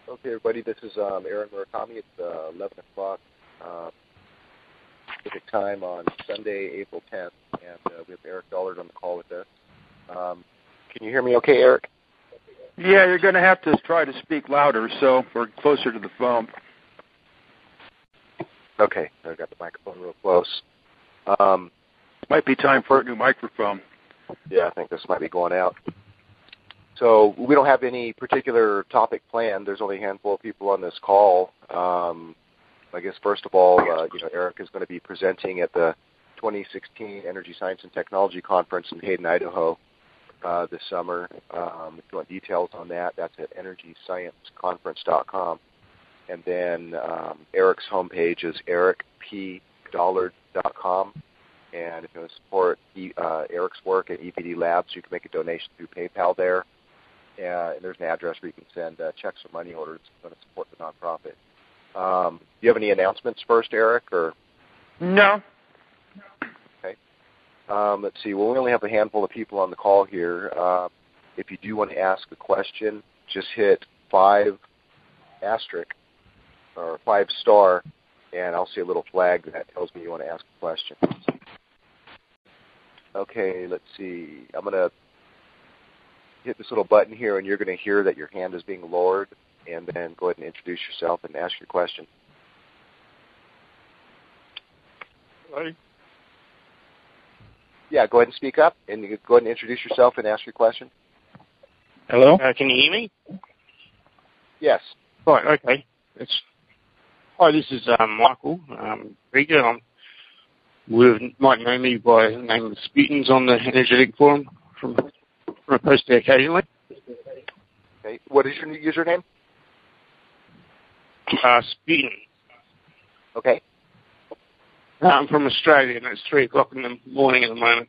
Okay, everybody, this is Aaron Murakami. It's 11 o'clock Pacific time on Sunday, April 10th, and we have Eric Dollard on the call with us. Can you hear me okay, Eric? Yeah, you're going to have to try to speak louder, so we're closer to the phone. Okay, I've got the microphone real close. Might be time for a new microphone. Yeah, I think this might be going out. So we don't have any particular topic planned. There's only a handful of people on this call. I guess first of all, Eric is going to be presenting at the 2016 Energy Science and Technology Conference in Hayden, Idaho this summer. If you want details on that, that's at energyscienceconference.com. And then Eric's homepage is ericpdollard.com. And if you want to support Eric's work at EPD Labs, you can make a donation through PayPal there. And there's an address where you can send checks or money orders to support the nonprofit. Do you have any announcements first, Eric? Or no. Okay. Let's see. Well, we only have a handful of people on the call here. If you do want to ask a question, just hit 5** or 5*, and I'll see a little flag that tells me you want to ask a question. Okay, let's see. I'm going to hit this little button here, and you're going to hear that your hand is being lowered, and then go ahead and introduce yourself and ask your question. Hello? Yeah, go ahead and speak up, and you can go ahead and introduce yourself and ask your question. Hello? Can you hear me? Yes. Right, okay. Hi, this is Michael Rieger. You might know me by the name of Sputins on the Energetic Forum from I post there occasionally. Okay. What is your username? Sputin. Okay. I'm from Australia, and it's 3 o'clock in the morning at the moment.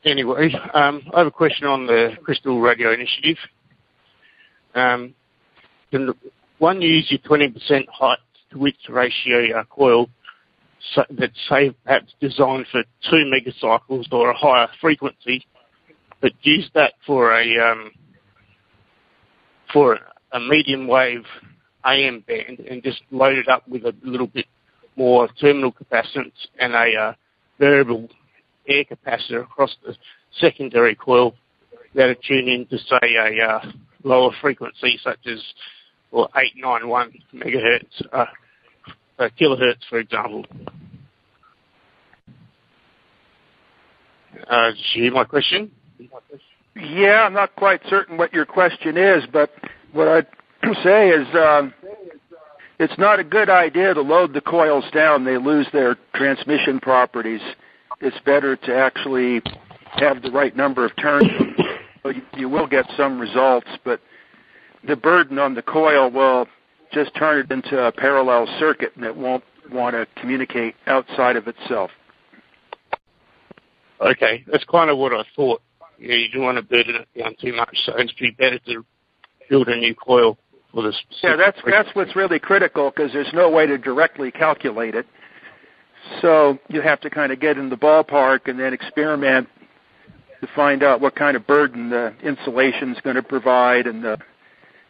Anyway, I have a question on the Crystal Radio Initiative. Can one use your 20% height-to-width ratio coil that's, say, perhaps designed for 2 megacycles or a higher frequency, but use that for a medium wave AM band and just load it up with a little bit more terminal capacitance and a variable air capacitor across the secondary coil that'll tune in to, say, a lower frequency such as 891 megahertz, kilohertz, for example. Did you hear my question? Yeah, I'm not quite certain what your question is, but what I'd say is it's not a good idea to load the coils down. They lose their transmission properties. It's better to actually have the right number of turns. You will get some results, but the burden on the coil will just turn it into a parallel circuit, and it won't want to communicate outside of itself. Okay, that's kind of what I thought. Yeah, you don't want to burden it down too much, so it's be better to build a new coil for this. Yeah, that's what's really critical, because there's no way to directly calculate it. So you have to kind of get in the ballpark and then experiment to find out what kind of burden the insulation is going to provide, and the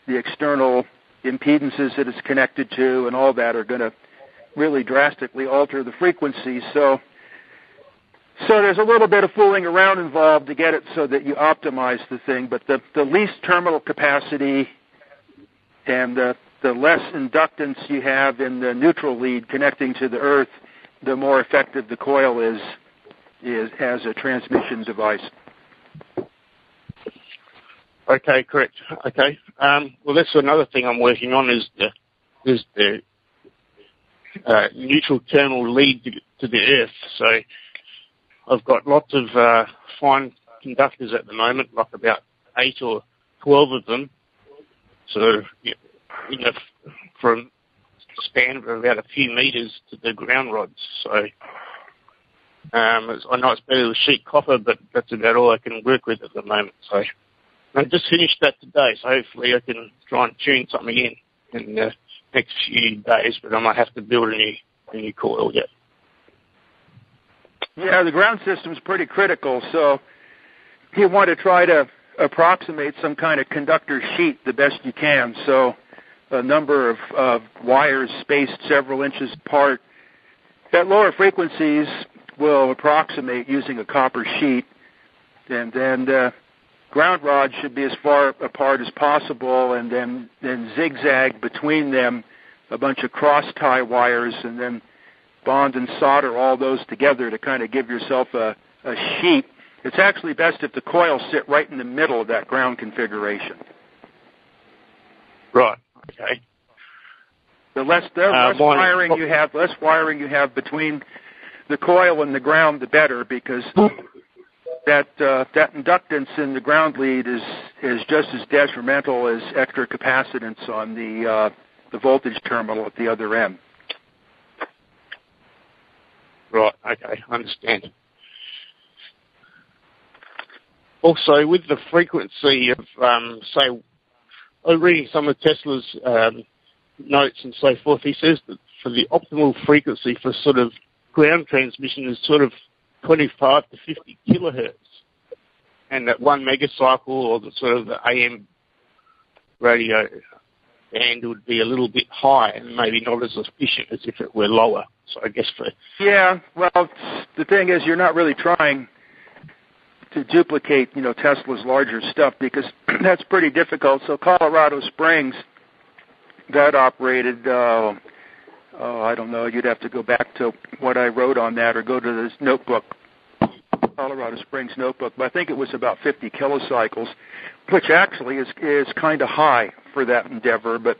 external impedances that it's connected to and all that are going to really drastically alter the frequency. So there's a little bit of fooling around involved to get it so that you optimize the thing, but the least terminal capacity and the less inductance you have in the neutral lead connecting to the earth, the more effective the coil is as a transmission device. Okay, correct. Okay. Well, that's another thing I'm working on is the neutral terminal lead to the earth. So I've got lots of fine conductors at the moment, like about 8 or 12 of them. So, from a span of about a few meters to the ground rods. So I know it's better with sheet copper, but that's about all I can work with at the moment. So I just finished that today, so hopefully I can try and tune something in the next few days, but I might have to build a new coil yet. Yeah, the ground system's pretty critical, so you want to try to approximate some kind of conductor sheet the best you can. So a number of wires spaced several inches apart. At lower frequencies, will approximate using a copper sheet, and then the ground rod should be as far apart as possible, and then zigzag between them a bunch of cross-tie wires, and then bond and solder all those together to kind of give yourself a sheet. It's actually best if the coils sit right in the middle of that ground configuration. Right. Okay. The less wiring you have between the coil and the ground, the better, because that inductance in the ground lead is just as detrimental as extra capacitance on the voltage terminal at the other end. Right. Okay. I understand. Also, with the frequency of, say, reading some of Tesla's notes and so forth, he says that for the optimal frequency for sort of ground transmission is sort of 25 to 50 kilohertz, and that 1 megacycle or the sort of the AM radio band would be a little bit high and maybe not as efficient as if it were lower. So I guess well, the thing is, you're not really trying to duplicate, Tesla's larger stuff, because that's pretty difficult. So Colorado Springs, that operated, I don't know, you'd have to go back to what I wrote on that or go to this notebook, Colorado Springs notebook, but I think it was about 50 kilocycles, which actually is kind of high for that endeavor, but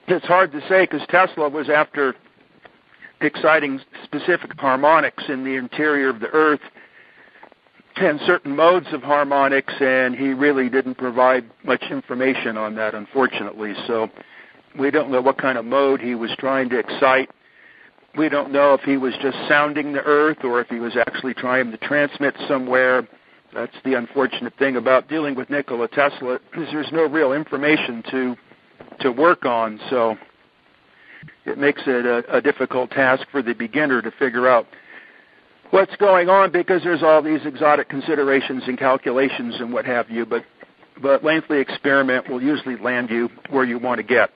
it's hard to say because Tesla was after exciting specific harmonics in the interior of the Earth and certain modes of harmonics, and he really didn't provide much information on that, unfortunately. So we don't know what kind of mode he was trying to excite. We don't know if he was just sounding the Earth or if he was actually trying to transmit somewhere. That's the unfortunate thing about dealing with Nikola Tesla, is there's no real information to work on, so it makes it a difficult task for the beginner to figure out what's going on, because there's all these exotic considerations and calculations and what have you, but lengthy experiment will usually land you where you want to get.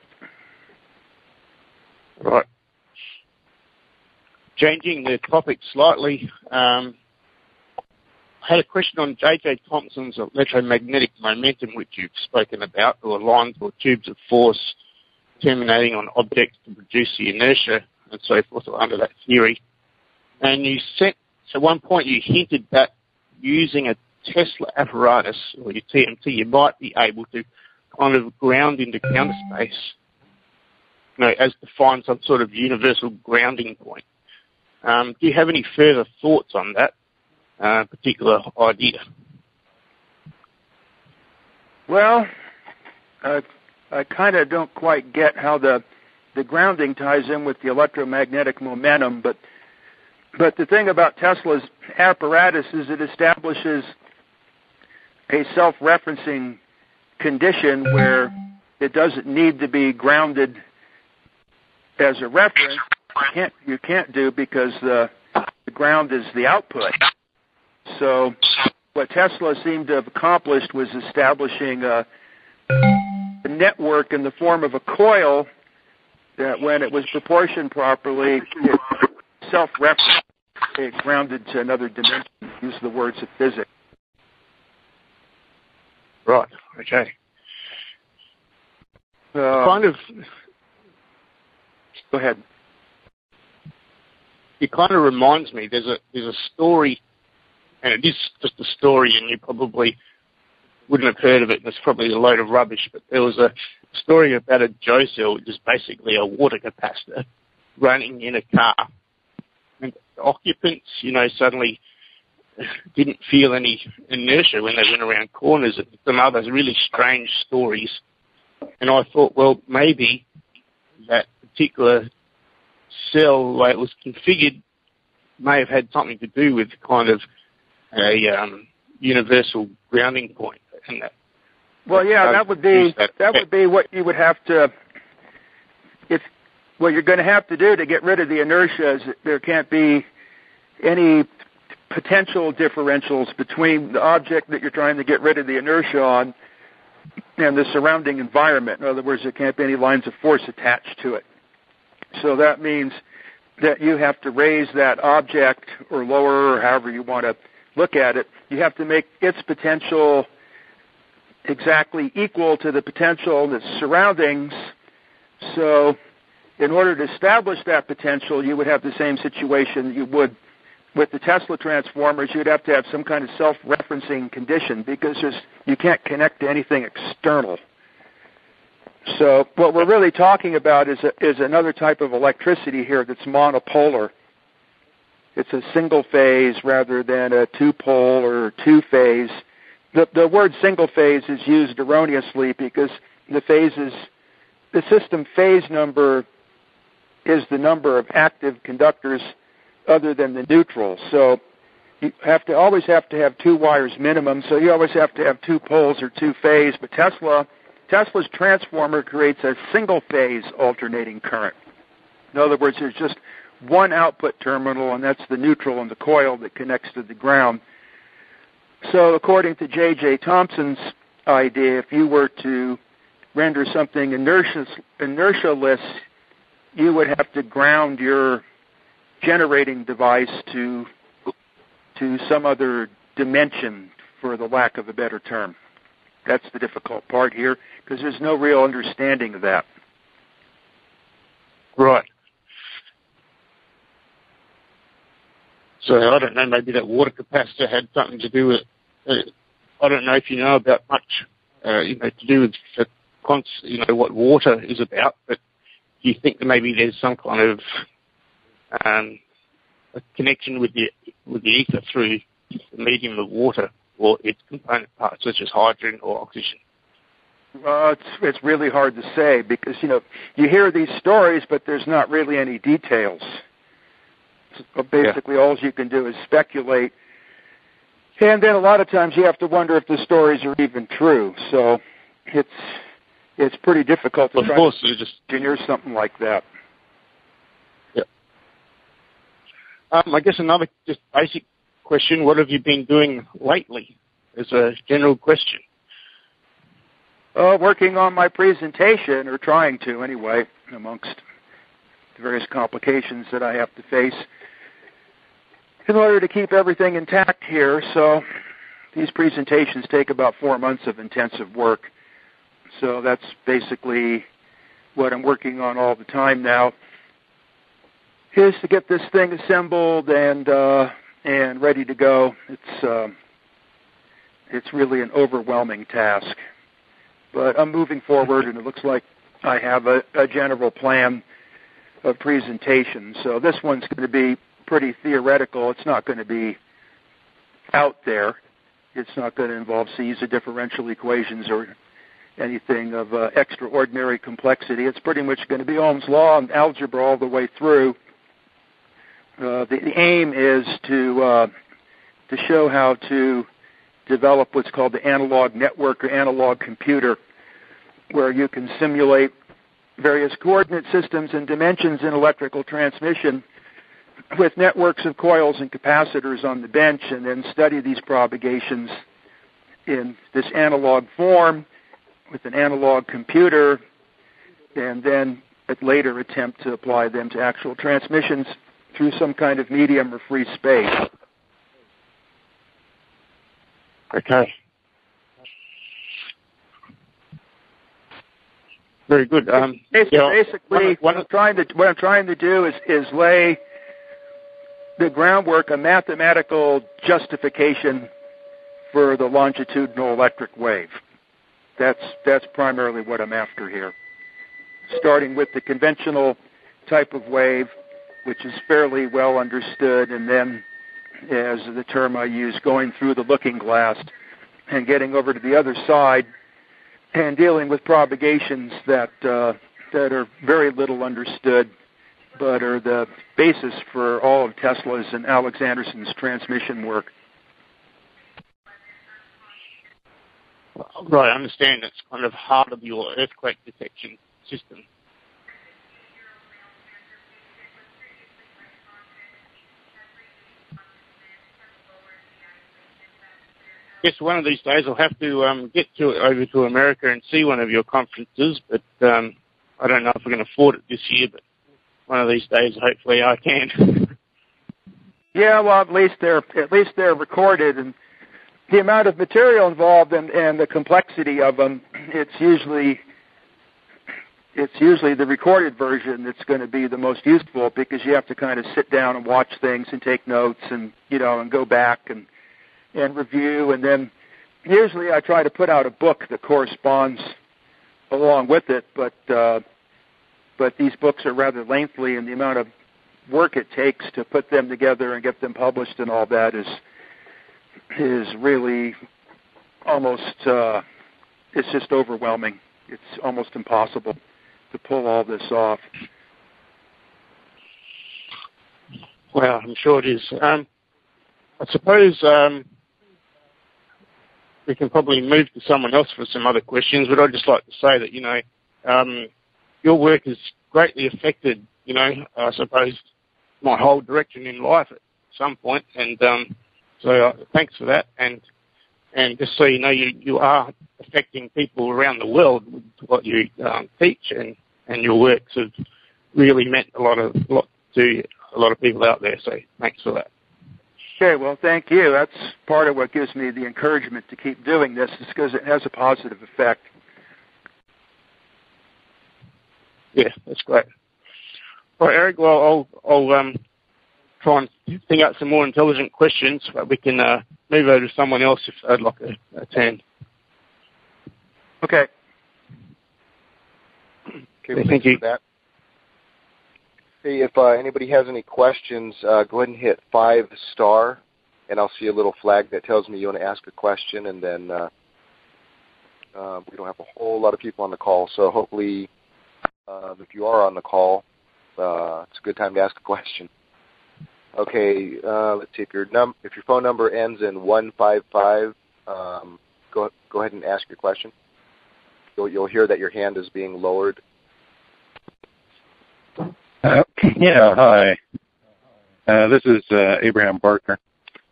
Right. Changing the topic slightly, I had a question on J.J. Thomson's electromagnetic momentum, which you've spoken about, or lines or tubes of force terminating on objects to produce the inertia and so forth, or under that theory. And you said, at one point you hinted that using a Tesla apparatus, or your TMT, you might be able to kind of ground into counter space, as to find some sort of universal grounding point. Do you have any further thoughts on that particular idea? Well, I kind of don't quite get how the grounding ties in with the electromagnetic momentum, but the thing about Tesla's apparatus is it establishes a self-referencing condition where it doesn't need to be grounded as a reference. You can't do, because the ground is the output. So what Tesla seemed to have accomplished was establishing a network in the form of a coil that, when it was proportioned properly, it self-referenced. It grounded to another dimension, use the words of physics. Right, okay. Go ahead. It kind of reminds me, there's a story, and it is just a story, and you probably wouldn't have heard of it, and it's probably a load of rubbish, but there was a story about a Joe cell, which is basically a water capacitor running in a car. And the occupants, suddenly didn't feel any inertia when they went around corners, and some other really strange stories. And I thought, well, maybe that particular cell, the way it was configured, may have had something to do with kind of a universal grounding point. And that would be what you would have to, what you're going to have to do to get rid of the inertia is there can't be any potential differentials between the object that you're trying to get rid of the inertia on and the surrounding environment. In other words, there can't be any lines of force attached to it. So that means that you have to raise that object or lower, or however you want to look at it. You have to make its potential exactly equal to the potential in its surroundings. So in order to establish that potential, you would have the same situation that you would with the Tesla transformers. You'd have to have some kind of self-referencing condition because you can't connect to anything external. So what we're really talking about is another type of electricity here that's monopolar. It's a single phase rather than a two-pole or two-phase. The word single phase is used erroneously because the system phase number is the number of active conductors other than the neutral. So you always have to have two wires minimum, so you always have to have two poles or two phase. But Tesla's transformer creates a single phase alternating current. In other words, there's just one output terminal, and that's the neutral in the coil that connects to the ground. So according to J.J. Thomson's idea, if you were to render something inertialess, you would have to ground your generating device to some other dimension, for the lack of a better term. That's the difficult part here, because there's no real understanding of that. Right. So I don't know, maybe that water capacitor had something to do with it. I don't know if you know about much, to do with what water is about, but do you think that maybe there's some kind of a connection with the ether through the medium of water or its component parts, such as hydrogen or oxygen? Well, it's really hard to say because, you hear these stories, but there's not really any details. So basically, all you can do is speculate. And then a lot of times you have to wonder if the stories are even true. So it's pretty difficult to try to engineer something like that. Yeah. I guess another just basic question, what have you been doing lately as a general question? Working on my presentation, or trying to anyway, amongst the various complications that I have to face in order to keep everything intact here. So these presentations take about 4 months of intensive work. So that's basically what I'm working on all the time now, is to get this thing assembled and ready to go. It's really an overwhelming task. But I'm moving forward, and it looks like I have a general plan of presentation. So this one's going to be pretty theoretical. It's not going to be out there. It's not going to involve Caesar differential equations or anything of extraordinary complexity. It's pretty much going to be Ohm's law and algebra all the way through. The aim is to show how to develop what's called the analog network or analog computer, where you can simulate various coordinate systems and dimensions in electrical transmission with networks of coils and capacitors on the bench, and then study these propagations in this analog form with an analog computer, and then later attempt to apply them to actual transmissions through some kind of medium or free space. Okay. Very good. Basically, what I'm trying to do is lay the groundwork, a mathematical justification for the longitudinal electric wave. That's primarily what I'm after here. Starting with the conventional type of wave, which is fairly well understood, and then, as the term I use, going through the looking glass and getting over to the other side and dealing with propagations that are very little understood, but are the basis for all of Tesla's and Alex Anderson's transmission work. Right, I understand it's kind of heart of your earthquake detection system. guess one of these days I'll have to get over to America and see one of your conferences, but I don't know if I can afford it this year, but one of these days hopefully I can. Yeah, well, at least they're recorded, and the amount of material involved and the complexity of them, it's usually the recorded version that's going to be the most useful, because you have to kind of sit down and watch things and take notes and and go back and review, and then usually I try to put out a book that corresponds along with it, but these books are rather lengthy, and the amount of work it takes to put them together and get them published and all that is really almost it's just overwhelming. It's almost impossible to pull all this off. Well, I'm sure it is. I suppose we can probably move to someone else for some other questions, but I'd just like to say that, your work has greatly affected, I suppose, my whole direction in life at some point, and so thanks for that, and just so you know, you are affecting people around the world with what you teach, and your works have really meant a lot to a lot of people out there, so thanks for that. Okay, well, thank you. That's part of what gives me the encouragement to keep doing this, is because it has a positive effect. Yeah, that's great. All right, Eric, well, I'll try and think out some more intelligent questions, but we can move over to someone else if they'd like to attend. Okay. Okay, thank you. For that. Hey, if anybody has any questions, go ahead and hit 5*, and I'll see a little flag that tells me you want to ask a question, and then we don't have a whole lot of people on the call, so hopefully if you are on the call, it's a good time to ask a question. Okay, let's see, if your phone number ends in 155, go ahead and ask your question. You'll hear that your hand is being lowered. Yeah, hi. This is Abraham Barker.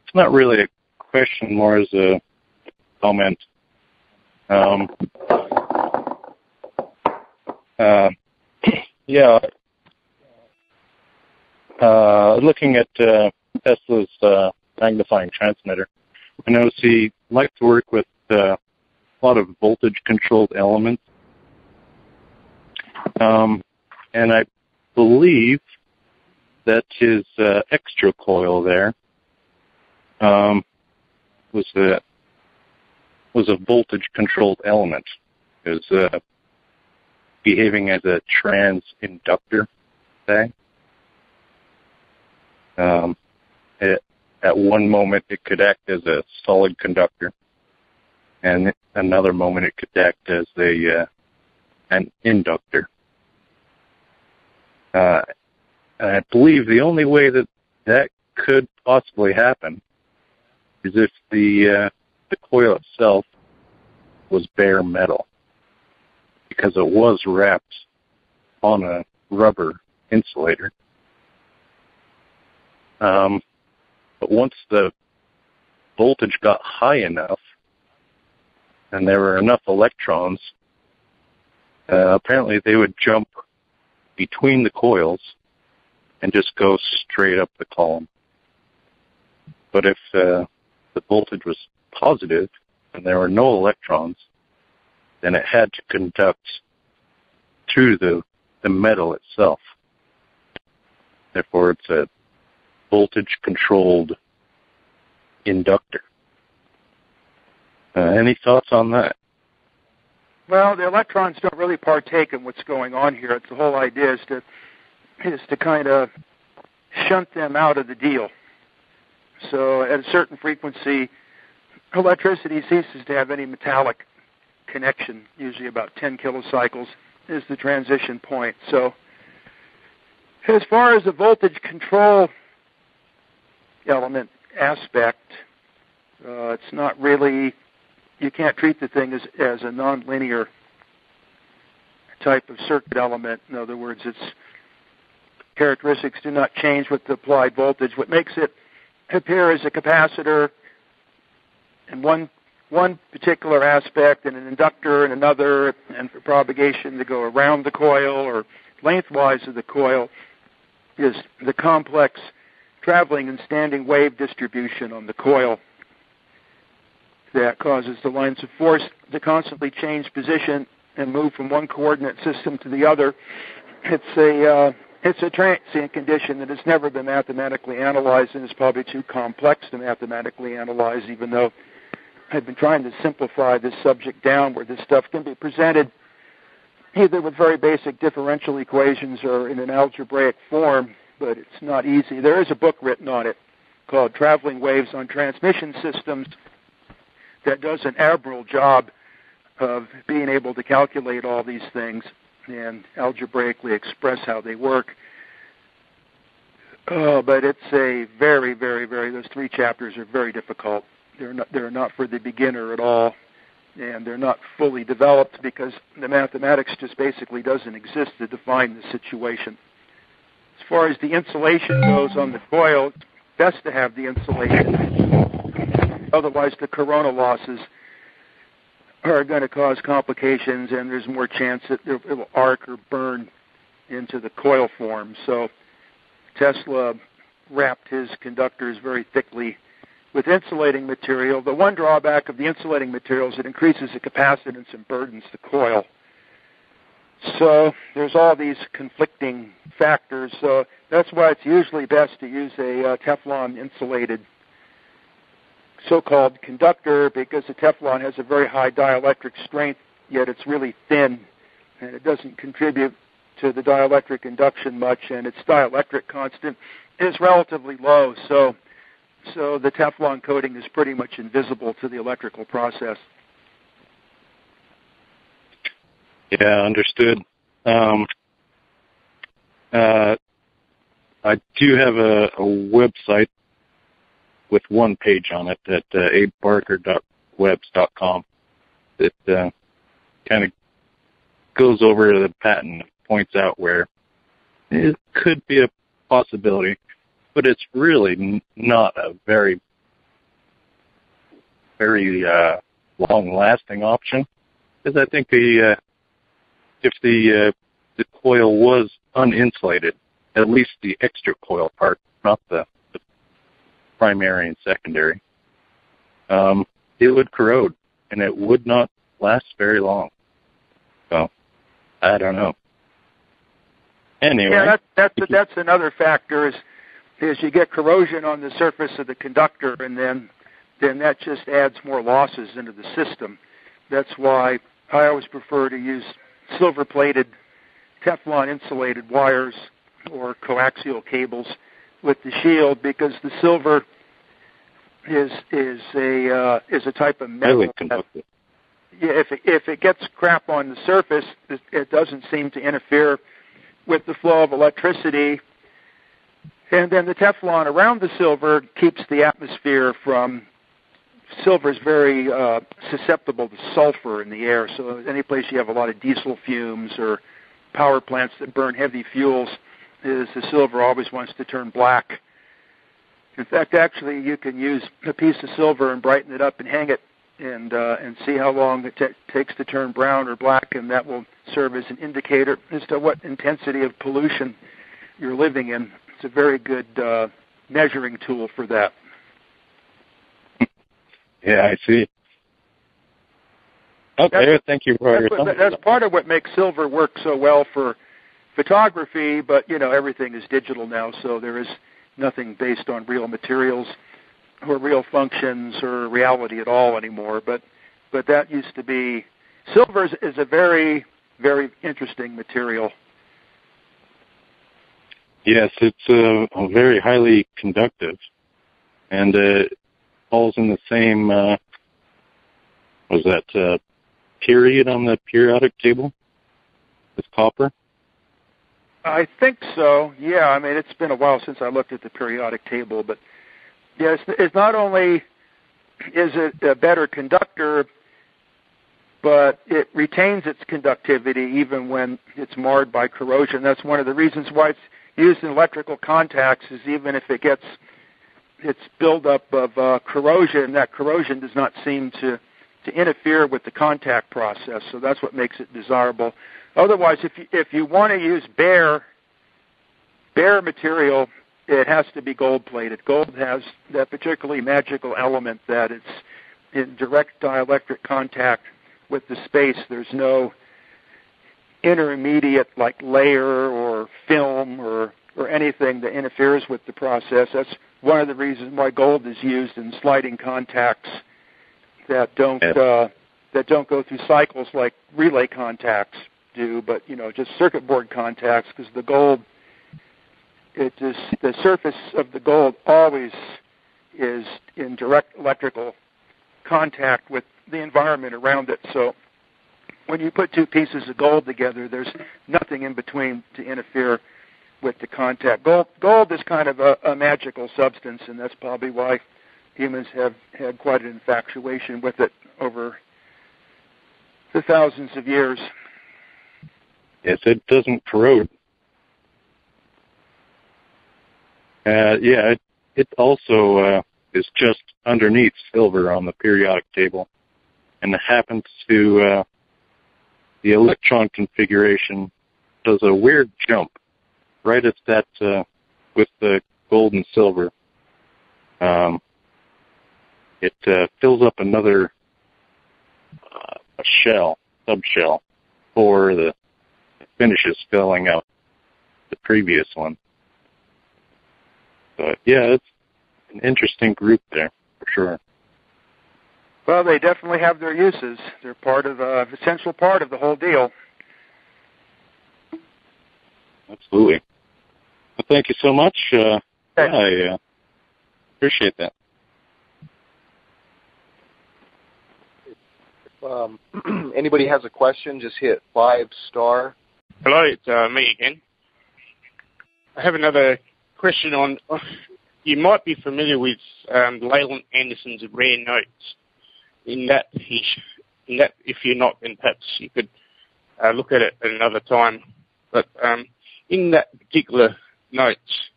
It's not really a question, more as a comment. Looking at Tesla's magnifying transmitter, I notice he likes to work with a lot of voltage-controlled elements. And I believe that his extra coil there was a voltage-controlled element. It was behaving as a trans-inductor, say. At one moment, it could act as a solid conductor, and another moment, it could act as an inductor. And I believe the only way that could possibly happen is if the coil itself was bare metal, because it was wrapped on a rubber insulator. But once the voltage got high enough and there were enough electrons, apparently they would jump between the coils and just go straight up the column. But if the voltage was positive and there were no electrons, then it had to conduct through the metal itself. Therefore, it's a voltage-controlled inductor. Any thoughts on that? Well, the electrons don't really partake in what's going on here. It's the whole idea is to kind of shunt them out of the deal. So at a certain frequency, electricity ceases to have any metallic connection. Usually about 10 kilocycles is the transition point. So as far as the voltage control element aspect, it's not really, you can't treat the thing as a nonlinear type of circuit element. In other words, its characteristics do not change with the applied voltage. What makes it appear as a capacitor in one one particular aspect and an inductor and another, and for propagation to go around the coil or lengthwise of the coil is the complex traveling and standing wave distribution on the coil that causes the lines of force to constantly change position and move from one coordinate system to the other. It's a transient condition that has never been mathematically analyzed and is probably too complex to mathematically analyze, even though I've been trying to simplify this subject down where this stuff can be presented either with very basic differential equations or in an algebraic form, but it's not easy. There is a book written on it called Traveling Waves on Transmission Systems that does an admirable job of being able to calculate all these things and algebraically express how they work. But it's a very, very, very, those 3 chapters are very difficult. They're not for the beginner at all, and they're not fully developed because the mathematics just basically doesn't exist to define the situation. As far as the insulation goes on the coil, it's best to have the insulation. Otherwise, the corona losses are going to cause complications, and there's more chance that it will arc or burn into the coil form. So Tesla wrapped his conductors very thickly with insulating material. The one drawback of the insulating material is it increases the capacitance and burdens the coil. So there's all these conflicting factors. So that's why it's usually best to use a Teflon insulated so-called conductor, because the Teflon has a very high dielectric strength, yet it's really thin, and it doesn't contribute to the dielectric induction much, and its dielectric constant is relatively low. So the Teflon coating is pretty much invisible to the electrical process. Yeah, understood. I do have a website with one page on it at abebarker.webs.com that kind of goes over the patent, points out where it could be a possibility, but it's really not a very, very long-lasting option, because I think if the coil was uninsulated, at least the extra coil part, not the primary and secondary, it would corrode, and it would not last very long. So, I don't know. Anyway. Yeah, that's another factor is you get corrosion on the surface of the conductor, and then that just adds more losses into the system. That's why I always prefer to use silver-plated Teflon insulated wires or coaxial cables with the shield, because the silver is a type of metal. Highly conductive. If it gets crap on the surface, it doesn't seem to interfere with the flow of electricity. And then the Teflon around the silver keeps the atmosphere from. Silver is very susceptible to sulfur in the air. So any place you have a lot of diesel fumes or power plants that burn heavy fuels, the silver always wants to turn black. In fact, actually, you can use a piece of silver and brighten it up and hang it and see how long it takes to turn brown or black, and that will serve as an indicator as to what intensity of pollution you're living in. It's a very good measuring tool for that. Yeah, I see. Okay, thank you for your time. That's part of what makes silver work so well for photography, but, everything is digital now, so there is nothing based on real materials or real functions or reality at all anymore. But that used to be... Silver is a very, very interesting material. Yes, it's very highly conductive, and it falls in the same, period on the periodic table as copper? I think so, yeah. I mean, it's been a while since I looked at the periodic table, but yes, it's not only is it a better conductor, but it retains its conductivity even when it's marred by corrosion. That's one of the reasons why it's used in electrical contacts, is even if it gets its buildup of corrosion, that corrosion does not seem to interfere with the contact process, so that's what makes it desirable. Otherwise, if you want to use bare material, it has to be gold-plated. Gold has that particularly magical element that it's in direct dielectric contact with the space. There's no intermediate like layer or film or anything that interferes with the process. That's one of the reasons why gold is used in sliding contacts that don't go through cycles like relay contacts do, but just circuit board contacts, because the gold, the surface of the gold always is in direct electrical contact with the environment around it. So when you put two pieces of gold together, there's nothing in between to interfere with the contact. Gold is kind of a magical substance, and that's probably why humans have had quite an infatuation with it over the thousands of years. Yes, it doesn't corrode. It also is just underneath silver on the periodic table, and it happens to the electron configuration does a weird jump right at that with the gold and silver. It fills up another subshell, for the finishes filling out the previous one. But yeah, it's an interesting group there for sure. Well, they definitely have their uses. They're part of essential part of the whole deal. Absolutely. Well, thank you so much. I appreciate that. If anybody has a question, just hit 5-star. Hello, it's me again. I have another question on. You might be familiar with Leland Anderson's rare notes. In that, if you're not, then perhaps you could look at it at another time. But in that particular notes,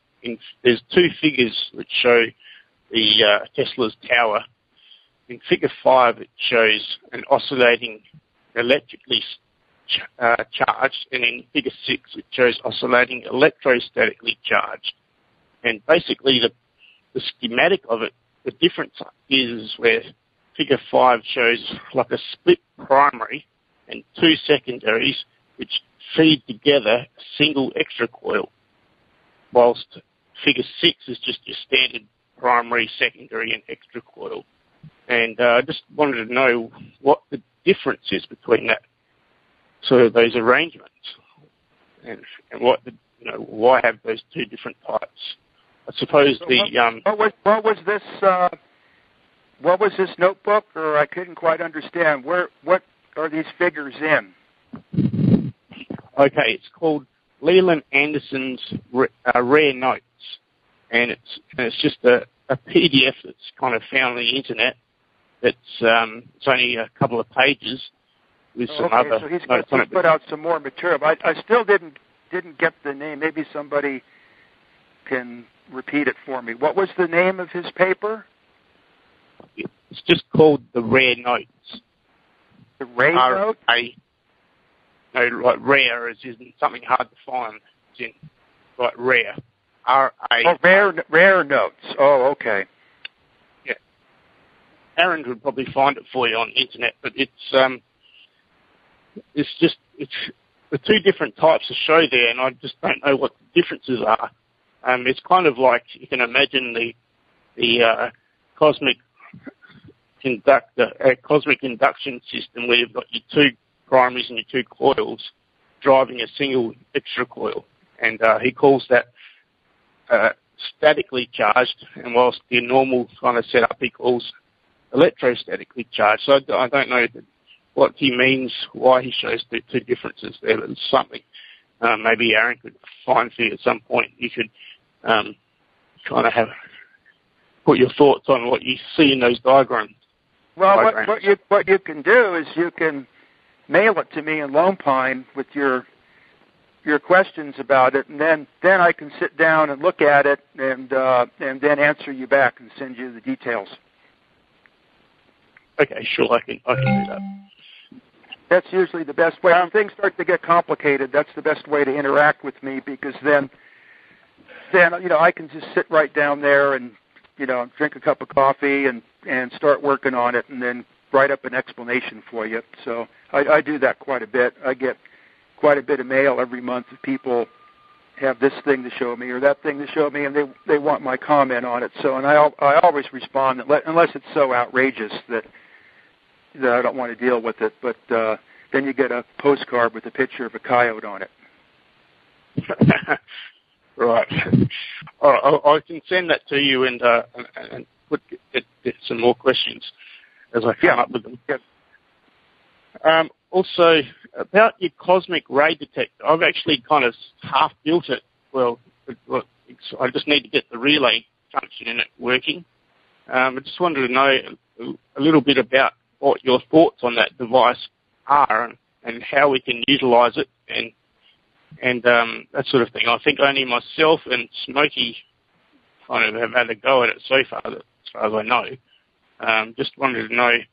there's two figures which show the Tesla's tower. In Figure 5, it shows an oscillating electrically charged, and in Figure 6, it shows oscillating electrostatically charged. And basically, the schematic of it, the difference is where Figure 5 shows like a split primary and two secondaries which feed together a single extra coil, whilst Figure 6 is just your standard primary, secondary, and extra coil. And I just wanted to know what the difference is between that, so those arrangements, and what why have those two different types. I suppose what was this notebook, or I couldn't quite understand. What are these figures in? Okay, it's called Leland Anderson's Rare Notes, and it's just a PDF that's kind of found on the internet. It's only a couple of pages with some other. So he's put out some more material. But I still didn't get the name. Maybe somebody can repeat it for me. What was the name of his paper? It's just called the Rare Notes. The Rare Notes? No, like rare as in something hard to find. It's in like rare. R-A. Oh, rare notes. Oh, okay. Yeah. Aaron would probably find it for you on the internet, but it's the two different types of show there, and I just don't know what the differences are. It's kind of like you can imagine the cosmic induction system where you've got your two primaries and your two coils driving a single extra coil, and he calls that statically charged, and whilst the normal kind of setup he calls electrostatically charged. So I don't know what he means, why he shows the two differences there. But it's something maybe Aaron could find for you at some point. You could kind of put your thoughts on what you see in those diagrams. Well, what you can do is you can mail it to me in Lone Pine with your questions about it, and then I can sit down and look at it and then answer you back and send you the details. Okay, sure, I can do that. That's usually the best way. When things start to get complicated, that's the best way to interact with me, because then I can just sit right down there and drink a cup of coffee and start working on it, and then write up an explanation for you. So I do that quite a bit. I get quite a bit of mail every month. People have this thing to show me or that thing to show me, and they want my comment on it. So, and I always respond unless it's so outrageous that I don't want to deal with it. But then you get a postcard with a picture of a coyote on it. Right. I can send that to you and get some more questions as I come up with them. Yeah. Also, about your cosmic ray detector, I've actually kind of half built it. Well, I just need to get the relay function in it working. I just wanted to know a little bit about what your thoughts on that device are and how we can utilize it and that sort of thing. I think only myself and Smokey kind of have had a go at it so far, as far as I know. Just wanted to know a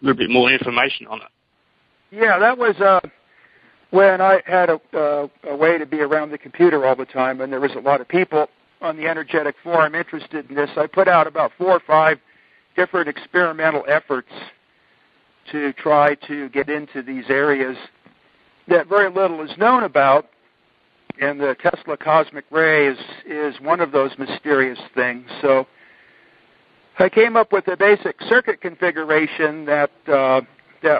little bit more information on it. Yeah, that was when I had a way to be around the computer all the time, and there was a lot of people on the Energetic Forum interested in this. I put out about 4 or 5 different experimental efforts to try to get into these areas that very little is known about, and the Tesla cosmic ray is one of those mysterious things. So I came up with a basic circuit configuration that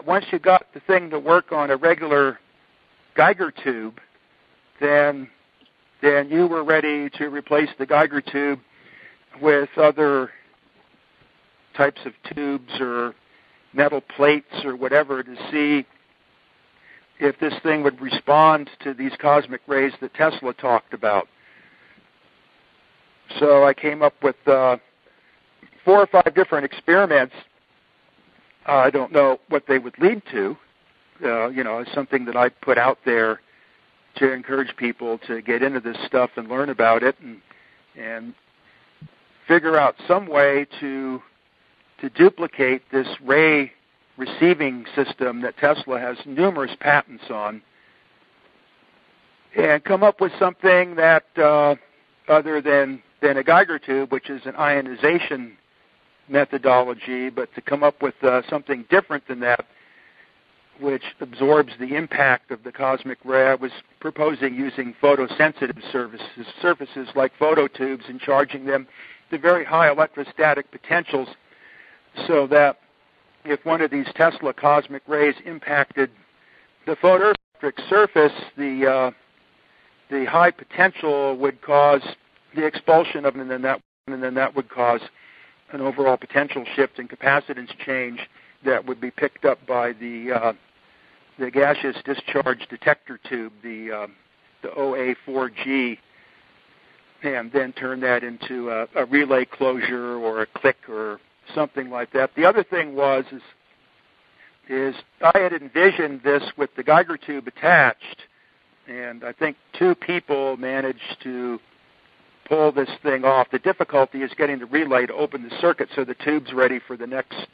once you got the thing to work on a regular Geiger tube, then you were ready to replace the Geiger tube with other types of tubes or metal plates or whatever to see if this thing would respond to these cosmic rays that Tesla talked about. So I came up with 4 or 5 different experiments. I don't know what they would lead to. It's something that I put out there to encourage people to get into this stuff and learn about it and figure out some way to duplicate this ray receiving system that Tesla has numerous patents on, and come up with something that other than a Geiger tube, which is an ionization methodology, but to come up with something different than that, which absorbs the impact of the cosmic ray. I was proposing using photosensitive surfaces like phototubes and charging them to very high electrostatic potentials, so that if one of these Tesla cosmic rays impacted the photoelectric surface, the high potential would cause the expulsion of it, and then that would cause an overall potential shift and capacitance change that would be picked up by the gaseous discharge detector tube, the OA4G, and then turn that into a relay closure or a click or something like that. The other thing is I had envisioned this with the Geiger tube attached, and I think 2 people managed to pull this thing off. The difficulty is getting the relay to open the circuit so the tube's ready for the next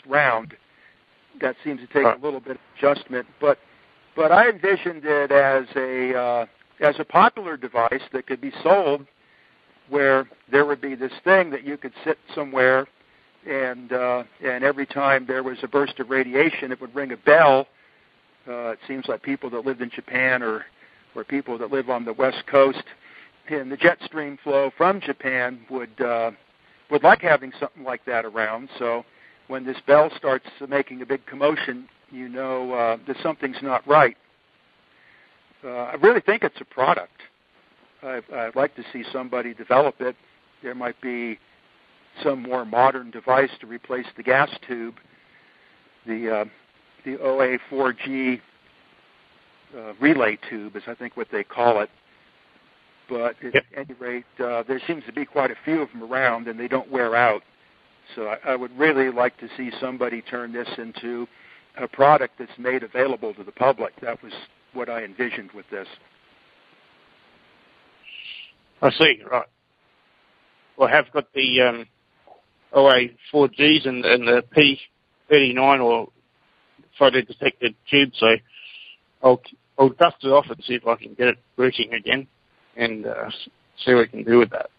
round. That seems to take a little bit of adjustment, but I envisioned it as a popular device that could be sold, where there would be this thing that you could sit somewhere, and every time there was a burst of radiation, it would ring a bell. It seems like people that lived in Japan or people that live on the West Coast, and the jet stream flow from Japan would like having something like that around. So when this bell starts making a big commotion, you know that something's not right. I really think it's a product. I'd like to see somebody develop it. There might be some more modern device to replace the gas tube. The OA4G relay tube is, I think, what they call it. But at any rate, there seems to be quite a few of them around, and they don't wear out. So I would really like to see somebody turn this into a product that's made available to the public. That was what I envisioned with this. I see, right. Well, I have got the OA4Gs and the P39 or photo detected tube. So I'll dust it off and see if I can get it working again and see what we can do with that.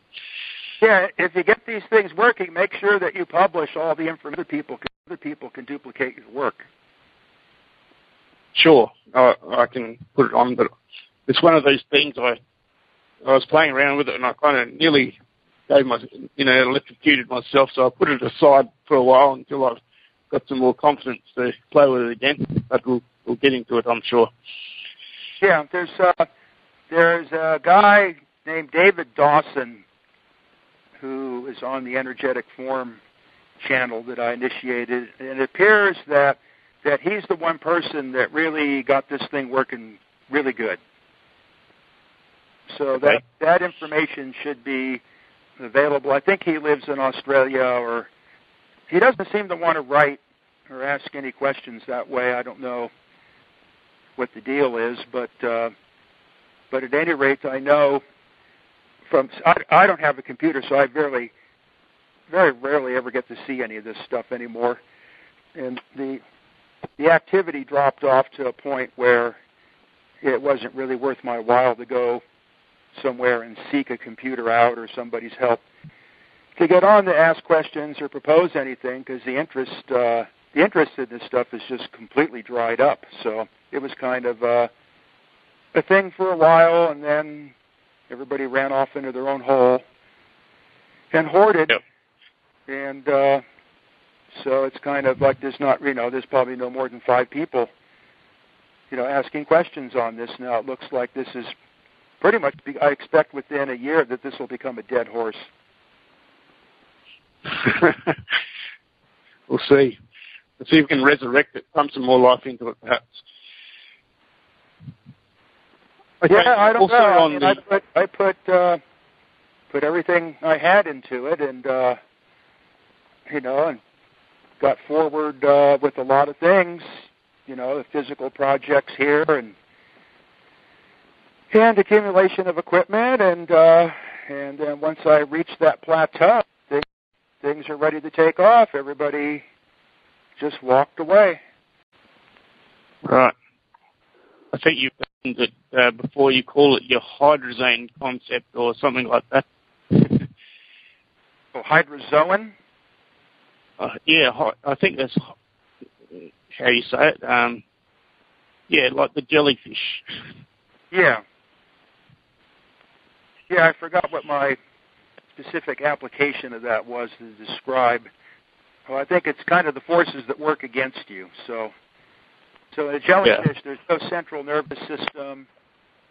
Yeah, if you get these things working, make sure that you publish all the information. Other people can duplicate your work. Sure, I can put it on, but it's one of those things I was playing around with it and I kind of nearly gave electrocuted myself, so I put it aside for a while until I've got some more confidence to play with it again. But we'll get into it, I'm sure. Yeah, there's a guy named David Dawson who is on the Energetic Form channel that I initiated, and it appears that he's the one person that really got this thing working really good. So okay. that information should be available. I think he lives in Australia, or he doesn't seem to want to write or ask any questions that way. I don't know what the deal is, but at any rate, I know I don't have a computer, so I very rarely ever get to see any of this stuff anymore. And the activity dropped off to a point where it wasn't really worth my while to go somewhere and seek a computer out or somebody's help to get on to ask questions or propose anything, because the interest in this stuff is just completely dried up. So it was kind of a thing for a while, and then everybody ran off into their own hole and hoarded. Yep. And so it's kind of like there's probably no more than 5 people, asking questions on this now. It looks like this is pretty much, I expect within a year that this will become a dead horse. We'll see. Let's see if we can resurrect it, pump some more life into it, perhaps. Okay. Yeah, I don't also know. I put everything I had into it, and and got forward with a lot of things, the physical projects here and accumulation of equipment, and then once I reached that plateau, things are ready to take off. Everybody just walked away. Right. I think you mentioned that before. You call it your hydrazone concept or something like that. Oh, hydrozoan? Yeah, I think that's how you say it. Yeah, like the jellyfish. Yeah. Yeah, I forgot what my specific application of that was to describe. Well, I think it's kind of the forces that work against you. So in a jellyfish, There's no central nervous system.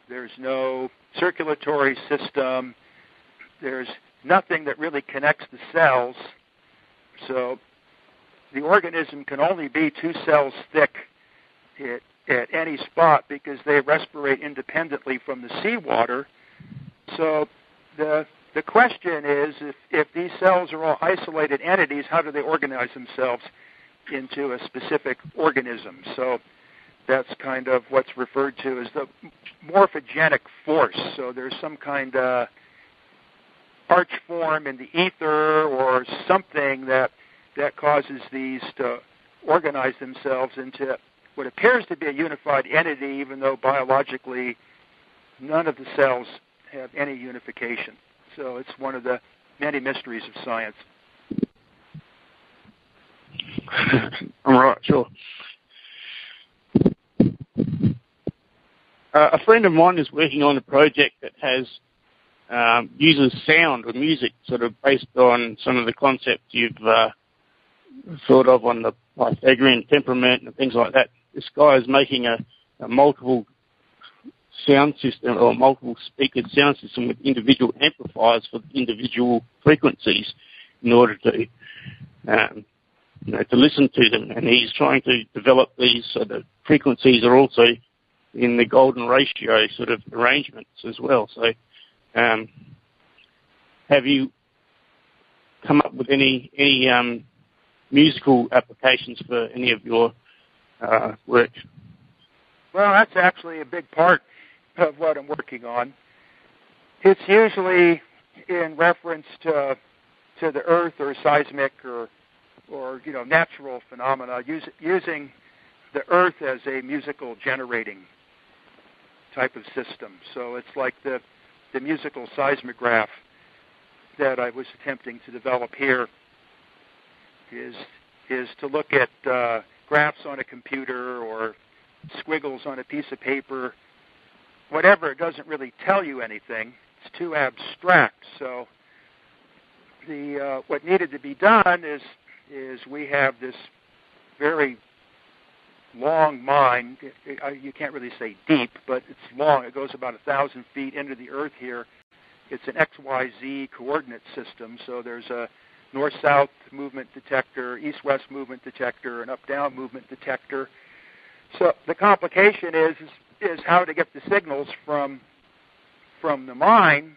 There's no circulatory system. There's nothing that really connects the cells. So the organism can only be 2 cells thick at any spot because they respirate independently from the seawater. So the question is, if these cells are all isolated entities, how do they organize themselves into a specific organism? So that's kind of what's referred to as the morphogenic force. So there's some kind of arch form in the ether or something that causes these to organize themselves into what appears to be a unified entity, even though biologically none of the cells have any unification. So it's one of the many mysteries of science. All right, sure. A friend of mine is working on a project that has uses sound or music, sort of based on some of the concepts you've thought of on the Pythagorean temperament and things like that. This guy is making a multiple sound system or multiple speaker sound system with individual amplifiers for individual frequencies in order to to listen to them. And he's trying to develop these so the frequencies are also in the golden ratio sort of arrangements as well. So have you come up with any musical applications for any of your work? Well, that's actually a big part of what I'm working on. It's usually in reference to to the Earth or seismic or natural phenomena, using the Earth as a musical generating type of system. So it's like the musical seismograph that I was attempting to develop here is to look at graphs on a computer or squiggles on a piece of paper, whatever. It doesn't really tell you anything. It's too abstract. So what needed to be done is we have this very long mine. You can't really say deep, but it's long. It goes about 1,000 feet into the Earth here. It's an XYZ coordinate system, so there's a north-south movement detector, east-west movement detector, an up-down movement detector. So the complication is how to get the signals from the mine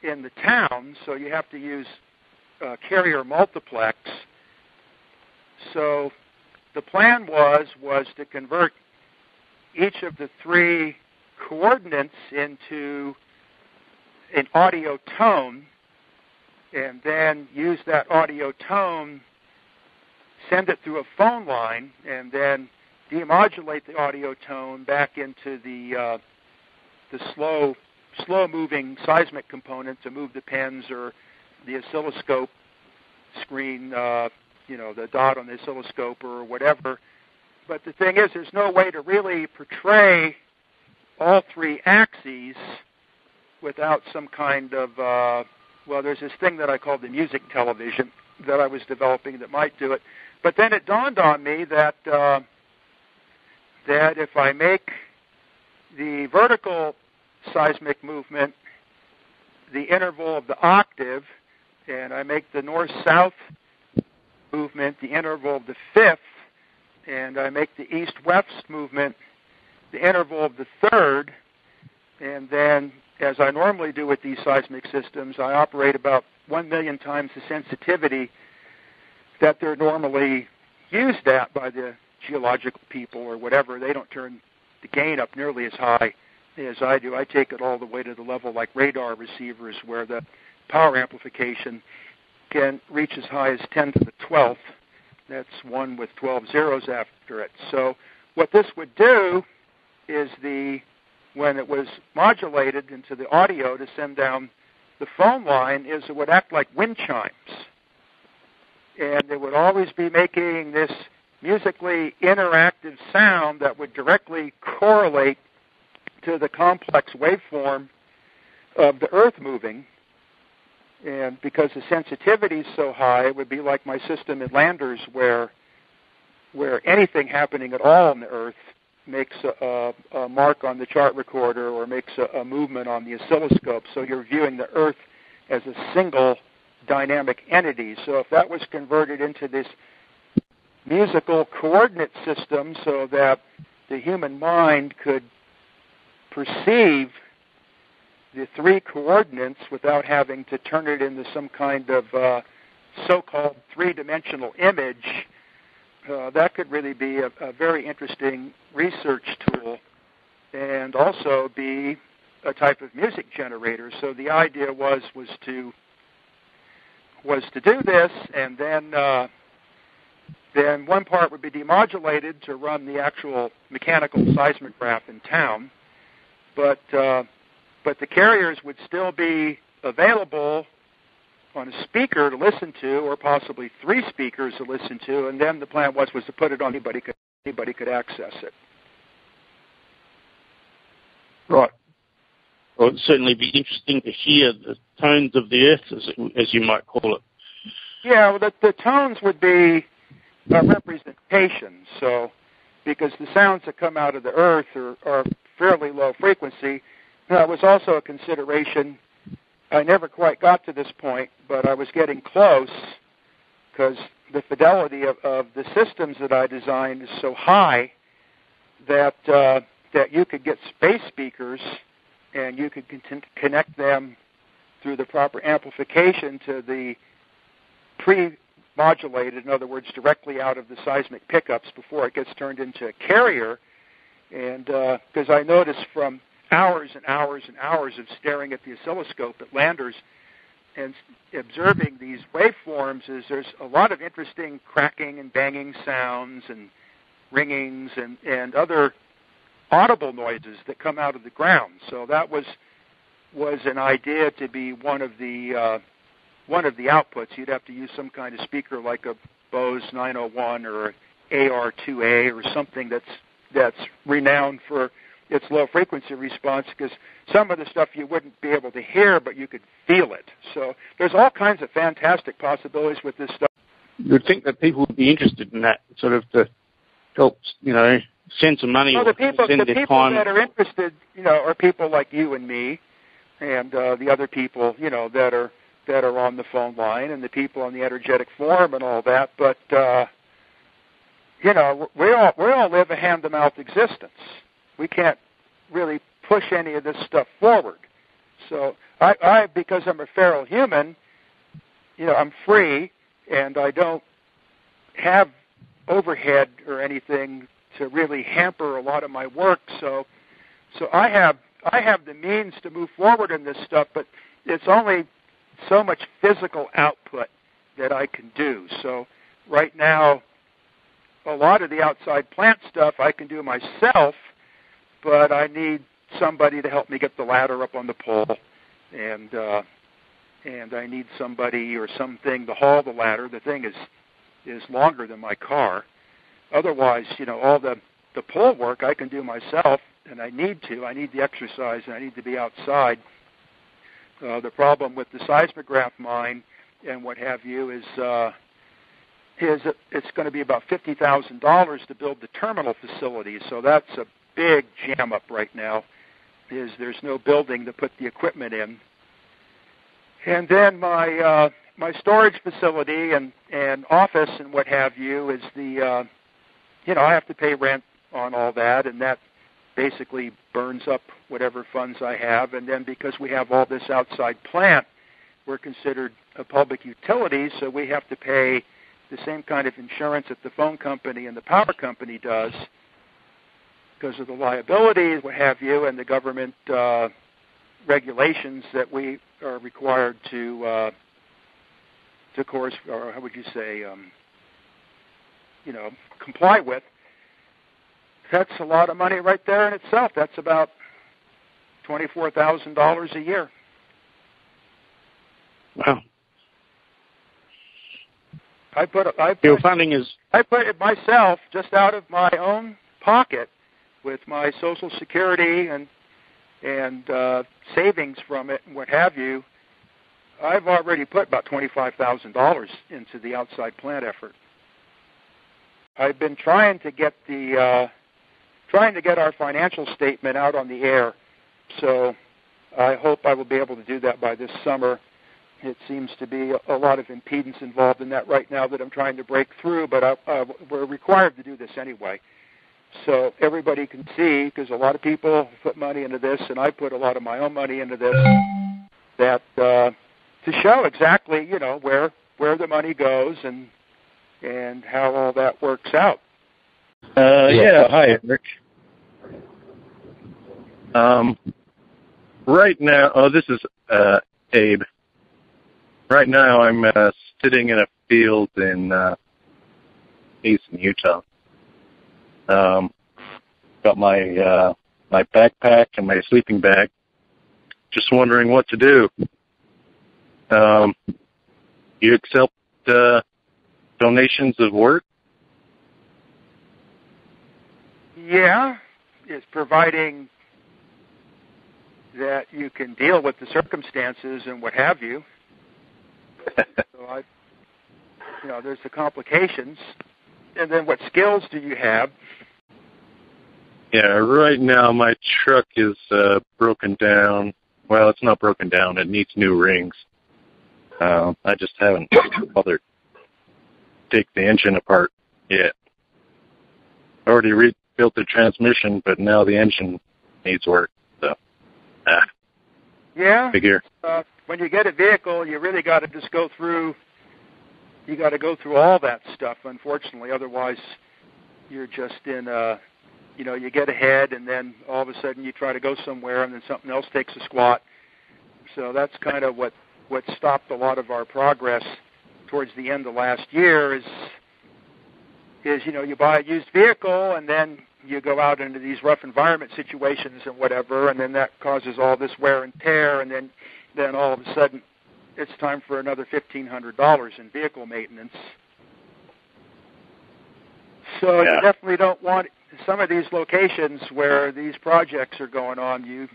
in the town. So you have to use carrier multiplex. So the plan was to convert each of the three coordinates into an audio tone, and then use that audio tone, send it through a phone line, and then demodulate the audio tone back into the slow-moving seismic component to move the pens or the oscilloscope screen, the dot on the oscilloscope or whatever. But the thing is, there's no way to really portray all three axes without some kind of, there's this thing that I call the music television that I was developing that might do it. But then it dawned on me that if I make the vertical seismic movement the interval of the octave, and I make the north-south movement the interval of the fifth, and I make the east-west movement the interval of the third, and then, as I normally do with these seismic systems, I operate about 1 million times the sensitivity that they're normally used at by the geological people or whatever. They don't turn the gain up nearly as high as I do. I take it all the way to the level like radar receivers, where the power amplification can reach as high as 10 to the 12th. That's 1 with 12 zeros after it. So what this would do is when it was modulated into the audio to send down the phone line, is it would act like wind chimes. And it would always be making this musically interactive sound that would directly correlate to the complex waveform of the Earth moving. And because the sensitivity is so high, it would be like my system in Landers, where anything happening at all on the Earth makes a mark on the chart recorder or makes a movement on the oscilloscope. So you're viewing the Earth as a single dynamic entity. So if that was converted into this musical coordinate system so that the human mind could perceive the three coordinates without having to turn it into some kind of so-called three-dimensional image, that could really be a very interesting research tool and also be a type of music generator. So the idea was to do this, and then one part would be demodulated to run the actual mechanical seismograph in town, but the carriers would still be available on a speaker to listen to, or possibly three speakers to listen to, and then the plan was to put it on anybody could access it. Right. Well, it'd certainly be interesting to hear the tones of the Earth, as you might call it. Yeah, well, the tones would be a representation. So, because the sounds that come out of the Earth are fairly low frequency. That was also a consideration. I never quite got to this point, but I was getting close because the fidelity of the systems that I designed is so high that you could get space speakers and you could connect them through the proper amplification to the pre-modulated, in other words, directly out of the seismic pickups before it gets turned into a carrier. And because I noticed from hours and hours and hours of staring at the oscilloscope at Landers and observing these waveforms is there's a lot of interesting cracking and banging sounds and ringings and other audible noises that come out of the ground. So that was an idea to be one of the outputs. You'd have to use some kind of speaker like a Bose 901 or AR2A or something that's renowned for its low frequency response, because some of the stuff you wouldn't be able to hear, but you could feel it. So there's all kinds of fantastic possibilities with this stuff. You'd think that people would be interested in that, sort of to help, send some money or the people time. that are interested, are people like you and me, and the other people, that are on the phone line, and the people on the energetic forum and all that. But we all live a hand-to-mouth existence. We can't really push any of this stuff forward. So I because I'm a feral human, I'm free, and I don't have overhead or anything to really hamper a lot of my work. So I have the means to move forward in this stuff, but it's only so much physical output that I can do. So right now, a lot of the outside plant stuff I can do myself, but I need somebody to help me get the ladder up on the pole, and I need somebody or something to haul the ladder. The thing is longer than my car. Otherwise, all the pole work I can do myself, and I need the exercise, and I need to be outside. The problem with the seismograph mine and what have you is it's going to be about $50,000 to build the terminal facility. So that's a big jam up right now. There's no building to put the equipment in. And then my storage facility and office and what have you is I have to pay rent on all that, and that basically burns up whatever funds I have. And then because we have all this outside plant, we're considered a public utility, so we have to pay the same kind of insurance that the phone company and the power company does because of the liabilities, what have you, and the government regulations that we are required to course, or how would you say, comply with. That's a lot of money right there in itself. That's about $24,000 a year. Wow. I put it myself just out of my own pocket with my Social Security and savings from it and what have you. I've already put about $25,000 into the outside plant effort. I've been trying to get our financial statement out on the air, so I hope I will be able to do that by this summer. It seems to be a lot of impedance involved in that right now that I'm trying to break through, but we're required to do this anyway. So everybody can see, because a lot of people put money into this, and I put a lot of my own money into this, that to show exactly, where the money goes and how all that works out. Hi, Eric. Right now, this is Abe. Right now, I'm sitting in a field in eastern Utah. Got my backpack and my sleeping bag. Just wondering what to do. You accept donations of work? Yeah, it's providing that you can deal with the circumstances and what have you. So there's the complications. And then what skills do you have? Yeah, right now my truck is broken down. Well, it's not broken down. It needs new rings. I just haven't bothered to take the engine apart yet. I already rebuilt the transmission, but now the engine needs work. So, yeah. Figure. When you get a vehicle, you really got to just go through. You got to go through all that stuff. Unfortunately, otherwise, you're just in you get ahead, and then all of a sudden you try to go somewhere, and then something else takes a squat. So that's kind of what what stopped a lot of our progress towards the end of last year is you buy a used vehicle and then you go out into these rough environment situations and whatever, and then that causes all this wear and tear, and then all of a sudden it's time for another $1,500 in vehicle maintenance. So you definitely don't want some of these locations where these projects are going on. You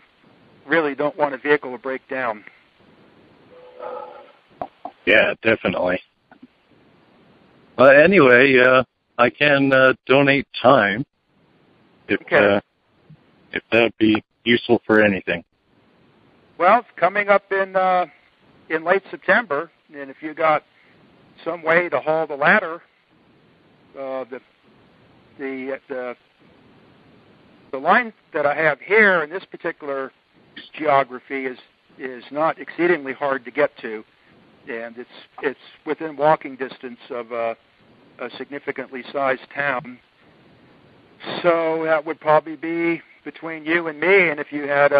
really don't want a vehicle to break down. Yeah, definitely. But anyway, I can donate time if that would be useful for anything. Well, it's coming up in late September, and if you got some way to haul the ladder, the line that I have here in this particular geography is not exceedingly hard to get to, and it's within walking distance of a significantly sized town. So that would probably be between you and me, and if you had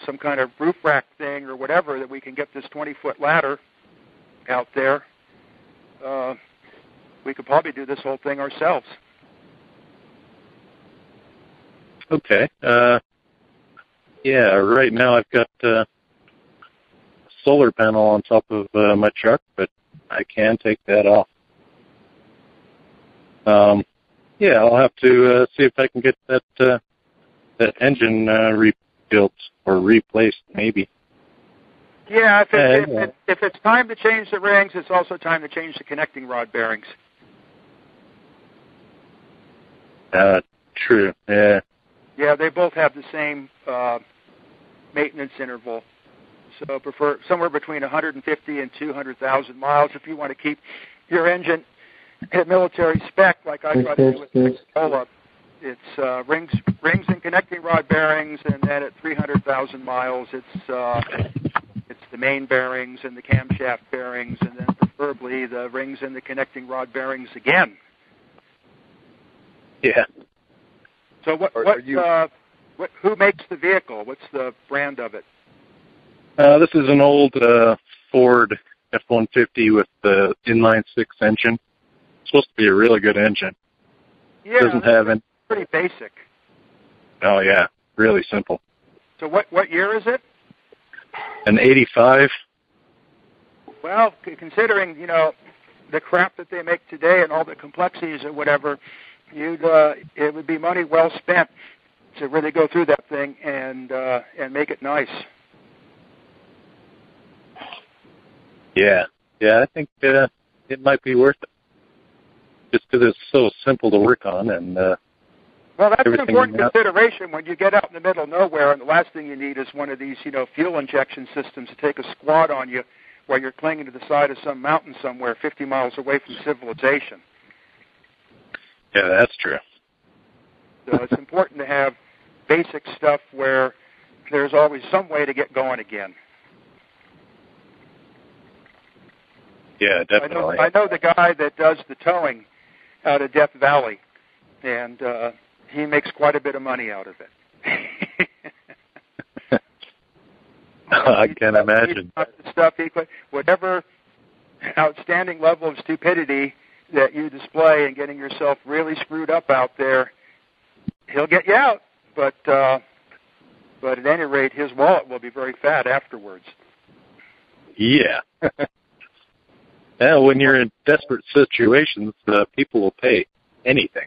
some kind of roof rack thing or whatever that we can get this 20-foot ladder out there, we could probably do this whole thing ourselves. Okay. Yeah, right now I've got a solar panel on top of my truck, but I can take that off. Yeah, I'll have to see if I can get that engine rebuilt or replaced, maybe. Yeah, if it's time to change the rings, it's also time to change the connecting rod bearings. True. Yeah. Yeah, they both have the same maintenance interval. So prefer somewhere between 150 and 200,000 miles if you want to keep your engine at military spec, like I try to do with the Cola. It's rings and connecting rod bearings, and then at 300,000 miles, it's the main bearings and the camshaft bearings, and then preferably the rings and the connecting rod bearings again. Yeah. So who makes the vehicle? What's the brand of it? This is an old Ford F-150 with the inline-6 engine. It's supposed to be a really good engine. Yeah, doesn't have any. Pretty basic. Oh yeah, really simple. So what year is it? An 85. Well, considering the crap that they make today and all the complexities or whatever, it would be money well spent to really go through that thing and make it nice. Yeah, I think it might be worth it, just because it's so simple to work on and. Well, that's an important consideration when you get out in the middle of nowhere, and the last thing you need is one of these, fuel injection systems to take a squat on you while you're clinging to the side of some mountain somewhere 50 miles away from civilization. Yeah, that's true. So it's important to have basic stuff where there's always some way to get going again. Yeah, definitely. I know the guy that does the towing out of Death Valley, and he makes quite a bit of money out of it. I can imagine. Whatever outstanding level of stupidity that you display in getting yourself really screwed up out there, he'll get you out. But at any rate, his wallet will be very fat afterwards. Yeah. Yeah, when you're in desperate situations, people will pay anything.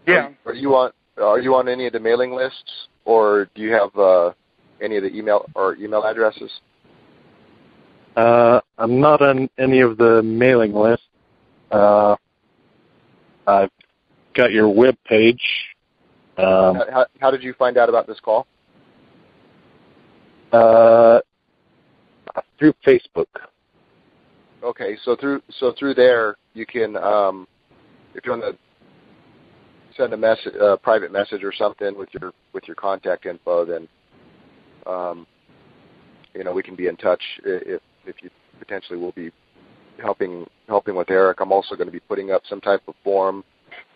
Yeah. Are you on any of the mailing lists, or do you have any of the email addresses? I'm not on any of the mailing lists. I've got your web page. How did you find out about this call? Through Facebook. Okay, so through there you can, if you want to send a private message or something with your contact info, then we can be in touch if you potentially will be helping with Eric. I'm also going to be putting up some type of form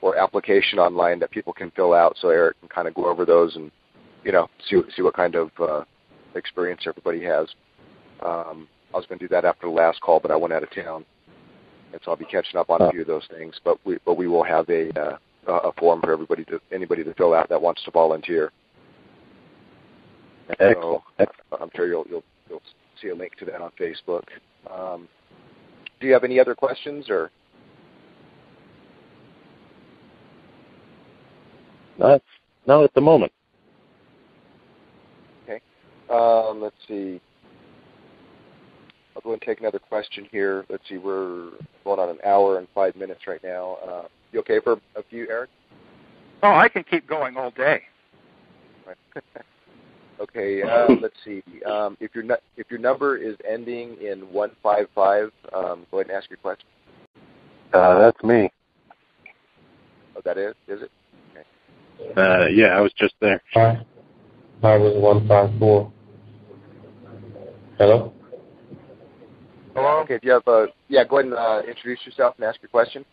or application online that people can fill out, so Eric can kind of go over those and see what kind of experience everybody has. I was going to do that after the last call, but I went out of town, and so I'll be catching up on a few of those things. But we will have a form for anybody to fill out that wants to volunteer. And so I'm sure you'll see a link to that on Facebook. Do you have any other questions or? Not at the moment. Okay. Let's see. I'll go and take another question here. Let's see. We're going on an hour and 5 minutes right now. You okay for a few, Eric? Oh, I can keep going all day. Right. Okay. Let's see. If your number is ending in 155, go ahead and ask your question. That's me. Oh, that is it? Yeah, I was just there. Hi. I was 154. Hello? Hello? Okay, do you have go ahead and introduce yourself and ask your question.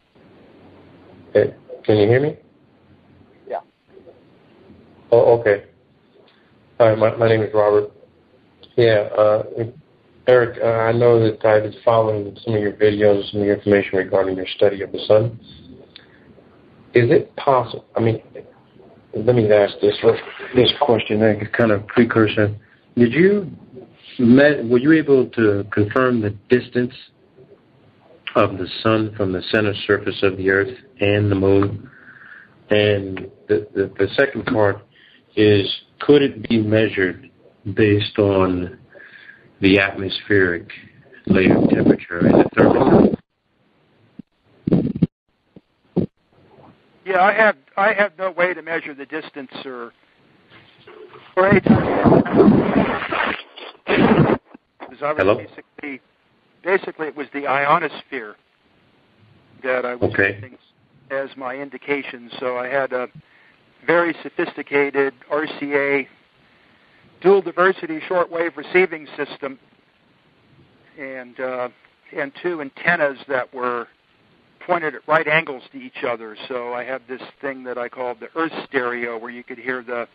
Hey, can you hear me? Yeah. Oh, okay. Hi, my name is Robert. Yeah, Eric, I know that I was following some of your videos, some of your information regarding your study of the sun. Is it possible, let me ask this question, kind of precursor. Were you able to confirm the distance of the sun from the center surface of the Earth and the moon? And the second part is, could it be measured based on the atmospheric layer temperature and the thermostat? Yeah, I have no way to measure the distance or any time. Hello? Basically, it was the ionosphere that I was using as my indication. So I had a very sophisticated RCA dual diversity shortwave receiving system and two antennas that were pointed at right angles to each other. So I have this thing that I called the Earth stereo, where you could hear the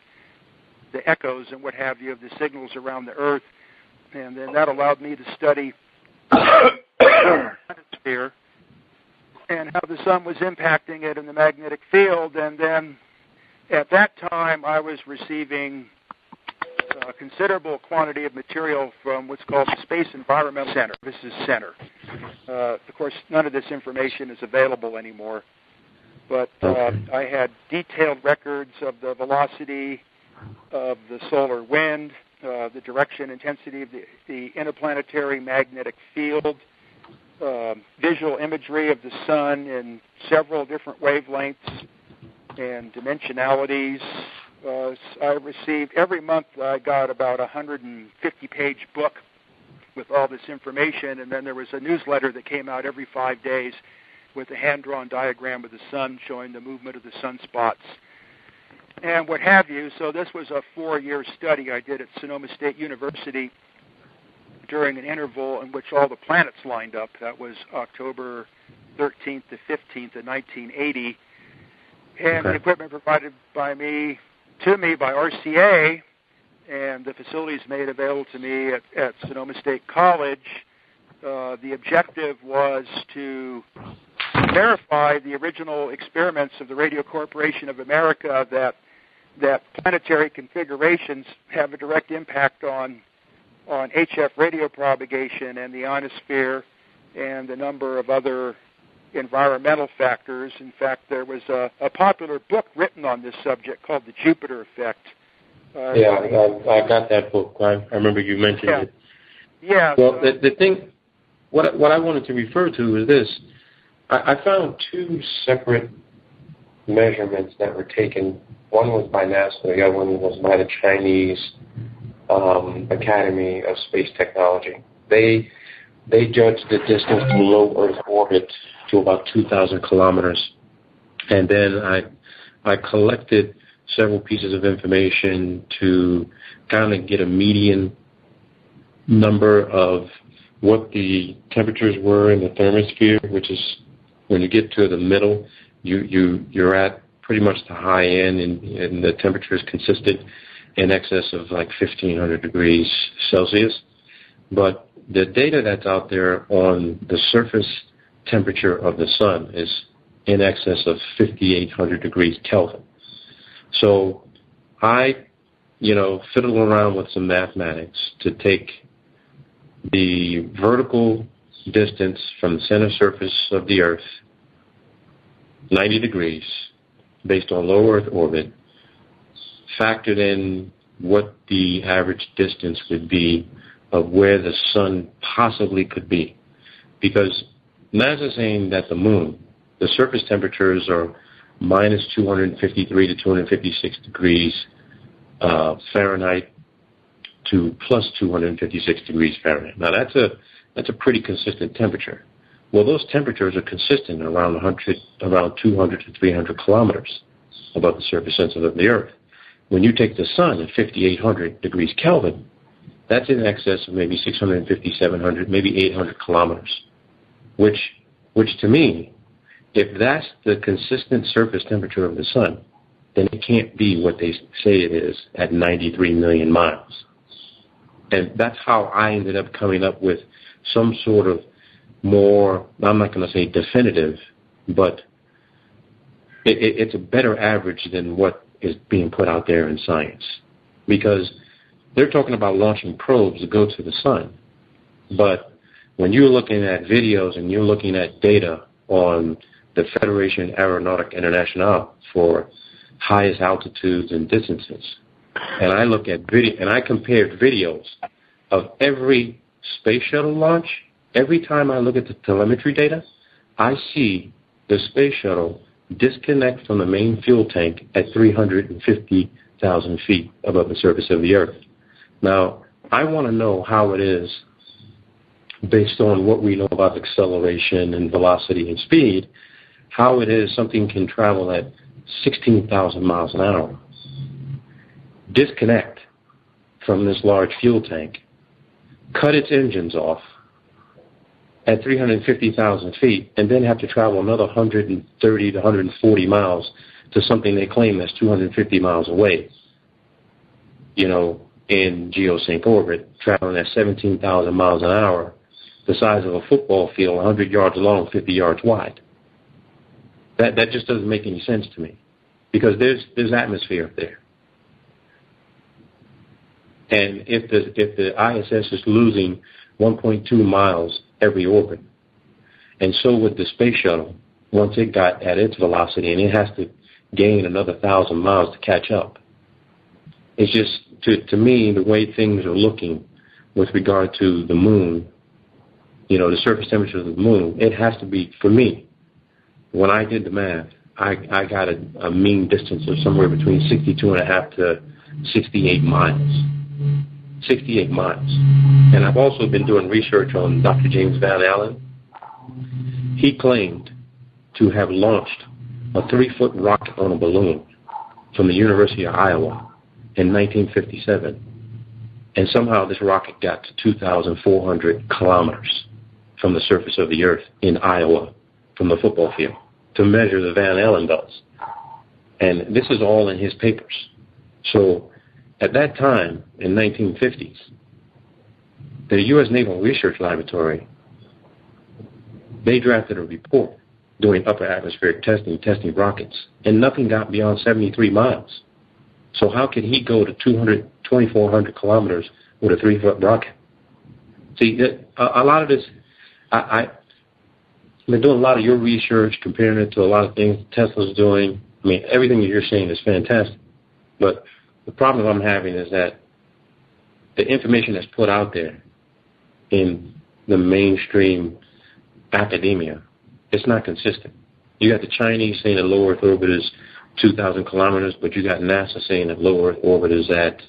echoes and what have you of the signals around the Earth. And then that allowed me to study the atmosphere and how the sun was impacting it in the magnetic field. And then at that time, I was receiving a considerable quantity of material from what's called the Space Environmental Center. This is Center. Of course, none of this information is available anymore. But I had detailed records of the velocity of the solar wind, the direction, intensity of the interplanetary magnetic field, visual imagery of the sun in several different wavelengths and dimensionalities. I received, every month I got about a 150-page book with all this information, and then there was a newsletter that came out every 5 days with a hand-drawn diagram of the sun showing the movement of the sunspots and what have you. So this was a 4-year study I did at Sonoma State University during an interval in which all the planets lined up. That was October 13th to 15th of 1980. And the equipment provided to me by RCA, and the facilities made available to me at Sonoma State College. The objective was to verify the original experiments of the Radio Corporation of America that planetary configurations have a direct impact on HF radio propagation and the ionosphere and a number of other environmental factors. In fact, there was a popular book written on this subject called The Jupiter Effect. I got that book. I remember you mentioned it. Yeah. Well, the thing, what I wanted to refer to is this. I found 2 separate measurements that were taken. One was by NASA, the other one was by the Chinese Academy of Space Technology. They judged the distance from low Earth orbit to about 2,000 kilometers. And then I collected several pieces of information to kind of get a median number of what the temperatures were in the thermosphere, which is when you get to the middle, you're at pretty much the high end, and the temperatures consisted in excess of like 1,500 degrees Celsius. But the data that's out there on the surface temperature of the sun is in excess of 5,800 degrees Kelvin. So I, fiddled around with some mathematics to take the vertical distance from the center surface of the Earth, 90 degrees, based on low Earth orbit, factored in what the average distance would be of where the sun possibly could be. Because NASA's saying that the moon, the surface temperatures are minus 253 to 256 degrees Fahrenheit to plus 256 degrees Fahrenheit. Now that's a pretty consistent temperature. Well, those temperatures are consistent around 200 to 300 kilometers above the surface of the Earth. When you take the sun at 5,800 degrees Kelvin, that's in excess of maybe 650, 700, maybe 800 kilometers, which to me, if that's the consistent surface temperature of the sun, then it can't be what they say it is at 93 million miles. And that's how I ended up coming up with some sort of more, I'm not going to say definitive, but it's a better average than what is being put out there in science. Because they're talking about launching probes to go to the sun. But when you're looking at videos and you're looking at data on the Fédération Aéronautique Internationale for highest altitudes and distances, and I look at video and I compared videos of every space shuttle launch, every time I look at the telemetry data, I see the space shuttle disconnect from the main fuel tank at 350,000 feet above the surface of the Earth. Now, I want to know how it is, based on what we know about acceleration and velocity and speed, how it is something can travel at 16,000 miles an hour, disconnect from this large fuel tank, cut its engines off at 350,000 feet, and then have to travel another 130 to 140 miles to something they claim that's 250 miles away, in geosync orbit, traveling at 17,000 miles an hour, the size of a football field, 100 yards long, 50 yards wide. That just doesn't make any sense to me, because there's atmosphere up there. And if the ISS is losing 1.2 miles every orbit, and so would the space shuttle once it got at its velocity, and it has to gain another 1,000 miles to catch up. It's just, to me, the way things are looking with regard to the moon, the surface temperature of the moon, it has to be, for me, when I did the math, I got a mean distance of somewhere between 62.5 to 68 miles. 68 miles. And I've also been doing research on Dr. James Van Allen. He claimed to have launched a 3-foot rocket on a balloon from the University of Iowa in 1957. And somehow this rocket got to 2,400 kilometers from the surface of the Earth in Iowa, from the football field, to measure the Van Allen belts. And this is all in his papers. So at that time, in 1950s, the U.S. Naval Research Laboratory, they drafted a report doing upper atmospheric testing rockets, and nothing got beyond 73 miles. So how could he go to 2,400 kilometers with a 3-foot rocket? See, a lot of this, I've been doing a lot of your research, comparing it to a lot of things Tesla's doing. I mean, everything that you're saying is fantastic. But the problem I'm having is that the information that's put out there in the mainstream academia, it's not consistent. You got the Chinese saying that low Earth orbit is 2,000 kilometers, but you got NASA saying that low Earth orbit is at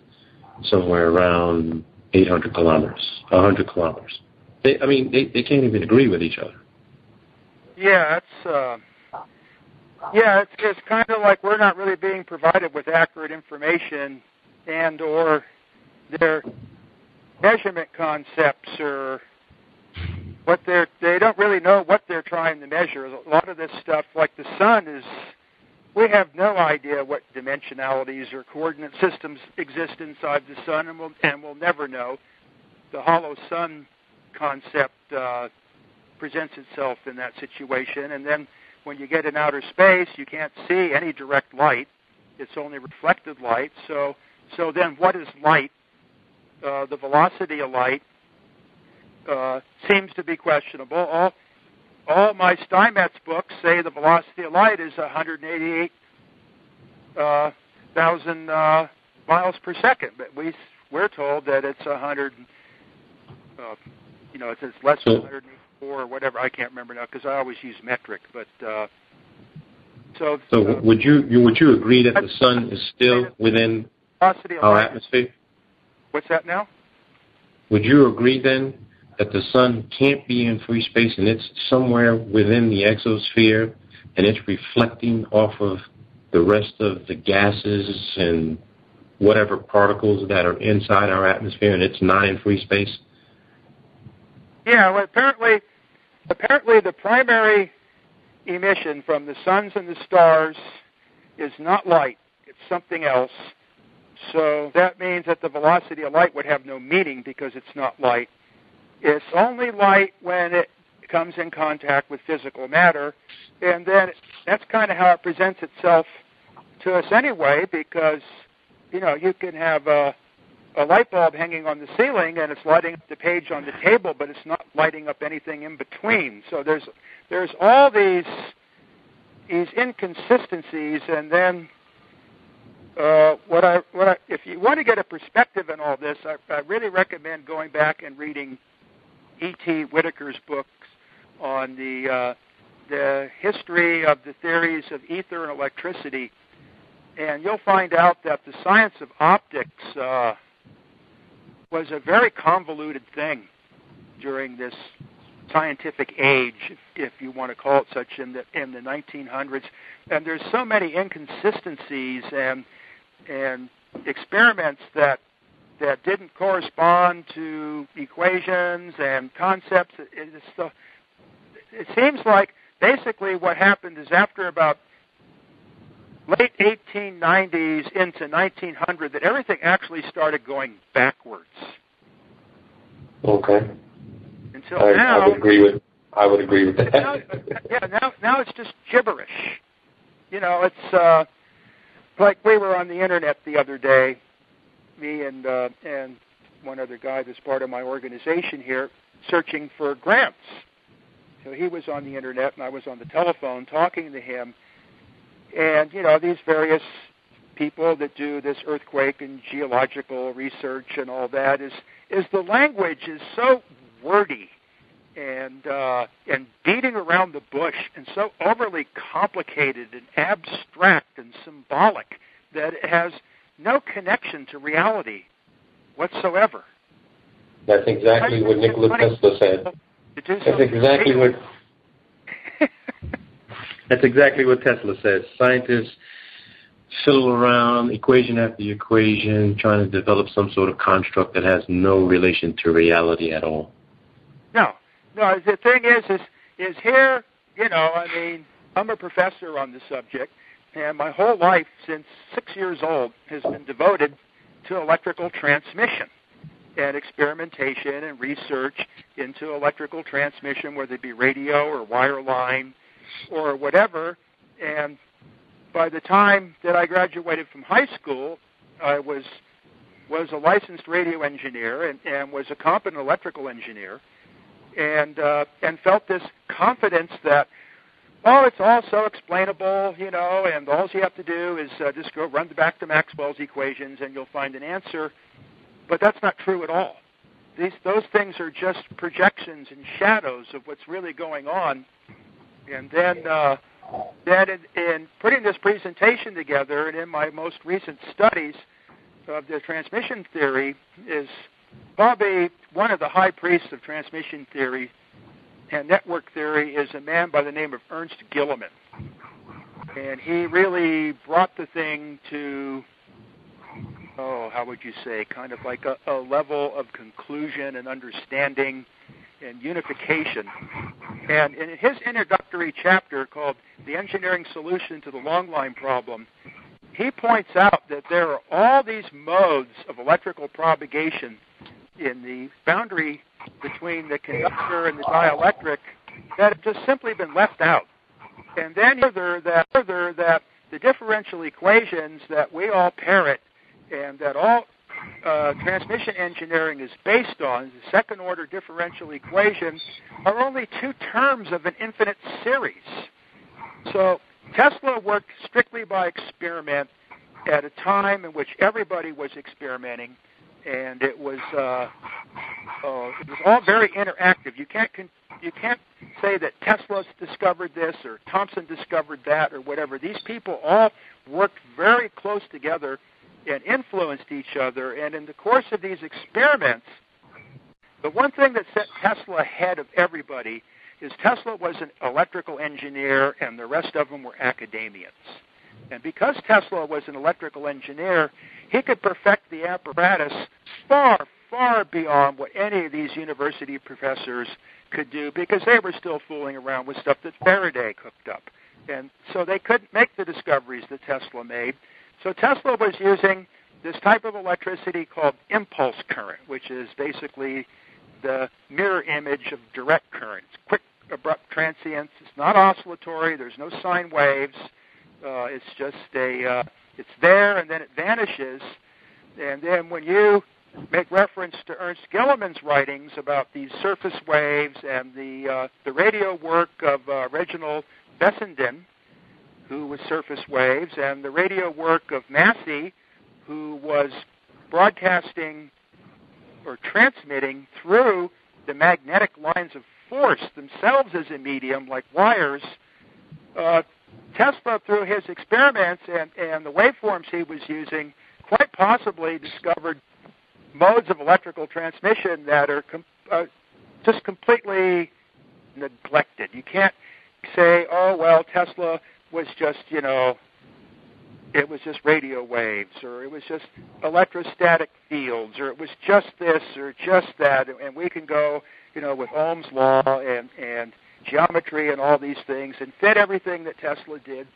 somewhere around 800 kilometers, 100 kilometers. They can't even agree with each other. Yeah, it's kind of like we're not really being provided with accurate information, and or their measurement concepts, or what they don't really know what they're trying to measure. A lot of this stuff, like the sun, we have no idea what dimensionalities or coordinate systems exist inside the sun, and we'll never know. hollow sun concept presents itself in that situation. And then when you get in outer space, you can't see any direct light. It's only reflected light. So then what is light? The velocity of light seems to be questionable. All my Steinmetz books say the velocity of light is 188,000 miles per second, but we're told that it's 100. It's less than 184 or whatever. I can't remember now because I always use metric. But would you agree that the sun is still within our atmosphere? What's that now? Would you agree then that the sun can't be in free space and it's somewhere within the exosphere and it's reflecting off of the rest of the gases and whatever particles that are inside our atmosphere and it's not in free space? Yeah, well, apparently the primary emission from the suns and the stars is not light. It's something else. So that means that the velocity of light would have no meaning because it's not light. It's only light when it comes in contact with physical matter, and then that's kind of how it presents itself to us anyway, because, you can have a light bulb hanging on the ceiling and it's lighting up the page on the table, but it's not lighting up anything in between. So there's all these inconsistencies, and then if you want to get a perspective in all this, I really recommend going back and reading E.T. Whittaker's books on the history of the theories of ether and electricity, and you'll find out that the science of optics was a very convoluted thing during this scientific age, if you want to call it such, in the 1900s. And there's so many inconsistencies and experiments that didn't correspond to equations and concepts. It seems like basically what happened is after about late 1890s into 1900 that everything actually started going backwards. Okay. Until now, I would agree with that. Now it's just gibberish. It's like we were on the internet the other day, me and one other guy that's part of my organization here, searching for grants. So he was on the internet and I was on the telephone talking to him. And, these various people that do this earthquake and geological research and all that is the language is so wordy and beating around the bush and so overly complicated and abstract and symbolic that it has no connection to reality whatsoever. That's exactly what Nikola Tesla said. That's exactly what Tesla says. Scientists fiddle around equation after equation, trying to develop some sort of construct that has no relation to reality at all. No. The thing is here, I'm a professor on the subject, and my whole life since 6 years old has been devoted to electrical transmission and experimentation and research into electrical transmission, whether it be radio or wireline or whatever. And by the time that I graduated from high school, I was a licensed radio engineer and was a competent electrical engineer, and felt this confidence that, it's all so explainable, and all you have to do is just go run back to Maxwell's equations and you'll find an answer. But that's not true at all. Those things are just projections and shadows of what's really going on. And then in putting this presentation together, and in my most recent studies of the transmission theory, is probably one of the high priests of transmission theory and network theory is a man by the name of Ernst Gilliman. And he really brought the thing to, how would you say, kind of like a level of conclusion and understanding and unification. And in his introductory chapter called The Engineering Solution to the Long Line Problem, he points out that there are all these modes of electrical propagation in the boundary between the conductor and the dielectric that have just simply been left out. And then further that the differential equations that we all parrot and that all transmission engineering is based on, the second-order differential equations, are only two terms of an infinite series. So Tesla worked strictly by experiment at a time in which everybody was experimenting, and it was all very interactive. You can't say that Tesla discovered this or Thomson discovered that or whatever. These people all worked very close together and influenced each other. And in the course of these experiments, the one thing that set Tesla ahead of everybody is Tesla was an electrical engineer and the rest of them were academians. And because Tesla was an electrical engineer, he could perfect the apparatus far, far beyond what any of these university professors could do, because they were still fooling around with stuff that Faraday cooked up. And so they couldn't make the discoveries that Tesla made. So Tesla was using this type of electricity called impulse current, which is basically the mirror image of direct current. It's quick, abrupt transients. It's not oscillatory. There's no sine waves. It's just it's there and then it vanishes. And then when you make reference to Ernst Gilliman's writings about these surface waves and the radio work of Reginald Fessenden, who was surface waves, and the radio work of Massey, who was broadcasting or transmitting through the magnetic lines of force themselves as a medium, like wires, Tesla, through his experiments and the waveforms he was using, quite possibly discovered modes of electrical transmission that are just completely neglected. You can't say, oh, well, Tesla was just, it was just radio waves, or it was just electrostatic fields, or it was just this or just that, and we can go, with Ohm's law and geometry and all these things and fit everything that Tesla did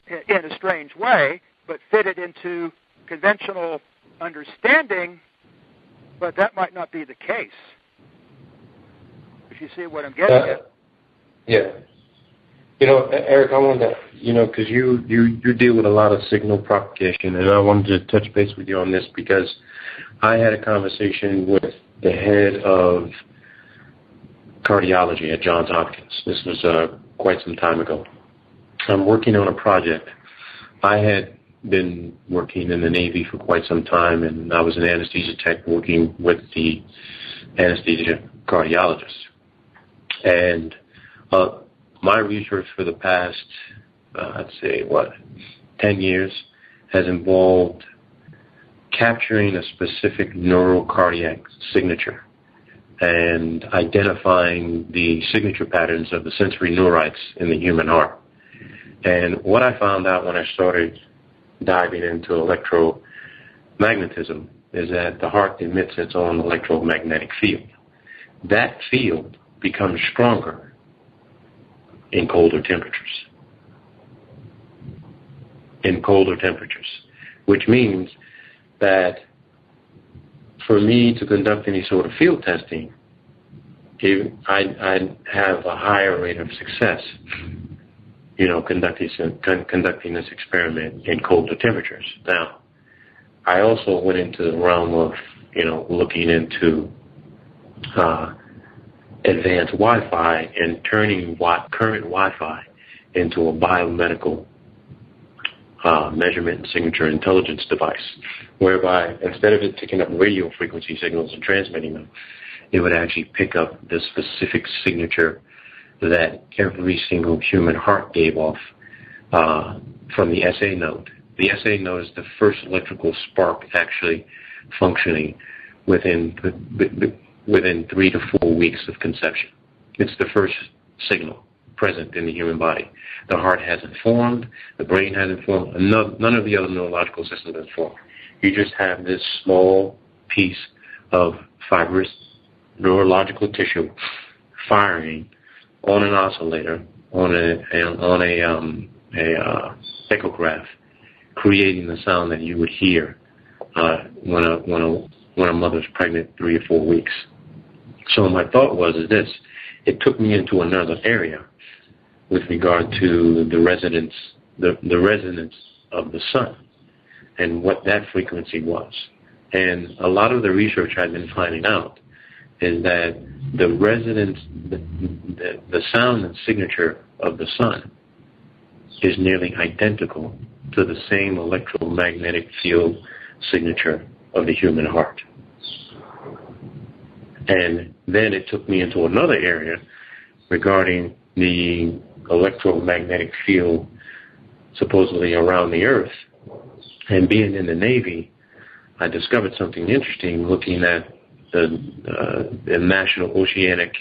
in a strange way, but fit it into conventional understanding, but that might not be the case. If you see what I'm getting at. Yeah. Eric, I wanted to, because you deal with a lot of signal propagation, and I wanted to touch base with you on this because I had a conversation with the head of cardiology at Johns Hopkins. This was quite some time ago. I'm working on a project. I had been working in the Navy for quite some time, and I was an anesthesia tech working with the anesthesia cardiologist. And my research for the past, I'd say, 10 years has involved capturing a specific neurocardiac signature and identifying the signature patterns of the sensory neurites in the human heart. And what I found out when I started diving into electromagnetism is that the heart emits its own electromagnetic field. That field becomes stronger in colder temperatures. Which means that for me to conduct any sort of field testing, I'd have a higher rate of success, conducting this experiment in colder temperatures. Now, I also went into the realm of, looking into advanced Wi-Fi and turning current Wi-Fi into a biomedical measurement and signature intelligence device, whereby instead of it picking up radio frequency signals and transmitting them, it would actually pick up the specific signature that every single human heart gave off from the SA node. The SA node is the first electrical spark actually functioning within 3 to 4 weeks of conception. It's the first signal present in the human body. The heart hasn't formed, the brain hasn't formed, none of the other neurological systems have formed. You just have this small piece of fibrous neurological tissue firing on an oscillator, on a echograph, creating the sound that you would hear when when a mother's pregnant 3 or 4 weeks. So my thought was this: it took me into another area with regard to the resonance of the sun and what that frequency was. And a lot of the research I've been finding out is that the resonance, the sound and signature of the sun is nearly identical to the same electromagnetic field signature of the human heart. And then it took me into another area regarding the electromagnetic field supposedly around the Earth. And being in the Navy, I discovered something interesting looking at the National Oceanic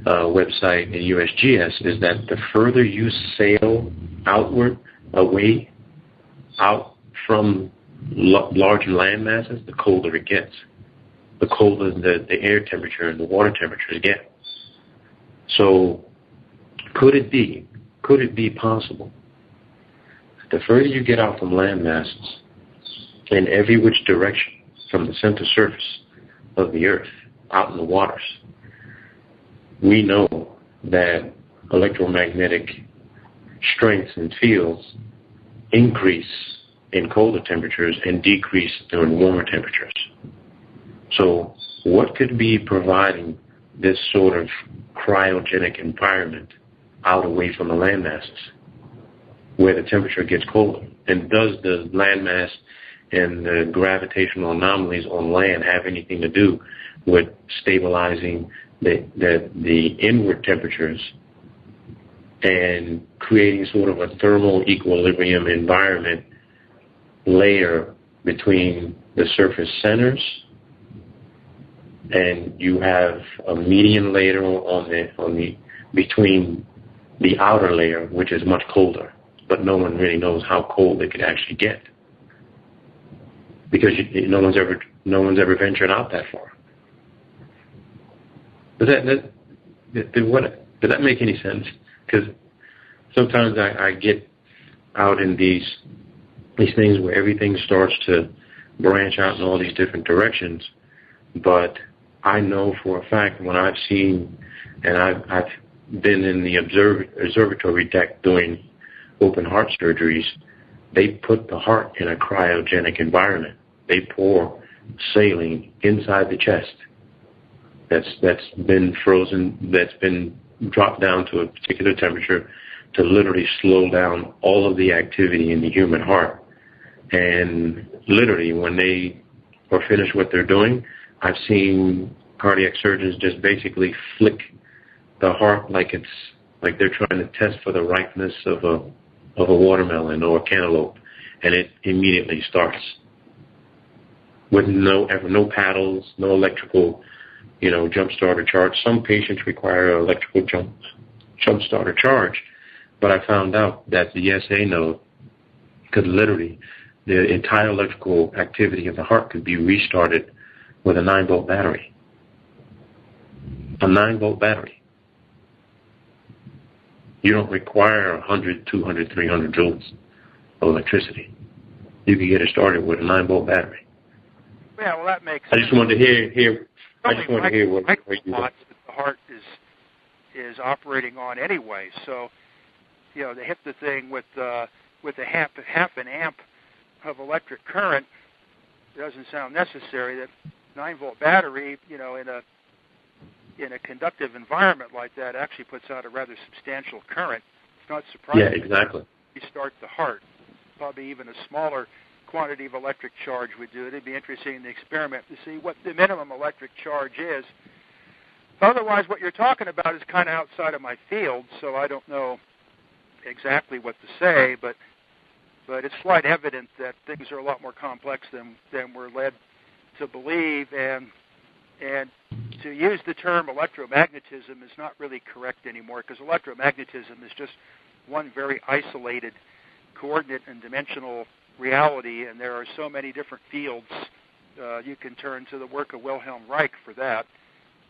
website in USGS, is that the further you sail outward, away, out from large land masses, the colder it gets. The colder the air temperature and the water temperatures get. So could it be possible that the further you get out from land masses, in every which direction from the center surface of the Earth, out in the waters, we know that electromagnetic strengths and fields increase in colder temperatures and decrease during warmer temperatures. So what could be providing this sort of cryogenic environment out away from the land masses where the temperature gets colder? And does the landmass and the gravitational anomalies on land have anything to do with stabilizing the inward temperatures and creating sort of a thermal equilibrium environment layer between the surface centers, and you have a median layer between the outer layer, which is much colder, but no one really knows how cold it could actually get, because no one's ever ventured out that far. Does that make any sense? Because sometimes I get out in these things where everything starts to branch out in all these different directions, but I know for a fact when I've seen, and I've been in the observatory deck doing open heart surgeries, they put the heart in a cryogenic environment. They pour saline inside the chest that's been frozen, that's been dropped down to a particular temperature to literally slow down all of the activity in the human heart. And literally, when they are finished what they're doing, I've seen cardiac surgeons just basically flick the heart like they're trying to test for the ripeness of a watermelon or a cantaloupe, and it immediately starts with no paddles, no electrical, jump starter charge. Some patients require an electrical jump starter charge, but I found out that the SA node could literally, the entire electrical activity of the heart could be restarted with a 9-volt battery. A 9-volt battery. You don't require 100, 200, 300 joules of electricity. You can get it started with a 9-volt battery. Yeah, well, that makes sense. I just wanted to hear. I just wanted to hear what you thought the heart is operating on anyway. So, they hit the thing with a half an amp of electric current. It doesn't sound necessary. That 9-volt battery, in a conductive environment like that, actually puts out a rather substantial current. It's not surprising. Yeah, exactly. You start the heart. Probably even a smaller quantity of electric charge would do it. It'd be interesting in the experiment to see what the minimum electric charge is. Otherwise, what you're talking about is kind of outside of my field, so I don't know exactly what to say, but it's quite evident that things are a lot more complex than we're led to believe, and to use the term electromagnetism is not really correct anymore, because electromagnetism is just one very isolated coordinate and dimensional reality, and there are so many different fields. You can turn to the work of Wilhelm Reich for that,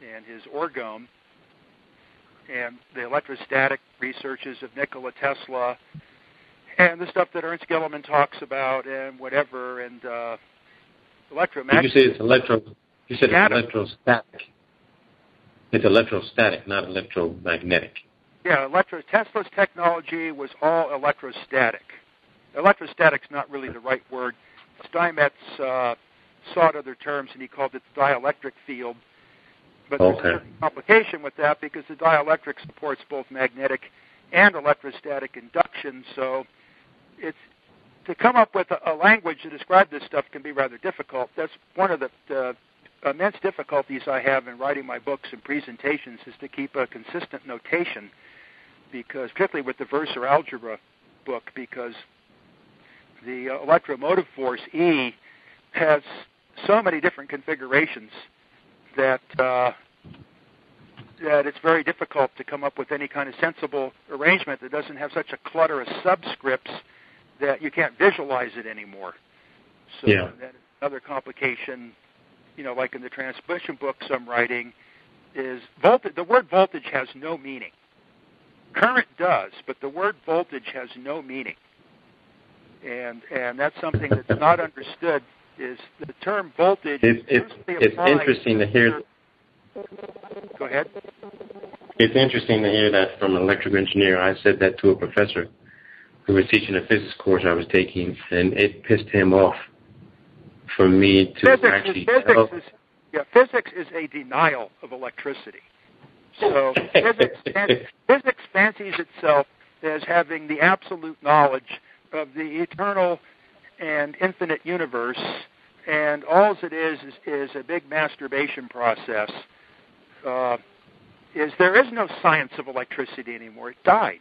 and his orgone, and the electrostatic researches of Nikola Tesla, and the stuff that Ernst Gilliman talks about, and whatever. And Electromagnetic. Did you say it's You said it's electrostatic. It's electrostatic, not electromagnetic. Yeah, Tesla's technology was all electrostatic. Electrostatic's not really the right word. Steinmetz sought other terms, and he called it the dielectric field. But there's a certain complication with that because the dielectric supports both magnetic and electrostatic induction. So to come up with a language to describe this stuff can be rather difficult. That's one of the immense difficulties I have in writing my books and presentations is to keep a consistent notation, because particularly with the Versor algebra book, because the electromotive force E has so many different configurations that it's very difficult to come up with any kind of sensible arrangement that doesn't have such a clutter of subscripts that you can't visualize it anymore. So that's another complication, like in the transmission books I'm writing, is the word voltage has no meaning. Current does, but the word voltage has no meaning. And that's something that's not understood, is the term voltage. It's interesting to hear. Go ahead. It's interesting to hear that from an electrical engineer. I said that to a professor who was teaching a physics course I was taking, and it pissed him off for me to Physics is a denial of electricity. So physics fancies itself as having the absolute knowledge of the eternal and infinite universe, and all it is a big masturbation process. There is no science of electricity anymore. It died.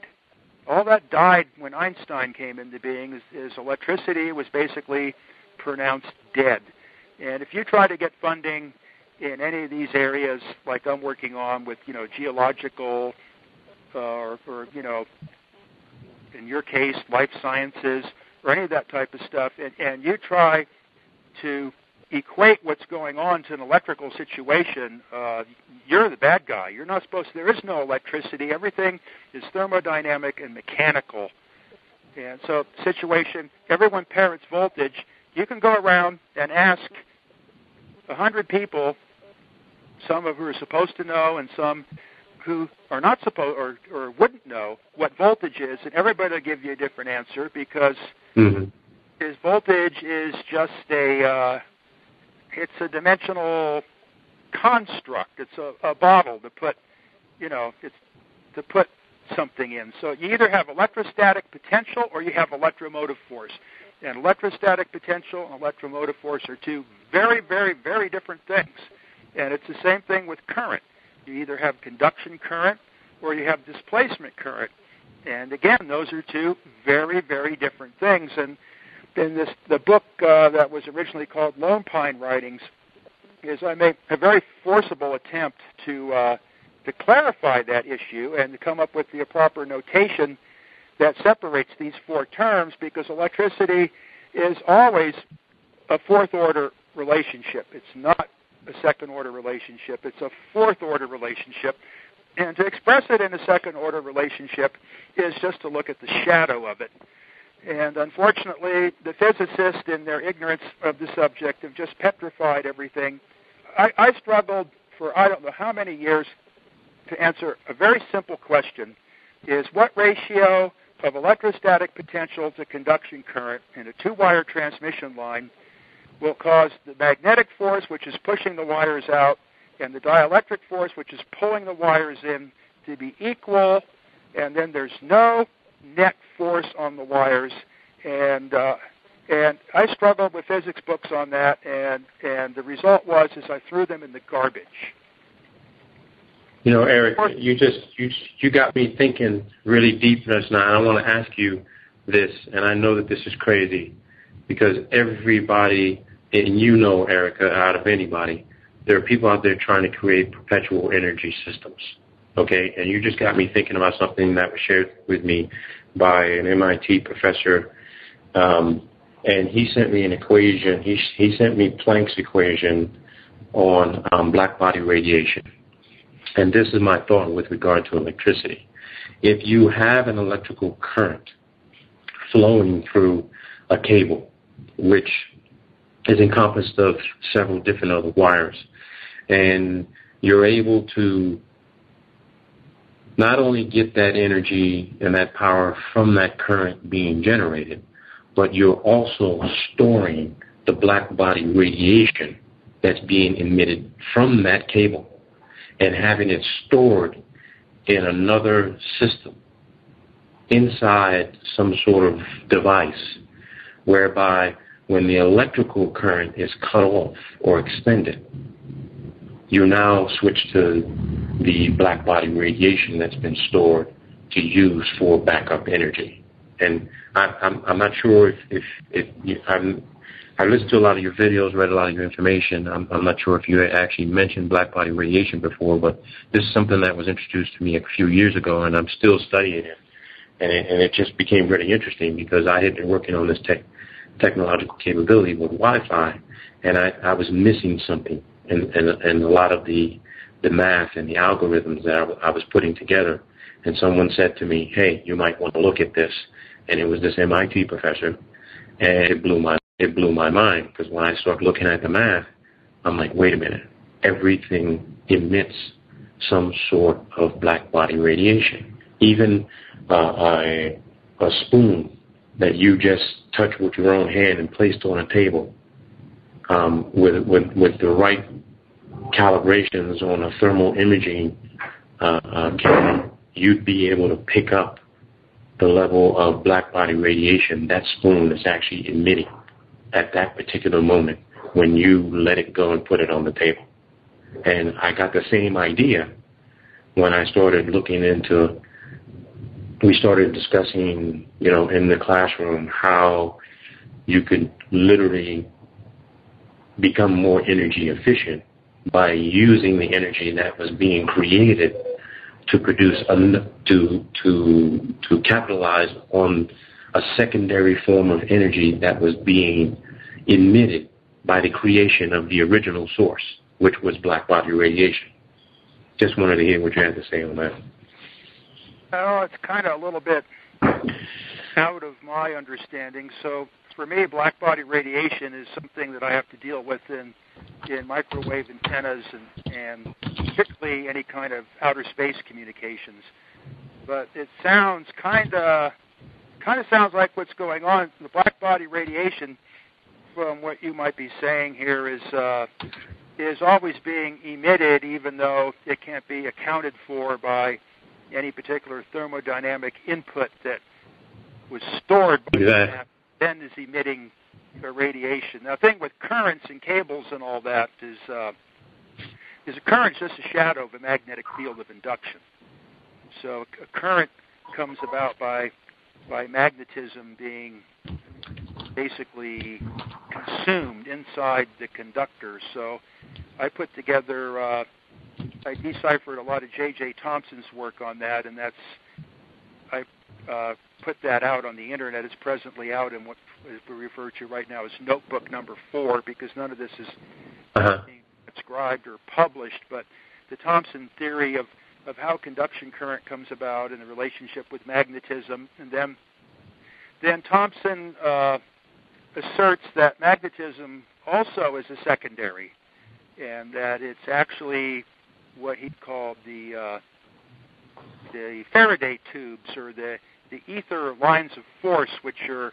All that died when Einstein came into being. Is electricity was basically pronounced dead. And if you try to get funding in any of these areas, like I'm working on with, geological, or in your case, life sciences, or any of that type of stuff, and you try to equate what's going on to an electrical situation, you're the bad guy. You're not supposed to. There is no electricity. Everything is thermodynamic and mechanical. And so, situation, everyone parrots voltage. You can go around and ask 100 people, some of who are supposed to know and some who are not supposed or wouldn't know what voltage is, and everybody will give you a different answer, because voltage is just it's a dimensional construct. It's a bottle to put, it's to put something in. So you either have electrostatic potential or you have electromotive force. And electrostatic potential and electromotive force are two very, very, very different things. And it's the same thing with current. You either have conduction current or you have displacement current. And again, those are two very, very different things. And in the book that was originally called Lone Pine Writings, I make a very forcible attempt to clarify that issue and to come up with the proper notation that separates these four terms, because electricity is always a fourth-order relationship. It's not a second-order relationship. It's a fourth-order relationship. And to express it in a second-order relationship is just to look at the shadow of it. And unfortunately, the physicists, in their ignorance of the subject, have just petrified everything. I struggled for I don't know how many years to answer a very simple question, is what ratio of electrostatic potential to conduction current in a two-wire transmission line will cause the magnetic force, which is pushing the wires out, and the dielectric force, which is pulling the wires in, to be equal, and then there's no net force on the wires. And I struggled with physics books on that, and the result was I threw them in the garbage. Eric, you got me thinking really deep just now. I want to ask you this, and I know that this is crazy, because everybody, and Erica, out of anybody, there are people out there trying to create perpetual energy systems, okay? And you just got me thinking about something that was shared with me by an MIT professor, and he sent me an equation. He sent me Planck's equation on black body radiation. And this is my thought with regard to electricity. If you have an electrical current flowing through a cable, which is encompassed of several different other wires. And you're able to not only get that energy and that power from that current being generated, but you're also storing the black body radiation that's being emitted from that cable and having it stored in another system inside some sort of device whereby when the electrical current is cut off or extended, you now switch to the black body radiation that's been stored to use for backup energy. And I'm not sure I listened to a lot of your videos, read a lot of your information. I'm not sure if you had actually mentioned black body radiation before, but this is something that was introduced to me a few years ago, and I'm still studying it. And it just became really interesting because I had been working on this technological capability with Wi-Fi, and I was missing something in a lot of the math and the algorithms that I was putting together. And someone said to me, hey, you might want to look at this. And it was this MIT professor, and it blew my mind because when I started looking at the math, I'm like, wait a minute, everything emits some sort of black body radiation. Even a spoon that you just touch with your own hand and placed on a table with the right calibrations on a thermal imaging camera, you'd be able to pick up the level of black body radiation that spoon is actually emitting at that particular moment when you let it go and put it on the table. And I got the same idea when I started looking into, we started discussing, in the classroom how you could literally become more energy efficient by using the energy that was being created to produce to capitalize on a secondary form of energy that was being emitted by the creation of the original source, which was black body radiation. Just wanted to hear what you had to say on that. Oh, it's kind of a little bit out of my understanding. So for me, black body radiation is something that I have to deal with in microwave antennas and particularly any kind of outer space communications. But it sounds kind of sounds like what's going on. The black body radiation, from what you might be saying here, is always being emitted, even though it can't be accounted for by any particular thermodynamic input that was stored, then is emitting the radiation. Now, the thing with currents and cables and all that is a current's just a shadow of a magnetic field of induction. So a current comes about by magnetism being basically consumed inside the conductor. So I put together, I deciphered a lot of J.J. Thomson's work on that, and I put that out on the internet. It's presently out in what we refer to right now as notebook number 4, because none of this is being transcribed or published, but the Thomson theory of how conduction current comes about and the relationship with magnetism. And then Thomson asserts that magnetism also is a secondary, and that it's actually what he called the Faraday tubes, or the ether lines of force, which are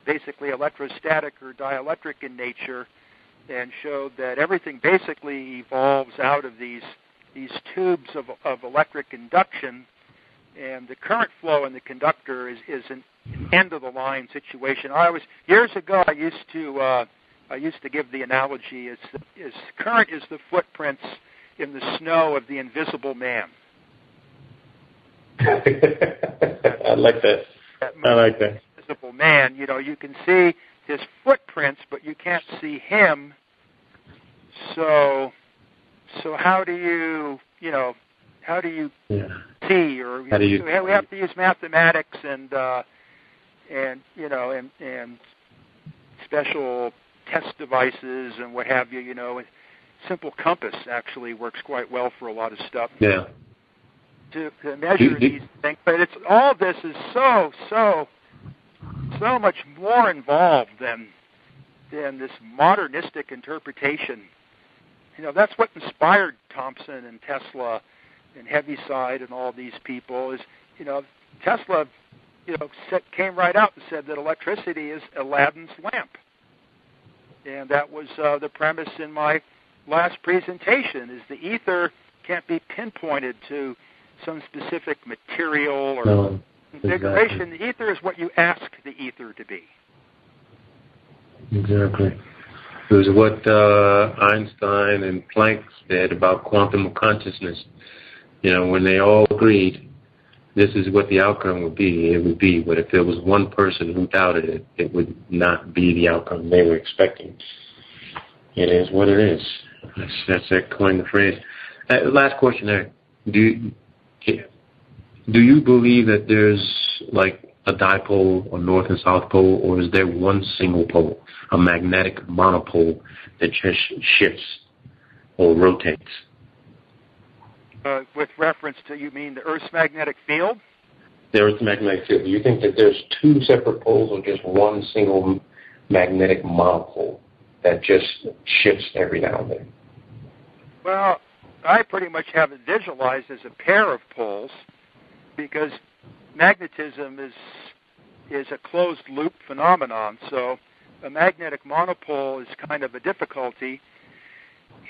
basically electrostatic or dielectric in nature, and showed that everything basically evolves out of these tubes of electric induction, and the current flow in the conductor is an end of the line situation. Years ago I used to give the analogy is current is the footprints in the snow of the invisible man. I like that. Invisible man, you can see his footprints, but you can't see him. So how do you see, or we have to use mathematics and special test devices and what have you. Simple compass actually works quite well for a lot of stuff. Yeah. To measure these things, but all of this is so much more involved than and this modernistic interpretation, that's what inspired Thomson and Tesla and Heaviside and all these people is, Tesla, came right out and said that electricity is Aladdin's lamp. And that was the premise in my last presentation, is the ether can't be pinpointed to some specific material or configuration. Exactly. The ether is what you ask the ether to be. Exactly. It was what Einstein and Planck said about quantum consciousness. When they all agreed this is what the outcome would be, it would be. But if there was one person who doubted it, it would not be the outcome they were expecting. It is what it is. That's that coin the phrase. Last question there. Do you believe that there's like a dipole or north and south pole, or is there one single pole, a magnetic monopole that just shifts or rotates? With reference to, you mean the Earth's magnetic field? The Earth's magnetic field. Do you think that there's two separate poles or just one single magnetic monopole that just shifts every now and then? Well, I pretty much have it visualized as a pair of poles, because magnetism is a closed-loop phenomenon, so a magnetic monopole is kind of a difficulty,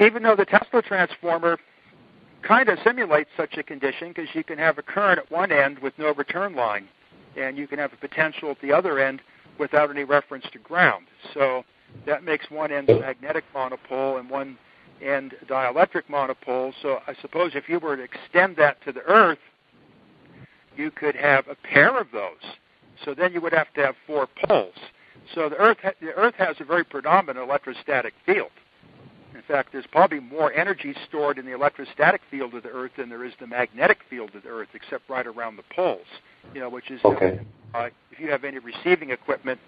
even though the Tesla transformer kind of simulates such a condition, because you can have a current at one end with no return line, and you can have a potential at the other end without any reference to ground. So that makes one end a magnetic monopole and one end a dielectric monopole. So I suppose if you were to extend that to the Earth, you could have a pair of those. So then you would have to have four poles. So the Earth has a very predominant electrostatic field. In fact, there's probably more energy stored in the electrostatic field of the Earth than there is the magnetic field of the Earth, except right around the poles, which is, okay. If you have any receiving equipment,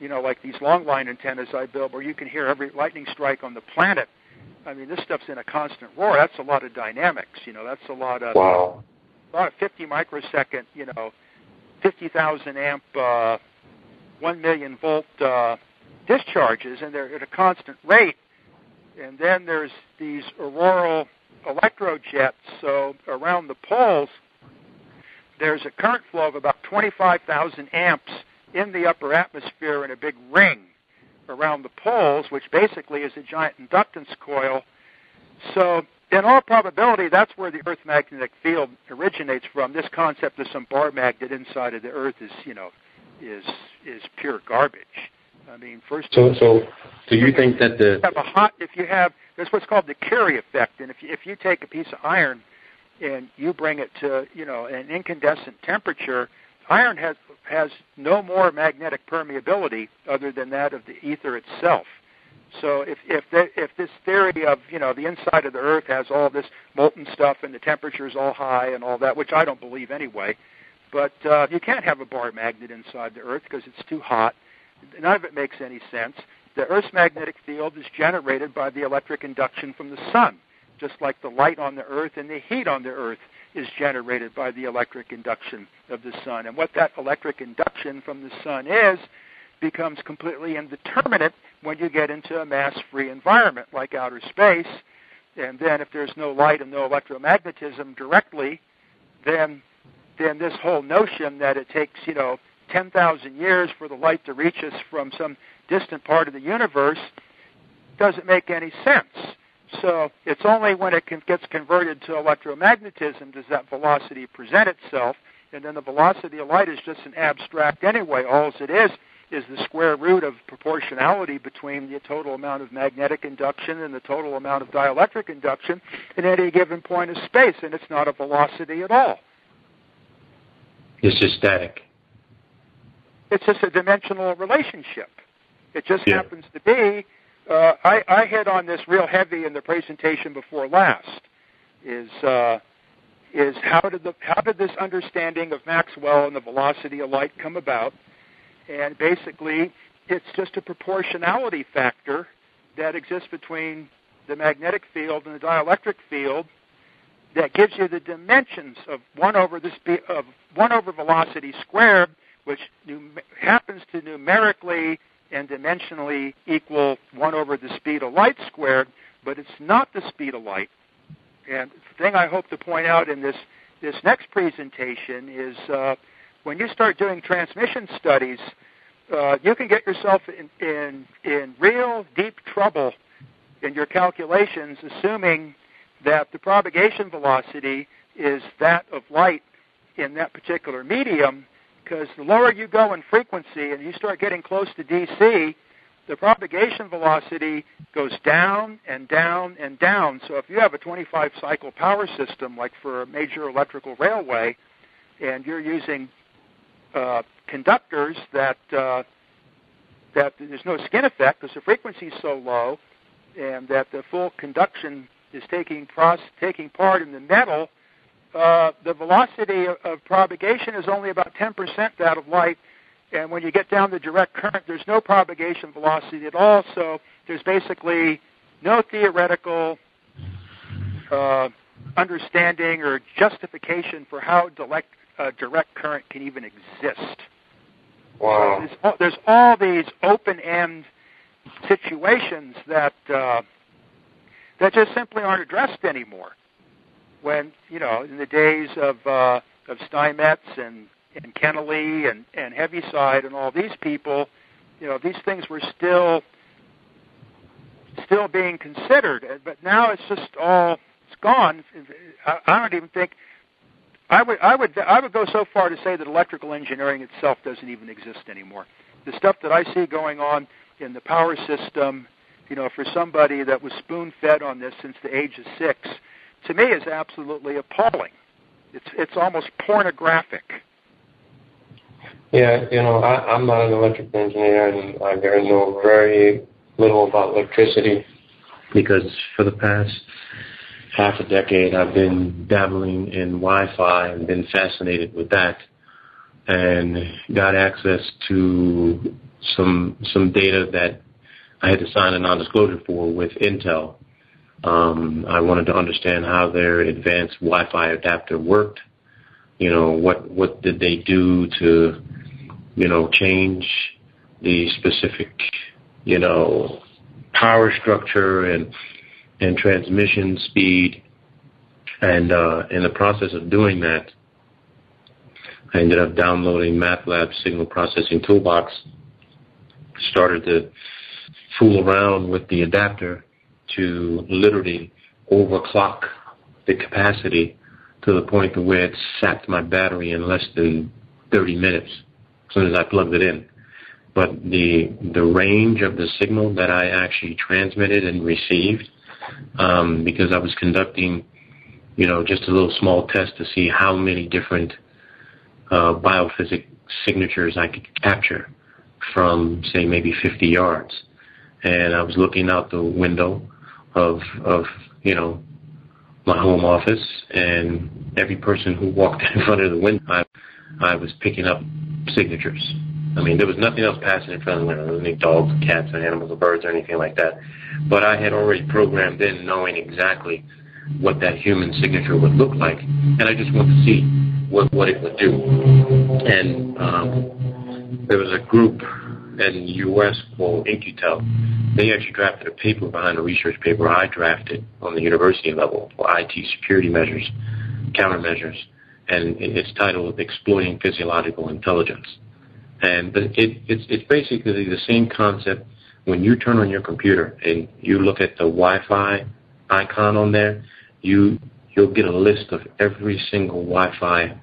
like these long line antennas I built where you can hear every lightning strike on the planet. I mean, this stuff's in a constant roar. That's a lot of dynamics, that's a lot of, wow. A lot of 50 microsecond, 50,000 amp, 1 million volt discharges, and they're at a constant rate. And then there's these auroral electrojets. So around the poles, there's a current flow of about 25,000 amps in the upper atmosphere in a big ring around the poles, which basically is a giant inductance coil. So in all probability, that's where the Earth magnetic field originates from. This concept of some bar magnet inside of the Earth is pure garbage. I mean, first. So do you think that there's what's called the Curie effect, and if you take a piece of iron and you bring it to an incandescent temperature, iron has no more magnetic permeability other than that of the ether itself. So if this theory of the inside of the Earth has all this molten stuff and the temperature is all high and all that, which I don't believe anyway, but you can't have a bar magnet inside the Earth because it's too hot. None of it makes any sense. The Earth's magnetic field is generated by the electric induction from the sun, just like the light on the Earth and the heat on the Earth is generated by the electric induction of the sun. And what that electric induction from the sun is becomes completely indeterminate when you get into a mass-free environment like outer space. And then if there's no light and no electromagnetism directly, then this whole notion that it takes, 10,000 years for the light to reach us from some distant part of the universe doesn't make any sense. So it's only when it gets converted to electromagnetism does that velocity present itself, and then the velocity of light is just an abstract anyway. All it is the square root of proportionality between the total amount of magnetic induction and the total amount of dielectric induction in any given point of space, and it's not a velocity at all. It's just static. It's just a dimensional relationship. It just happens to be, I hit on this real heavy in the presentation before last, is how did this understanding of Maxwell and the velocity of light come about? And basically, it's just a proportionality factor that exists between the magnetic field and the dielectric field that gives you the dimensions of 1 over velocity squared, which happens to numerically and dimensionally equal 1 over the speed of light squared, but it's not the speed of light. And the thing I hope to point out in this next presentation is when you start doing transmission studies, you can get yourself in real deep trouble in your calculations, assuming that the propagation velocity is that of light in that particular medium, because the lower you go in frequency and you start getting close to DC, the propagation velocity goes down and down and down. So if you have a 25-cycle power system, like for a major electrical railway, and you're using conductors that there's no skin effect because the frequency is so low, and that the full conduction is taking part in the metal, the velocity of propagation is only about 10% that of light. And when you get down to direct current, there's no propagation velocity at all. So there's basically no theoretical understanding or justification for how direct current can even exist. Wow. So there's all these open-end situations that just simply aren't addressed anymore. When, in the days of Steinmetz and Kennelly and Heaviside and all these people, these things were still being considered. But now it's gone. I don't even think I would go so far to say that electrical engineering itself doesn't even exist anymore. The stuff that I see going on in the power system, for somebody that was spoon-fed on this since the age of 6, to me is absolutely appalling. It's almost pornographic. Yeah, I'm not an electrical engineer, and I know very little about electricity. Because for the past half a decade, I've been dabbling in Wi-Fi and been fascinated with that, and got access to some data that I had to sign a non-disclosure for with Intel. I wanted to understand how their advanced Wi-Fi adapter worked. What did they do to, change the specific, power structure and transmission speed. And in the process of doing that, I ended up downloading MATLAB's signal processing toolbox, started to fool around with the adapter to literally overclock the capacity to the point where it sapped my battery in less than 30 minutes as soon as I plugged it in. But the range of the signal that I actually transmitted and received, because I was conducting, just a little small test to see how many different biophysics signatures I could capture from, say, maybe 50 yards. And I was looking out the window of my home office, and every person who walked in front of the window, I was picking up signatures. I mean, there was nothing else passing in front of the window. There wasn't any dogs, cats, or animals, or birds, or anything like that. But I had already programmed in knowing exactly what that human signature would look like, and I just wanted to see what it would do. And there was a group in the U.S. called Incutel. They actually drafted a paper behind a research paper I drafted on the university level for IT security measures, countermeasures, and it's titled Exploiting Physiological Intelligence. And it's basically the same concept. When you turn on your computer and you look at the Wi-Fi icon on there, you'll get a list of every single Wi-Fi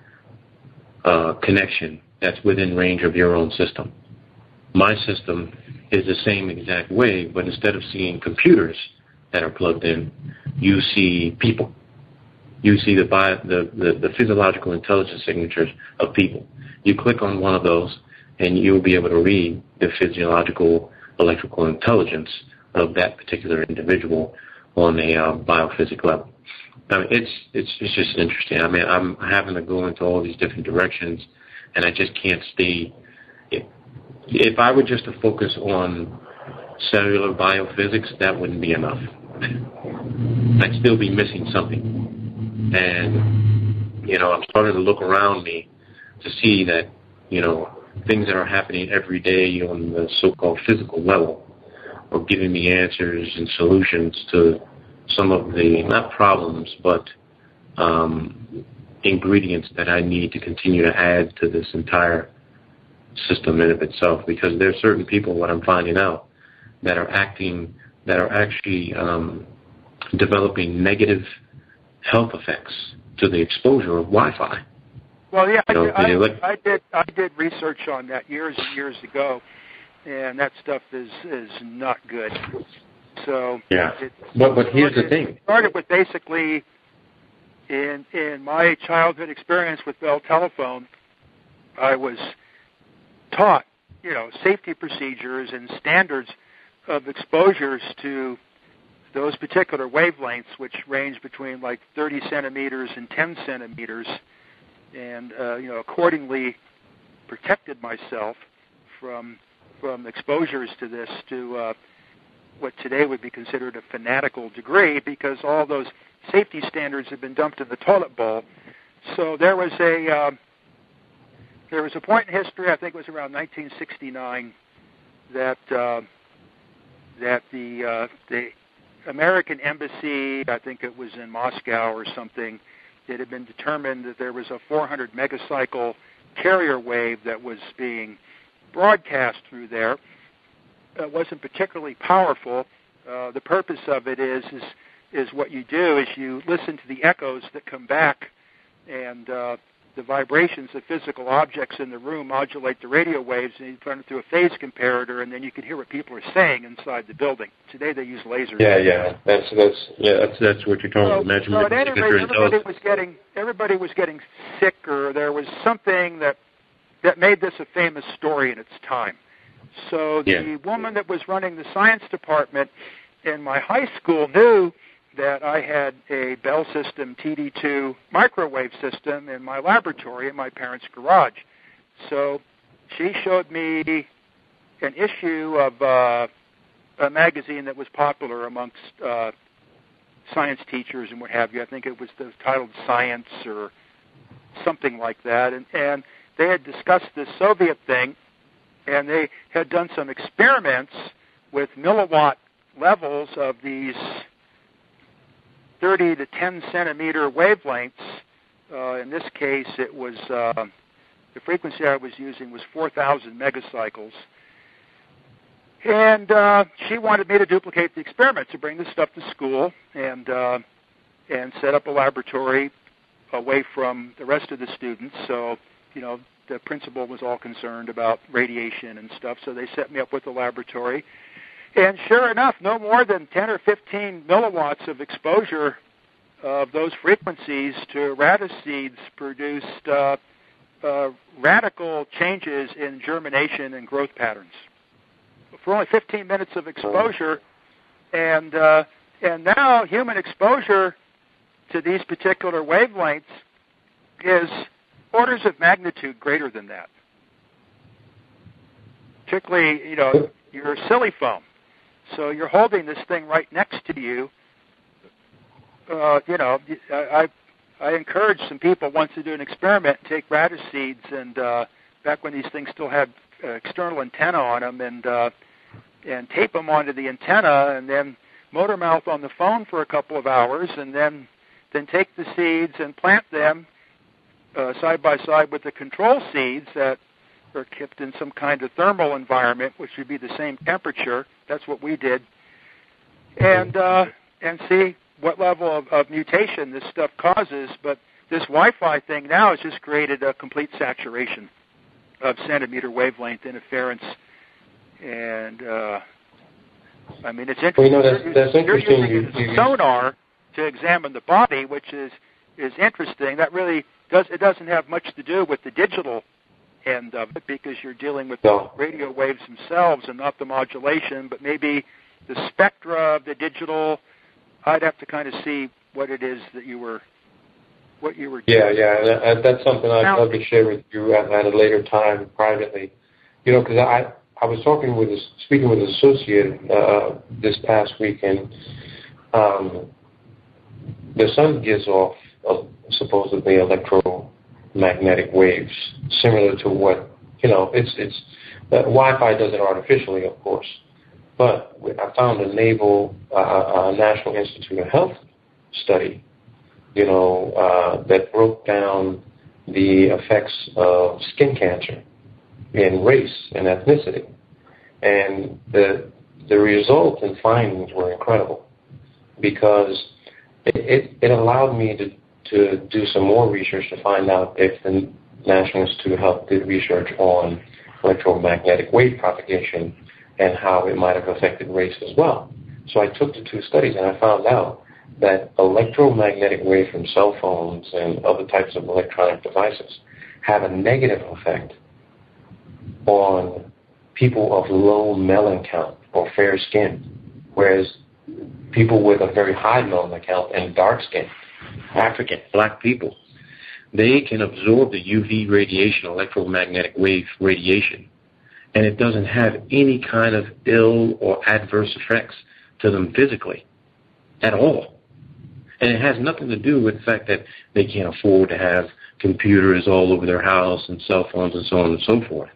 connection that's within range of your own system. My system is the same exact way, but instead of seeing computers that are plugged in, you see people. You see the physiological intelligence signatures of people. You click on one of those, and you'll be able to read the physiological electrical intelligence of that particular individual on a biophysics level. I mean, it's just interesting. I mean, I'm having to go into all these different directions, and I just can't stay. If I were just to focus on cellular biophysics, that wouldn't be enough. I'd still be missing something. And, I'm starting to look around me to see that, things that are happening every day on the so-called physical level, or giving me answers and solutions to some of the, not problems, but ingredients that I need to continue to add to this entire system in of itself. Because there are certain people, what I'm finding out, that are actually developing negative health effects to the exposure of Wi-Fi. Well, yeah, I did research on that years and years ago, and that stuff is not good. So yeah, but here's the thing. It started with basically in my childhood experience with Bell Telephone, I was taught, safety procedures and standards of exposures to those particular wavelengths, which range between like 30 centimeters and 10 centimeters, and accordingly protected myself from exposures to this to what today would be considered a fanatical degree, because all those safety standards have been dumped in the toilet bowl. So there was a point in history, I think it was around 1969, that the American embassy, I think it was in Moscow or something, it had been determined that there was a 400 megacycle carrier wave that was being broadcast through there. It wasn't particularly powerful. The purpose of it is what you do is you listen to the echoes that come back, and the vibrations of physical objects in the room modulate the radio waves, and you run it through a phase comparator, and then you can hear what people are saying inside the building. Today they use lasers. Yeah. That's what you're talking about. So at any rate, everybody was getting sick, or there was something that made this a famous story in its time. So the woman that was running the science department in my high school knew that I had a Bell System TD2 microwave system in my laboratory in my parents' garage. So she showed me an issue of a magazine that was popular amongst science teachers and what have you. I think it was titled Science or something like that. And they had discussed this Soviet thing, and they had done some experiments with milliwatt levels of these 30 to 10 centimeter wavelengths. In this case, it was the frequency I was using was 4,000 megacycles. And she wanted me to duplicate the experiment, to bring this stuff to school and set up a laboratory away from the rest of the students. So, the principal was all concerned about radiation and stuff, so they set me up with a laboratory. And sure enough, no more than 10 or 15 milliwatts of exposure of those frequencies to radish seeds produced radical changes in germination and growth patterns. For only 15 minutes of exposure, and now human exposure to these particular wavelengths is orders of magnitude greater than that. Particularly, your silly phone. So you're holding this thing right next to you. I encourage some people once to do an experiment, take radish seeds, and back when these things still had external antenna on them, and tape them onto the antenna, and then motor mouth on the phone for a couple of hours, and then take the seeds and plant them side by side with the control seeds that are kept in some kind of thermal environment, which would be the same temperature. That's what we did, and see what level of mutation this stuff causes. But this Wi-Fi thing now has just created a complete saturation of centimeter wavelength interference, and it's interesting. Well, that's interesting. You're using sonar to examine the body, which is interesting. That really doesn't have much to do with the digital end of it, because you're dealing with the radio waves themselves and not the modulation, but maybe the spectra of the digital. I'd have to kind of see what it is that you were doing. Yeah, that's something I'd love to share with you at a later time privately. Because I was speaking with an associate this past weekend. The sun gives off supposedly electromagnetic waves, similar to what it's Wi-Fi does it artificially, of course. But I found a National Institute of Health study, that broke down the effects of skin cancer in race and ethnicity. And the results and findings were incredible because it allowed me to do some more research to find out if the National Institute of Health did research on electromagnetic wave propagation and how it might have affected race as well. So I took the two studies and I found out that electromagnetic wave from cell phones and other types of electronic devices have a negative effect on people of low melanin count or fair skin, whereas people with a very high melanin count and dark skin, African, black people, they can absorb the UV radiation, electromagnetic wave radiation, and it doesn't have any kind of ill or adverse effects to them physically at all. And it has nothing to do with the fact that they can't afford to have computers all over their house and cell phones and so on and so forth.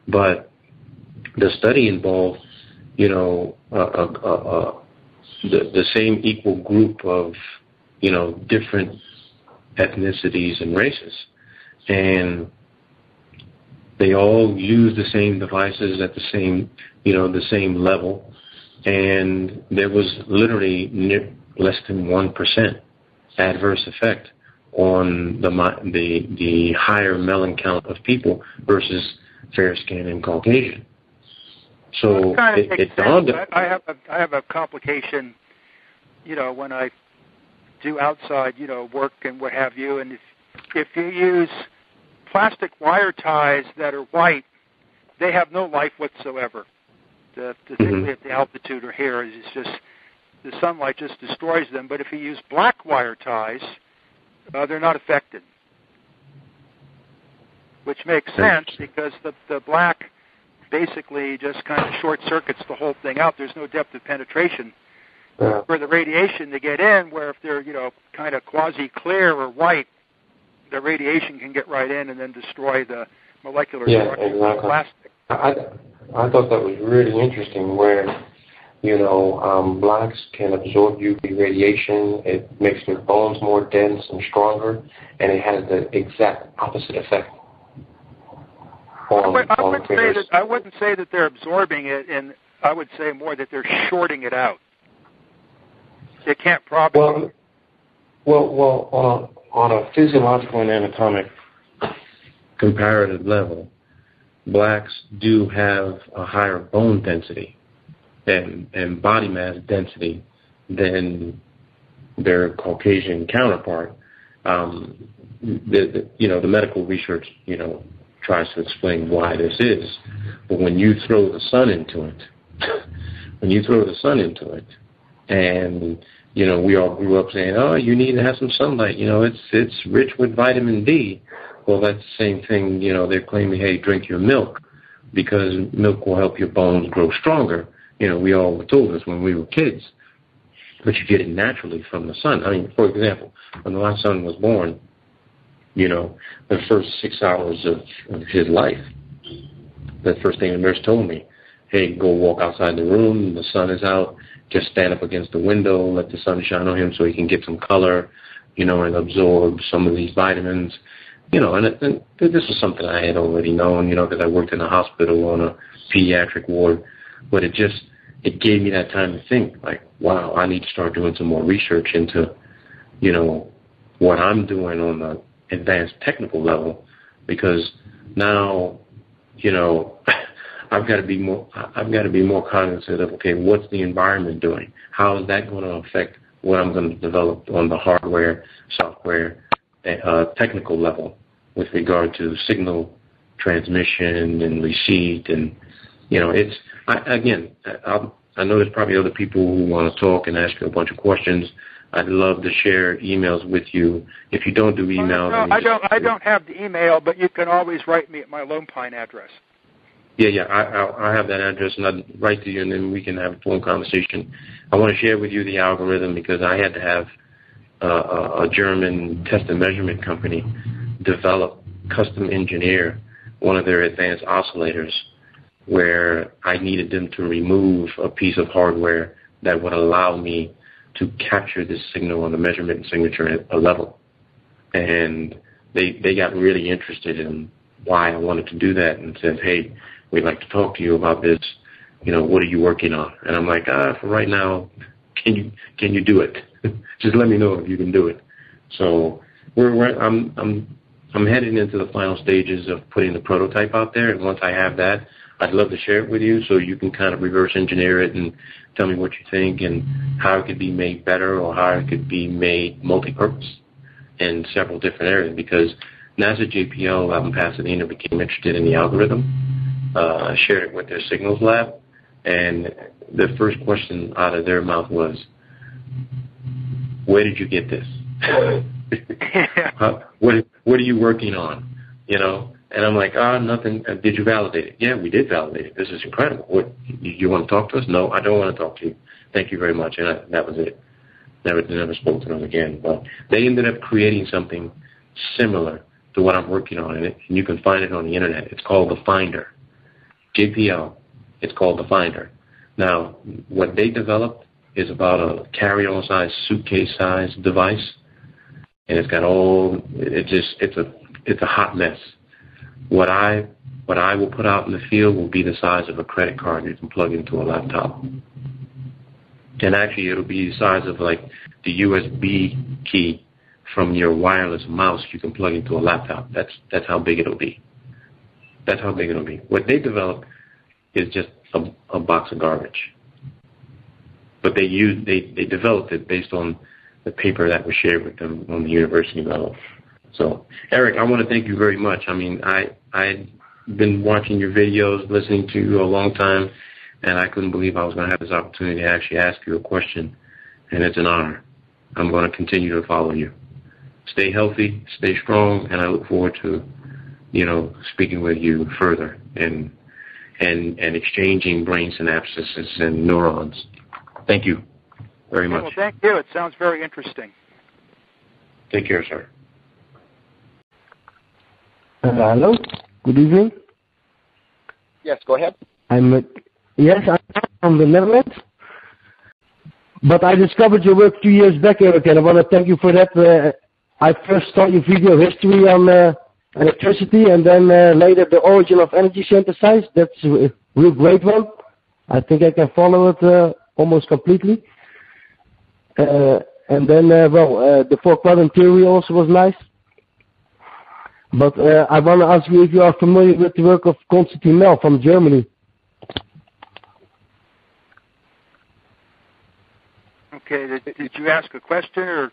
But the study involved, the same equal group of, different ethnicities and races. And they all use the same devices at the same level. And there was literally less than 1% adverse effect on the higher melanin count of people versus fair skin and Caucasian. So it dawned. I have a complication, when I do outside, work and what have you, and if you use plastic wire ties that are white, they have no life whatsoever. Particularly at the altitude or here, it's just the sunlight just destroys them. But if you use black wire ties, they're not affected, which makes sense because the black basically just kind of short circuits the whole thing out. There's no depth of penetration for the radiation to get in, where if they're, kind of quasi-clear or white, the radiation can get right in and then destroy the molecular structure of the plastic. I thought that was really interesting where, blacks can absorb UV radiation. It makes their bones more dense and stronger, and it has the exact opposite effect. I wouldn't say that they're absorbing it, and I would say more that they're shorting it out. It can't propagate. Well, on a physiological and anatomic comparative level, blacks do have a higher bone density and body mass density than their Caucasian counterpart. The medical research, tries to explain why this is, but when you throw the sun into it, and we all grew up saying, oh, you need to have some sunlight. It's rich with vitamin D. Well, that's the same thing. They're claiming, hey, drink your milk because milk will help your bones grow stronger. We all were told this when we were kids, but you get it naturally from the sun. I mean, for example, when my son was born, the first 6 hours of his life, the first thing the nurse told me, hey, go walk outside the room. The sun is out. Just stand up against the window, let the sun shine on him so he can get some color, and absorb some of these vitamins. And this was something I had already known, because I worked in a hospital on a pediatric ward. But it gave me that time to think, like, wow, I need to start doing some more research into, what I'm doing on the advanced technical level, because now, I've got to be more cognizant of, okay, what's the environment doing? How is that going to affect what I'm going to develop on the hardware, software, technical level with regard to signal transmission and receipt? And, I know there's probably other people who want to talk and ask you a bunch of questions. I'd love to share emails with you. If you don't do emails... No, I don't have the email, but you can always write me at my Lone Pine address. Yeah, I have that address, and I'll write to you, and then we can have a phone conversation. I want to share with you the algorithm because I had to have a German test and measurement company develop, custom engineer one of their advanced oscillators where I needed them to remove a piece of hardware that would allow me to capture this signal on the measurement and signature at a level. And they got really interested in why I wanted to do that and said, hey, we'd like to talk to you about this. What are you working on? And I'm like, for right now, can you do it? Just let me know if you can do it. So I'm heading into the final stages of putting the prototype out there, and once I have that, I'd love to share it with you so you can kind of reverse engineer it and tell me what you think and how it could be made better or how it could be made multi-purpose in several different areas, because NASA JPL out in Pasadena became interested in the algorithm, shared it with their signals lab, and the first question out of their mouth was, where did you get this? What are you working on? And I'm like, nothing. Did you validate it? Yeah, we did validate it. This is incredible. What, you want to talk to us? No, I don't want to talk to you. Thank you very much. And that was it. Never spoke to them again. But they ended up creating something similar to what I'm working on, and you can find it on the internet. It's called the Finder. JPL. It's called the Finder. Now, what they developed is about a carry-on size, suitcase size device, and it's got it's a hot mess. What I will put out in the field will be the size of a credit card you can plug into a laptop. And actually, it'll be the size of like the USB key from your wireless mouse you can plug into a laptop. That's how big it'll be. That's how big it'll be. What they developed is just a box of garbage. But they developed it based on the paper that was shared with them on the university level. So, Eric, I want to thank you very much. I mean, I've been watching your videos, listening to you a long time, and I couldn't believe I was going to have this opportunity to actually ask you a question, and it's an honor. I'm going to continue to follow you. Stay healthy, stay strong, and I look forward to, speaking with you further and exchanging brain synapses and neurons. Thank you very much. Well, thank you. It sounds very interesting. Take care, sir. Hello. Good evening. Yes, go ahead. I'm from the Netherlands. But I discovered your work 2 years back, Eric, and I want to thank you for that. I first saw your video history on electricity, and then later the origin of energy synthesis. That's a real great one. I think I can follow it almost completely. And then, the four-quadrant theory also was nice. But I want to ask you if you are familiar with the work of Konstantin Mell from Germany. Okay, did you ask a question or?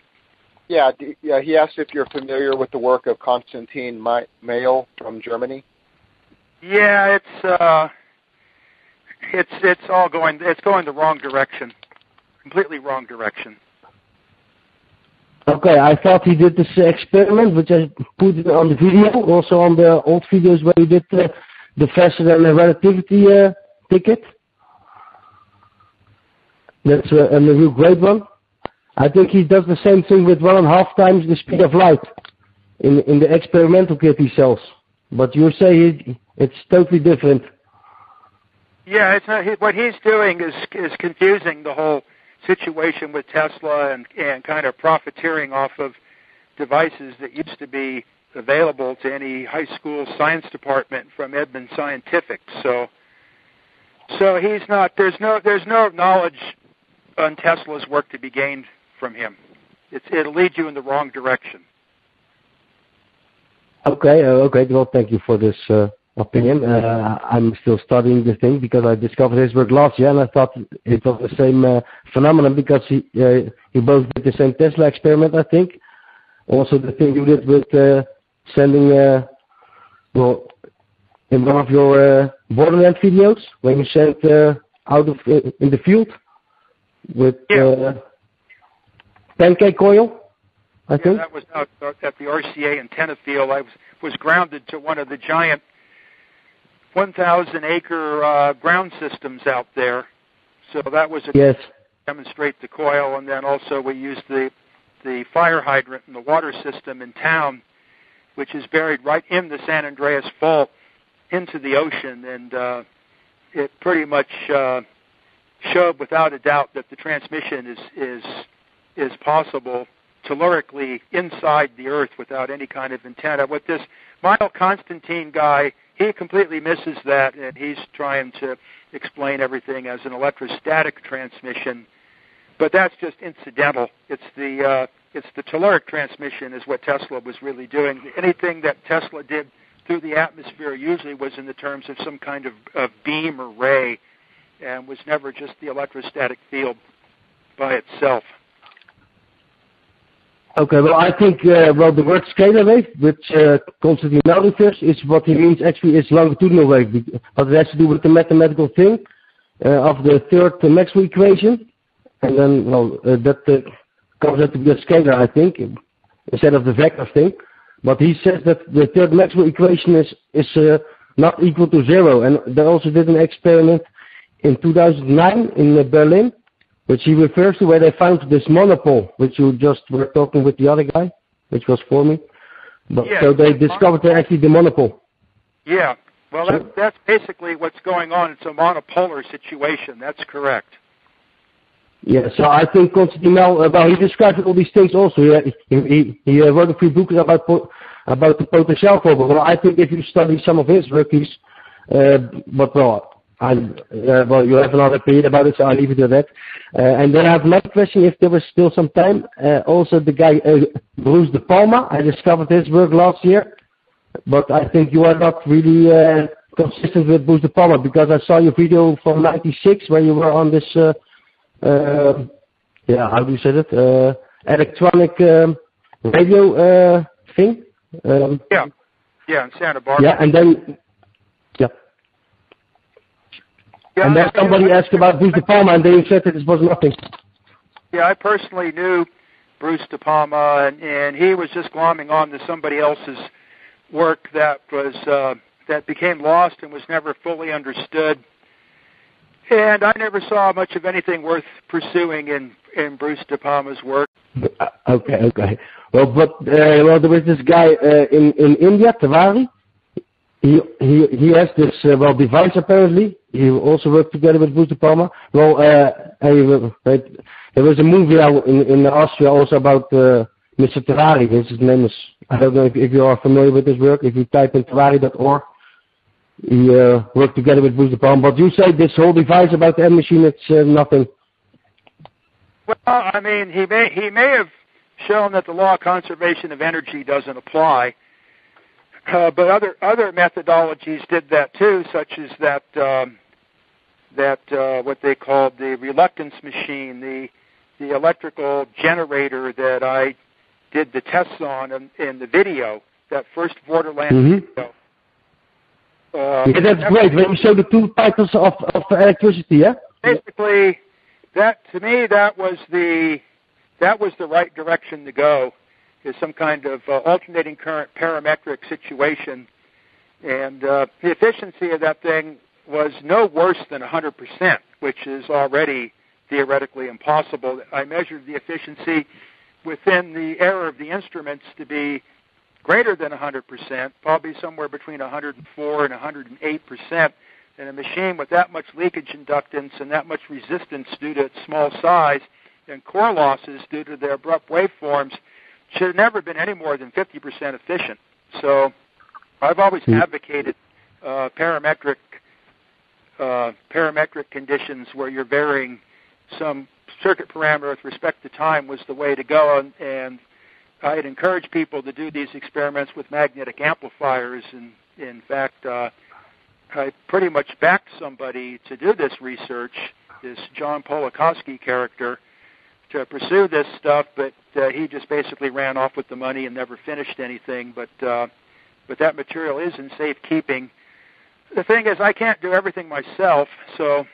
Yeah, he asked if you're familiar with the work of Konstantin Mell from Germany. Yeah, it's going the wrong direction, completely wrong direction. Okay, I thought he did this experiment, which I put on the video, also on the old videos where he did the facet and the relativity ticket. That's a real great one. I think he does the same thing with 1.5 times the speed of light in the experimental kit he sells. But you say it's totally different. Yeah, it's not, what he's doing is confusing the whole situation with Tesla and kind of profiteering off of devices that used to be available to any high school science department from Edmund Scientific. So he's not. There's no knowledge on Tesla's work to be gained from him. It'll lead you in the wrong direction. Okay. Well, thank you for this opinion. I'm still studying this thing because I discovered his work last year, and I thought it was the same phenomenon because he both did the same Tesla experiment, I think. Also, the thing you did with sending, in one of your Borderland videos, when you sent out of in the field with pancake coil, I think. That was out at the RCA antenna field. I was grounded to one of the giant 1,000-acre ground systems out there. So that was to demonstrate the coil, and then also we used the fire hydrant in the water system in town, which is buried right in the San Andreas Fault into the ocean, and it pretty much showed without a doubt that the transmission is possible tellurically inside the Earth without any kind of antenna. With this Michael Constantine guy, he completely misses that, and he's trying to explain everything as an electrostatic transmission. But that's just incidental. It's the telluric transmission is what Tesla was really doing. Anything that Tesla did through the atmosphere usually was in the terms of some kind of beam or ray, and was never just the electrostatic field by itself. Okay, well, I think, the word scalar wave, which Constantine refers, is what he means actually is longitudinal wave, but it has to do with the mathematical thing of the third Maxwell equation, and then, that comes out to be a scalar, I think, instead of the vector thing. But he says that the third Maxwell equation is not equal to 0, and they also did an experiment in 2009 in Berlin, which he refers to, where they found this monopole, which you just were talking with the other guy, which was for me. But, yeah, so they discovered actually the monopole. Yeah, well, that's basically what's going on. It's a monopolar situation. That's correct. Yeah, so I think Constantine, he described all these things also. He wrote a few books about the potential problem. Well, I think if you study some of his work, you have another opinion about it, so I'll leave it at that. And then I have another question, if there was still some time. Also, the guy, Bruce De Palma, I discovered his work last year, but I think you are not really consistent with Bruce De Palma, because I saw your video from '96 where you were on this, how do you say that? Electronic radio thing. In Santa Barbara. Yeah, and then, and then somebody asked about Bruce De Palma, and they said that this was nothing. Yeah, I personally knew Bruce De Palma, and he was just glomming on to somebody else's work that became lost and was never fully understood. And I never saw much of anything worth pursuing in Bruce De Palma's work. Okay. Well, there was this guy in India, Tiwari. He has this device apparently. He also worked together with Bruce De Palma. Well, there was a movie in Austria also about Mr. Tiwari. His name is, I don't know if you are familiar with his work. If you type in tiwari.org, he worked together with Bruce De Palma. But you say this whole device about the M-machine, it's nothing. Well, I mean, he may have shown that the law of conservation of energy doesn't apply. But other methodologies did that too, such as that what they called the reluctance machine, the electrical generator that I did the tests on in the video, that first Borderland video. That's great. When you show the two types of electricity, yeah. Basically, that to me that was the right direction to go. Is some kind of alternating current parametric situation, and the efficiency of that thing was no worse than 100%, which is already theoretically impossible. I measured the efficiency within the error of the instruments to be greater than 100%, probably somewhere between 104 and 108%, and a machine with that much leakage inductance and that much resistance due to its small size and core losses due to their abrupt waveforms should have never been any more than 50% efficient. So I've always advocated parametric conditions where you're varying some circuit parameter with respect to time was the way to go, and I had encouraged people to do these experiments with magnetic amplifiers, and in fact I pretty much backed somebody to do this research, this John Polakowski character, to pursue this stuff, but he just basically ran off with the money and never finished anything. But that material is in safekeeping. The thing is, I can't do everything myself, so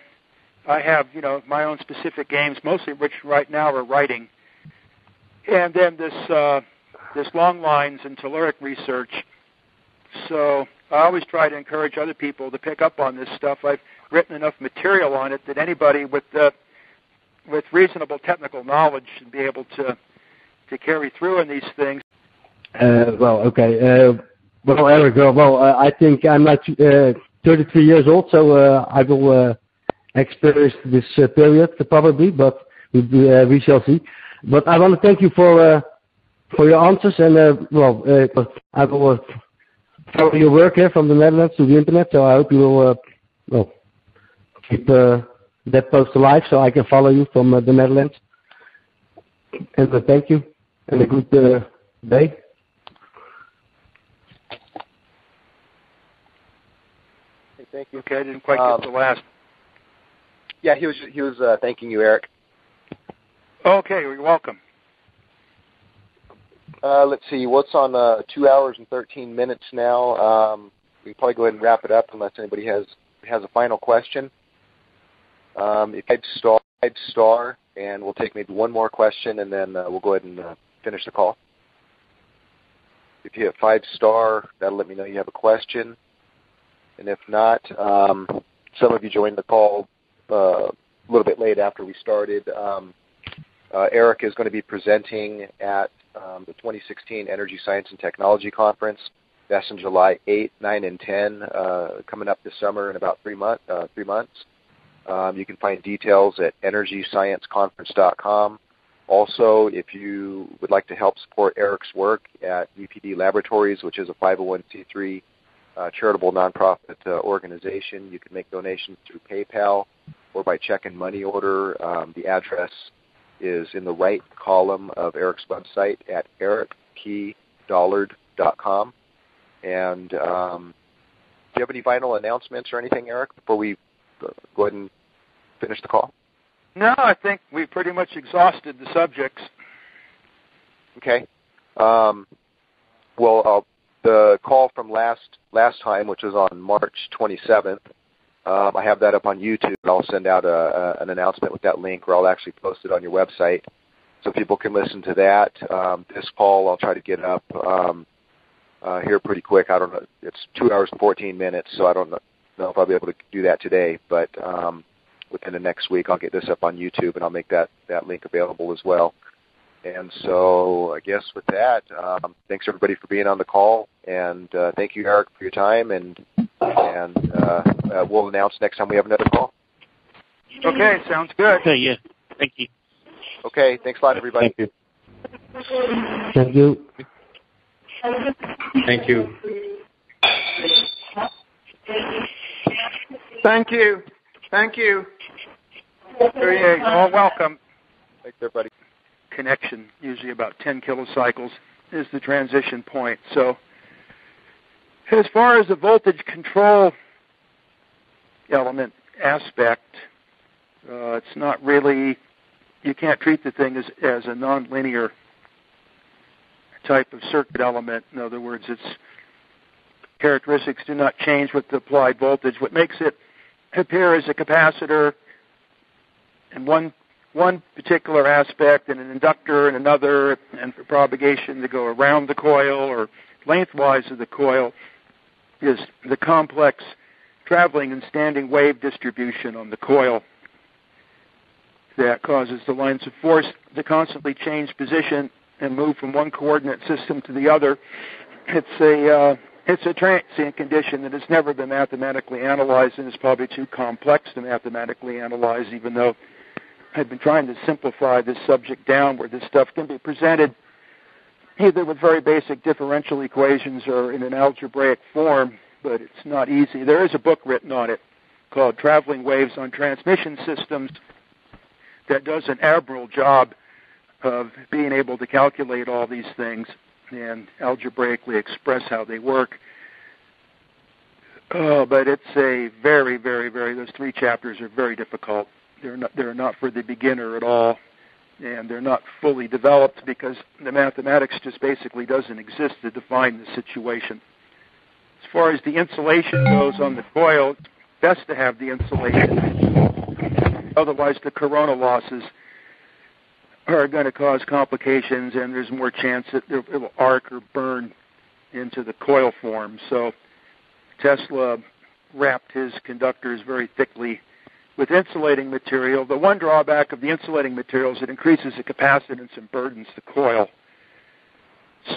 I have my own specific games, mostly which right now are writing, and then this long lines and telluric research. So I always try to encourage other people to pick up on this stuff. I've written enough material on it that anybody with reasonable technical knowledge should be able to carry through in these things. Well, Eric, I think I'm not 33 years old, so I will experience this period probably, but we shall see. But I want to thank you for your answers, and I will follow your work here from the Netherlands to the internet. So I hope you will keep that post alive, so I can follow you from the Netherlands. And thank you, and a good day. Thank you. Okay, I didn't quite get the last. Yeah, he was thanking you, Eric. Okay, you're welcome. Let's see, what's on 2 hours and 13 minutes now? We can probably go ahead and wrap it up unless anybody has a final question. If you type star, and we'll take maybe one more question, and then we'll go ahead and finish the call. If you hit 5 star, that'll let me know you have a question. And if not, some of you joined the call a little bit late after we started. Eric is going to be presenting at the 2016 Energy Science and Technology Conference. That's in July 8, 9, and 10, coming up this summer in about 3 months. You can find details at energyscienceconference.com. Also, if you would like to help support Eric's work at UPD Laboratories, which is a 501c3 charitable nonprofit organization, you can make donations through PayPal or by check and money order. The address is in the right column of Eric's website at ericpdollard.com. And do you have any final announcements or anything, Eric, before we go ahead and finish the call? No, I think we pretty much exhausted the subjects. Okay. The call from last time, which was on March 27th, I have that up on YouTube, and I'll send out an announcement with that link, or I'll actually post it on your website so people can listen to that. This call I'll try to get up here pretty quick. I don't know. It's 2 hours and 14 minutes, so I don't know if I'll be able to do that today, but within the next week I'll get this up on YouTube, and I'll make that link available as well. And so I guess with that, thanks everybody for being on the call, and thank you, Eric, for your time, and we'll announce next time we have another call. Okay, sounds good. Okay, yeah. Thank you. Okay, thanks a lot, everybody. Thank you. Thank you. Thank you. Thank you. Thank you. You're all welcome. Thanks, everybody. Connection, usually about 10 kilocycles, is the transition point. So as far as the voltage control element aspect, it's not really, you can't treat the thing as a nonlinear type of circuit element. In other words, its characteristics do not change with the applied voltage. What makes it appear as a capacitor in one particular aspect and an inductor in another, and for propagation to go around the coil or lengthwise of the coil, is the complex traveling and standing wave distribution on the coil that causes the lines of force to constantly change position and move from one coordinate system to the other. It's a transient condition that has never been mathematically analyzed, and is probably too complex to mathematically analyze, even though I've been trying to simplify this subject down where this stuff can be presented either with very basic differential equations or in an algebraic form, but it's not easy. There is a book written on it called Traveling Waves on Transmission Systems that does an admirable job of being able to calculate all these things and algebraically express how they work. But it's a very, very, very, those 3 chapters are very difficult. They're not for the beginner at all, and they're not fully developed because the mathematics just basically doesn't exist to define the situation. As far as the insulation goes on the coil, it's best to have the insulation. Otherwise, the corona losses are going to cause complications, and there's more chance that it will arc or burn into the coil form. So Tesla wrapped his conductors very thickly with insulating material. The one drawback of the insulating material is it increases the capacitance and burdens the coil.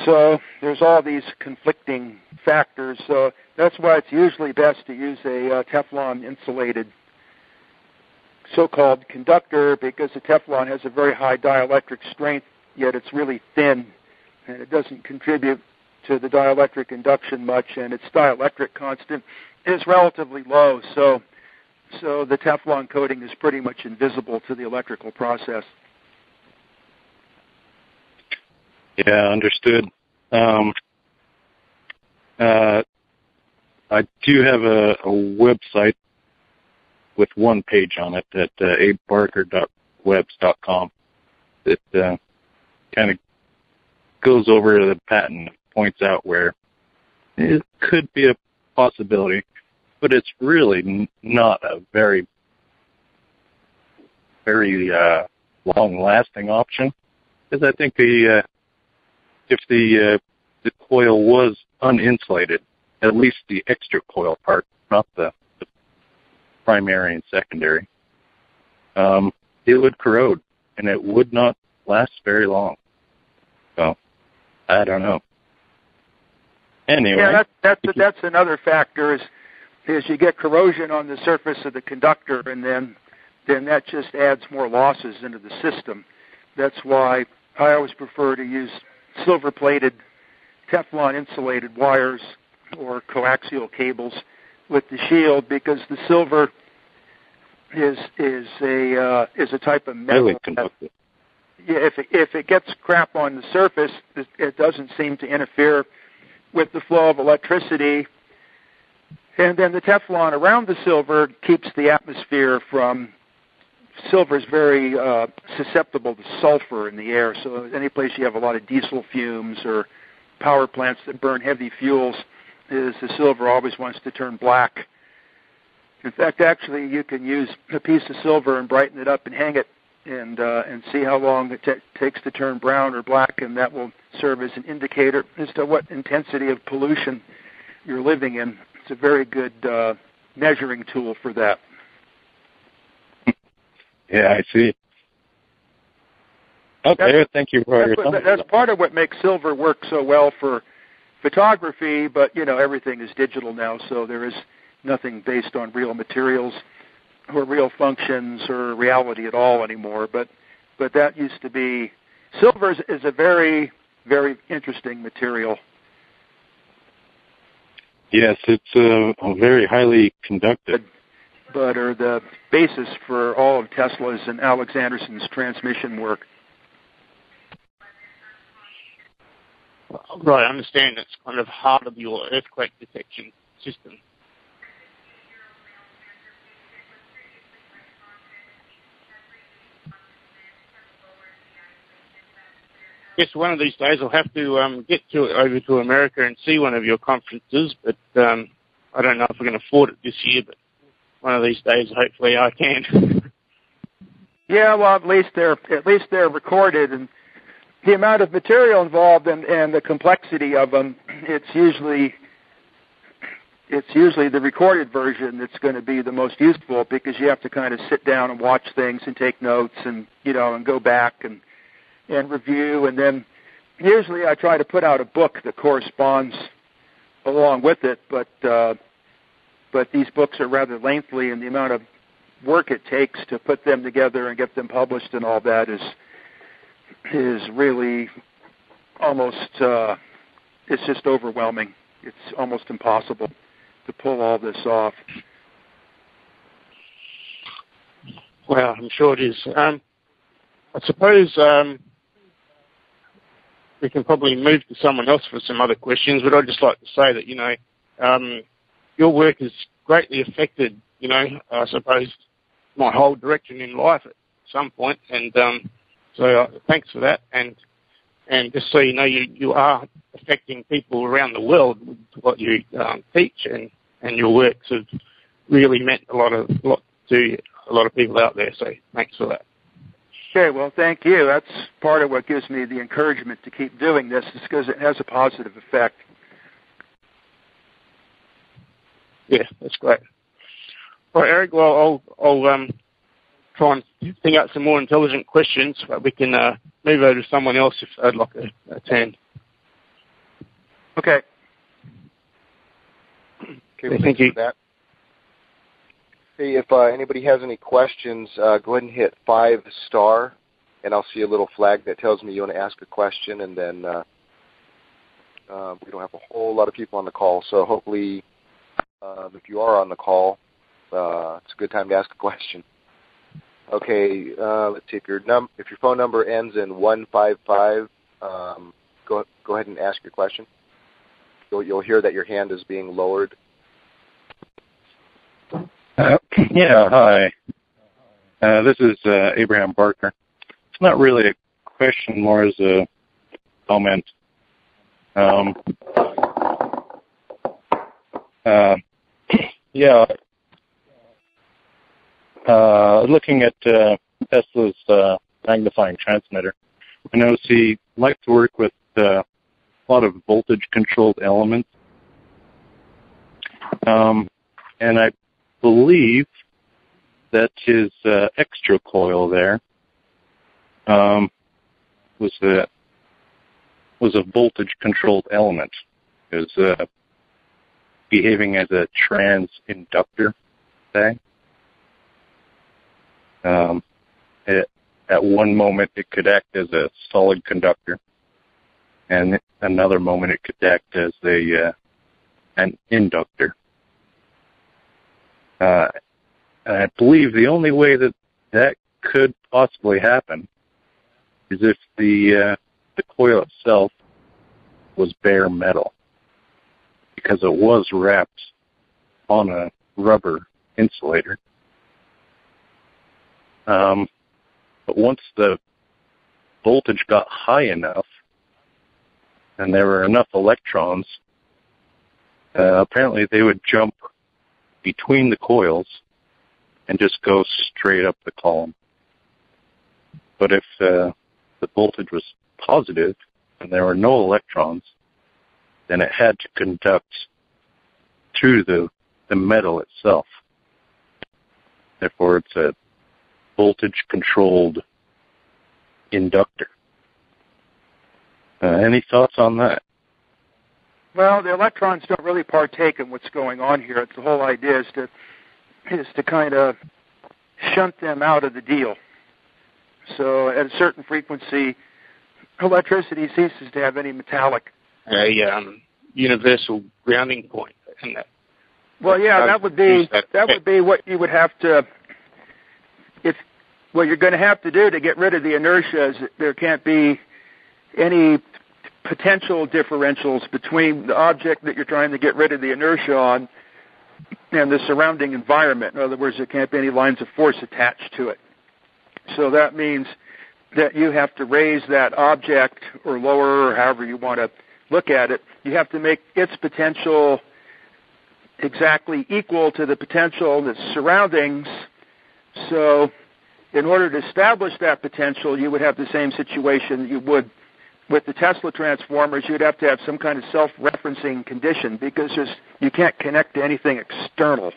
So there's all these conflicting factors. So that's why it's usually best to use a Teflon insulated so-called conductor, because the Teflon has a very high dielectric strength, yet it's really thin, and it doesn't contribute to the dielectric induction much, and its dielectric constant is relatively low. So the Teflon coating is pretty much invisible to the electrical process. Yeah, understood. I do have a website with one page on it at abebarker.webs.com that kind of goes over the patent, points out where it could be a possibility, but it's really not a very, very long-lasting option, because I think if the coil was uninsulated, at least the extra coil part, not the primary and secondary, it would corrode, and it would not last very long. So, I don't know. Anyway. Yeah, that's another factor is you get corrosion on the surface of the conductor, and then that just adds more losses into the system. That's why I always prefer to use silver-plated Teflon insulated wires or coaxial cables with the shield, because the silver is a type of metal. If it gets crap on the surface, it doesn't seem to interfere with the flow of electricity, and then the Teflon around the silver keeps the atmosphere from. Silver is very susceptible to sulfur in the air, so any place you have a lot of diesel fumes or power plants that burn heavy fuels, the silver always wants to turn black. In fact, actually, you can use a piece of silver and brighten it up and hang it and see how long it takes to turn brown or black, and that will serve as an indicator as to what intensity of pollution you're living in. It's a very good measuring tool for that. Yeah, I see. Okay, thank you for your time. That's part of what makes silver work so well for photography, but, everything is digital now, so there is nothing based on real materials or real functions or reality at all anymore. But that used to be... Silver is a very, very interesting material. Yes, it's very highly conductive. But are the basis for all of Tesla's and Alex Anderson's transmission work. Right, I understand it's kind of part of your earthquake detection system. Yes, one of these days I'll have to get over to America and see one of your conferences, but I don't know if we can afford it this year, but one of these days, hopefully, I can. Yeah, well, at least they're recorded, and the amount of material involved and the complexity of them, it's usually the recorded version that's going to be the most useful, because you have to kind of sit down and watch things and take notes and and go back and review, and then usually I try to put out a book that corresponds along with it, but these books are rather lengthy, and the amount of work it takes to put them together and get them published and all that is really almost, it's just overwhelming. It's almost impossible to pull all this off. Well, I'm sure it is. I suppose we can probably move to someone else for some other questions, but I'd just like to say that, your work has greatly affected, I suppose, my whole direction in life at some point, and so thanks for that. And just so you know, you are affecting people around the world with what you teach, and your works have really meant a lot to a lot of people out there. So thanks for that. Okay, well, thank you. That's part of what gives me the encouragement to keep doing this, is because it has a positive effect. Yeah, that's great. All right, Eric, well, I'll try and think out some more intelligent questions, but we can move over to someone else if I'd like a turn. Okay. Okay, well, thank you. for that. Hey, if anybody has any questions, go ahead and hit 5*, and I'll see a little flag that tells me you want to ask a question, and then we don't have a whole lot of people on the call, so hopefully if you are on the call, it's a good time to ask a question. Okay, let's see, if your phone number ends in 155, go ahead and ask your question. You'll hear that your hand is being lowered. Yeah, hi. This is Abraham Barker. It's not really a question, more as a comment. Looking at Tesla's magnifying transmitter, I notice he likes to work with a lot of voltage-controlled elements. And I believe that his extra coil there was a voltage-controlled element. It was behaving as a trans-inductor thing. At one moment, it could act as a solid conductor, and another moment, it could act as an inductor. And I believe the only way that could possibly happen is if the coil itself was bare metal, because it was wrapped on a rubber insulator. But once the voltage got high enough and there were enough electrons, apparently they would jump between the coils and just go straight up the column. But if the voltage was positive and there were no electrons, then it had to conduct through the metal itself. Therefore, it's a voltage-controlled inductor. Any thoughts on that? Well, the electrons don't really partake in what's going on here. It's the whole idea is to kind of shunt them out of the deal. So at a certain frequency, electricity ceases to have any metallic. Universal grounding point. And that. Well, yeah, that would be what you would have to. What you're going to have to do to get rid of the inertia is there can't be any potential differentials between the object that you're trying to get rid of the inertia on and the surrounding environment. In other words, there can't be any lines of force attached to it. So that means that you have to raise that object or lower, or however you want to look at it. You have to make its potential exactly equal to the potential in its surroundings. So in order to establish that potential, you would have the same situation you would with the Tesla transformers. You'd have to have some kind of self-referencing condition because you can't connect to anything external.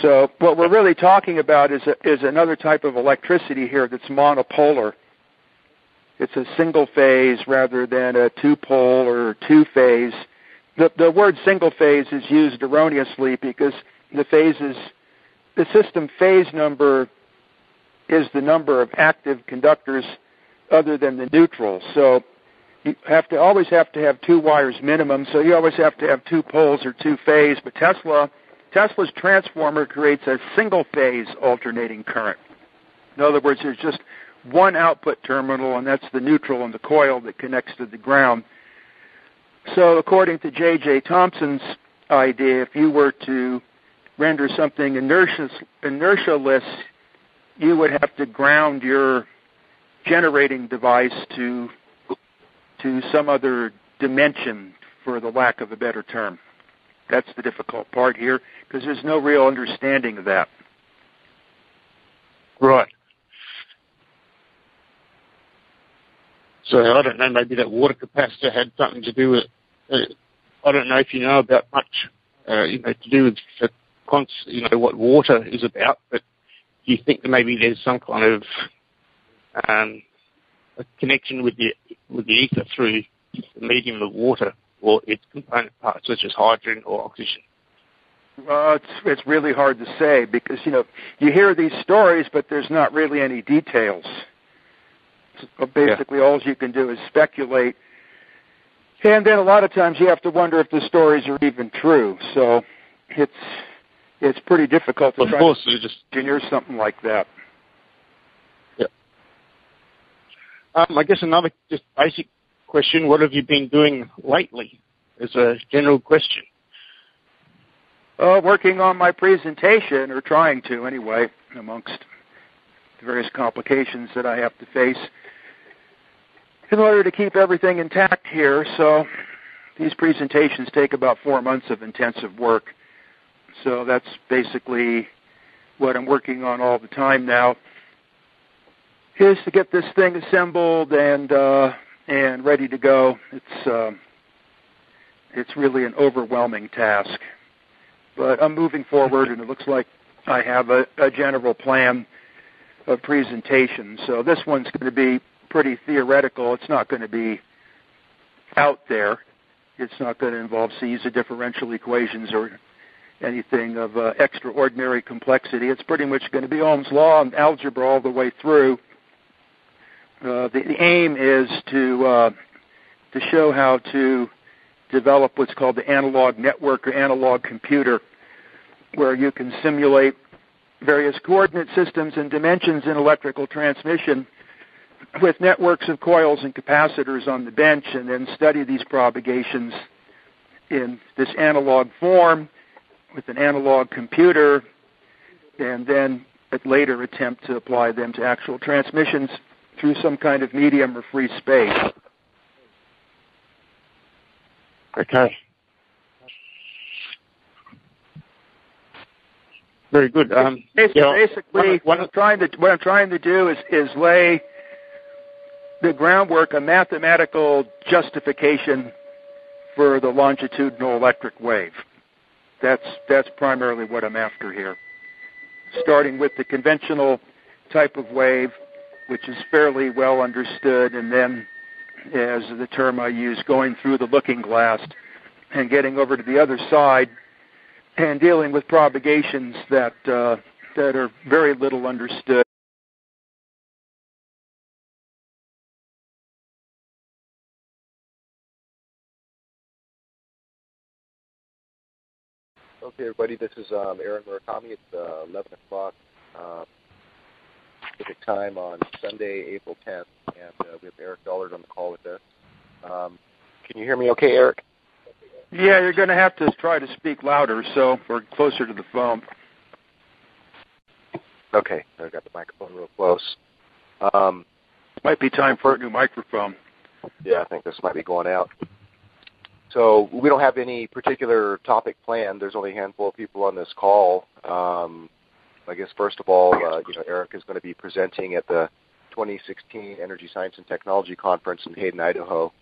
So what we're really talking about is another type of electricity here that's monopolar. It's a single phase rather than a two-pole or two-phase. The word single phase is used erroneously because the system phase number is the number of active conductors other than the neutral. So you always have to have two wires minimum, so you always have to have two poles or two phase. But Tesla's transformer creates a single phase alternating current. In other words, there's just one output terminal, and that's the neutral in the coil that connects to the ground. So according to J.J. Thomson's idea, if you were to render something inertialess, you would have to ground your generating device to some other dimension, for the lack of a better term. That's the difficult part here, because there's no real understanding of that. Right. So I don't know, maybe that water capacitor had something to do with it. I don't know if you know about much, to do with what water is about, but do you think that maybe there's some kind of a connection with the ether through the medium of water or its component parts, such as hydrogen or oxygen? It's really hard to say because, you hear these stories, but there's not really any details. So basically, all you can do is speculate. And then a lot of times you have to wonder if the stories are even true. So it's pretty difficult to try to engineer something like that. Yeah. I guess another just basic question, what have you been doing lately as a general question? Working on my presentation, or trying to anyway, amongst the various complications that I have to face in order to keep everything intact here. So these presentations take about 4 months of intensive work. So that's basically what I'm working on all the time now, is to get this thing assembled and ready to go. It's really an overwhelming task. But I'm moving forward, and it looks like I have a general plan of presentation. So this one's going to be pretty theoretical. It's not going to be out there. It's not going to involve Caesar differential equations or anything of extraordinary complexity. It's pretty much going to be Ohm's law and algebra all the way through. The aim is to show how to develop what's called the analog network or analog computer, where you can simulate various coordinate systems and dimensions in electrical transmission with networks of coils and capacitors on the bench, and then study these propagations in this analog form with an analog computer, and then later attempt to apply them to actual transmissions through some kind of medium or free space. Okay. Very good. Basically, what I'm trying to do is lay the groundwork, a mathematical justification for the longitudinal electric wave. That's primarily what I'm after here. Starting with the conventional type of wave, which is fairly well understood, and then, as the term I use, going through the looking glass and getting over to the other side and dealing with propagations that are very little understood. Okay, everybody, this is Aaron Murakami. It's 11 o'clock Pacific time on Sunday, April 10th, and we have Eric Dollard on the call with us. Can you hear me okay, Eric? Yeah, you're going to have to try to speak louder, or closer to the phone. Okay, I got the microphone real close. Might be time for a new microphone. Yeah, I think this might be going out. So we don't have any particular topic planned. There's only a handful of people on this call. I guess first of all, Eric is going to be presenting at the 2016 Energy Science and Technology Conference in Hayden, Idaho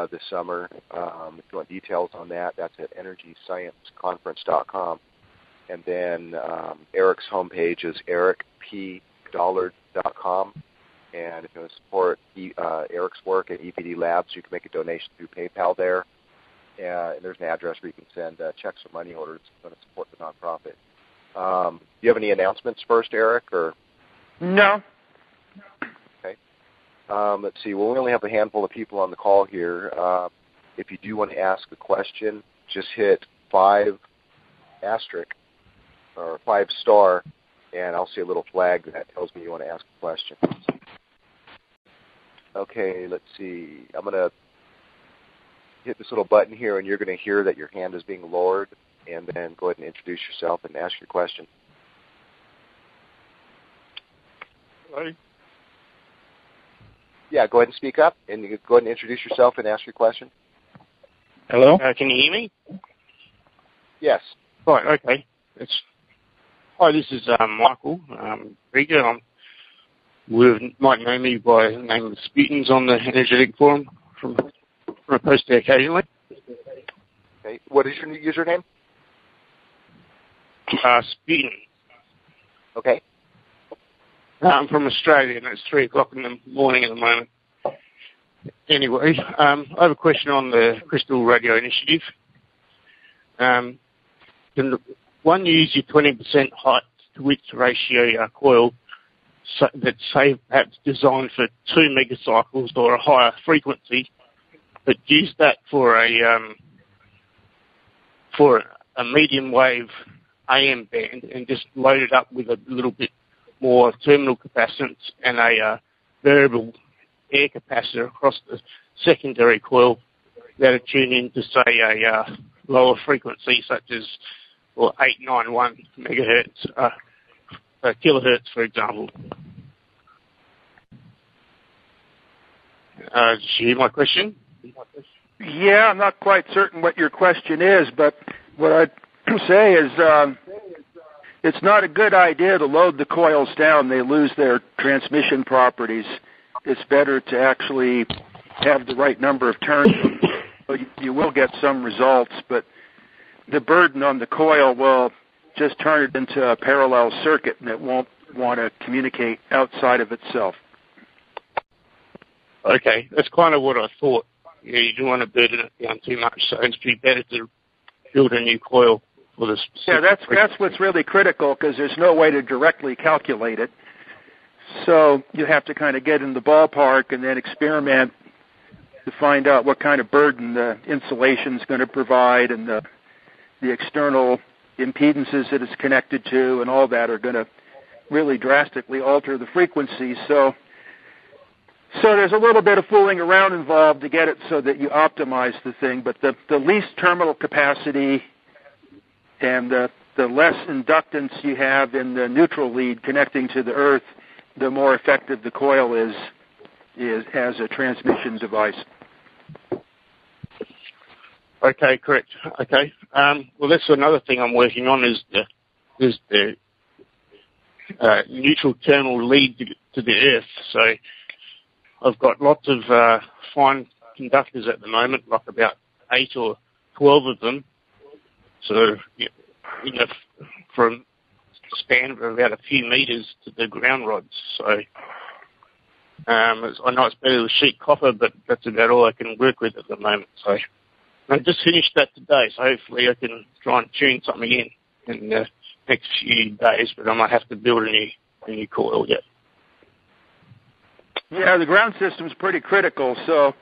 this summer. If you want details on that, that's at energyscienceconference.com. And then Eric's homepage is ericpdollard.com. And if you want to support Eric's work at EPD Labs, you can make a donation through PayPal there. And there's an address where you can send checks or money orders if you want to support the nonprofit. Do you have any announcements first, Eric? Or no. Okay. Let's see. Well, we only have a handful of people on the call here. If you do want to ask a question, just hit 5** or 5*, and I'll see a little flag that tells me you want to ask a question. Okay, let's see. I'm going to hit this little button here, and you're going to hear that your hand is being lowered, and then go ahead and introduce yourself and ask your question. Hello? Yeah, go ahead and speak up, and you can go ahead and introduce yourself and ask your question. Hello? Can you hear me? Yes. Right, okay. Hi, this is Michael Rieger. You might know me by the name of Sputins on the Energetic Forum from a post there occasionally. Okay. What is your username? Sputin. Okay. I'm from Australia, and it's 3 o'clock in the morning at the moment. Anyway, I have a question on the Crystal Radio Initiative. Can one use your 20% height to width ratio coil that's, say, perhaps designed for 2 megacycles or a higher frequency, but use that for a medium wave AM band and just load it up with a little bit more terminal capacitance and a variable air capacitor across the secondary coil that are tuned in to, say, a lower frequency such as 891 megahertz, kilohertz, for example. Did you hear my question? Yeah, I'm not quite certain what your question is, but what I'd say is it's not a good idea to load the coils down. They lose their transmission properties. It's better to actually have the right number of turns. You will get some results, but the burden on the coil will just turn it into a parallel circuit, and it won't want to communicate outside of itself. Okay, that's kind of what I thought. Yeah, you don't want to burden it down too much, so it's better to build a new coil for this. Yeah, that's what's really critical, because there's no way to directly calculate it. So you have to kind of get in the ballpark and then experiment to find out what kind of burden the insulation is going to provide, and the external impedances that it's connected to and all that are going to really drastically alter the frequency. So there's a little bit of fooling around involved to get it so that you optimize the thing, but the least terminal capacity and the less inductance you have in the neutral lead connecting to the earth, the more effective the coil is as a transmission device. Okay, correct. Okay. Well, that's another thing I'm working on is the neutral terminal lead to the earth. So I've got lots of fine conductors at the moment, like about 8 or 12 of them. So, from a span of about a few meters to the ground rods. So I know it's better with sheet copper, but that's about all I can work with at the moment. So I just finished that today, so hopefully I can try and tune something in the next few days, but I might have to build a new coil yet. Yeah, the ground system's pretty critical, so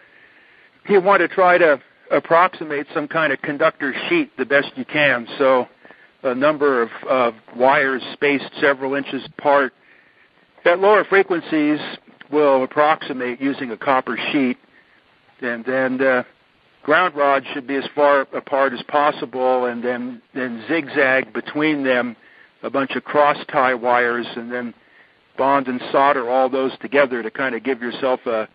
you want to try to approximate some kind of conductor sheet the best you can. So a number of wires spaced several inches apart. At lower frequencies, will approximate using a copper sheet, and then the ground rods should be as far apart as possible, and then zigzag between them a bunch of cross-tie wires, and then bond and solder all those together to kind of give yourself a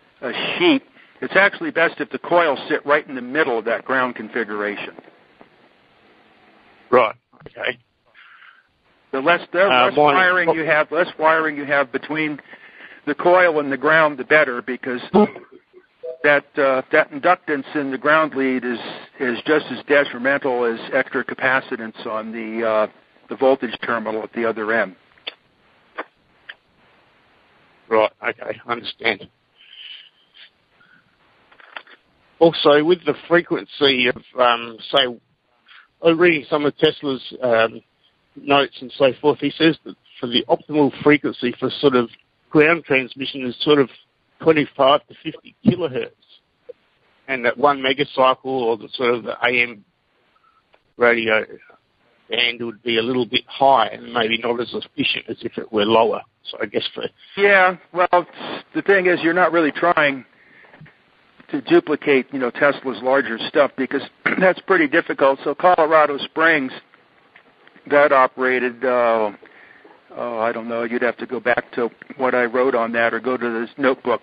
sheet. It's actually best if the coils sit right in the middle of that ground configuration. Right. Okay. The less wiring you have between the coil and the ground, the better, because that inductance in the ground lead is just as detrimental as extra capacitance on the voltage terminal at the other end. Right. Okay. I understand. Also, with the frequency of, say, I'm reading some of Tesla's notes and so forth, he says that for the optimal frequency for sort of ground transmission is sort of 25 to 50 kilohertz, and that 1 megacycle or the sort of the AM radio band would be a little bit high and maybe not as efficient as if it were lower. So I guess yeah, well, the thing is, you're not really trying to duplicate, Tesla's larger stuff, because that's pretty difficult. So Colorado Springs, that operated, I don't know, you'd have to go back to what I wrote on that or go to this notebook,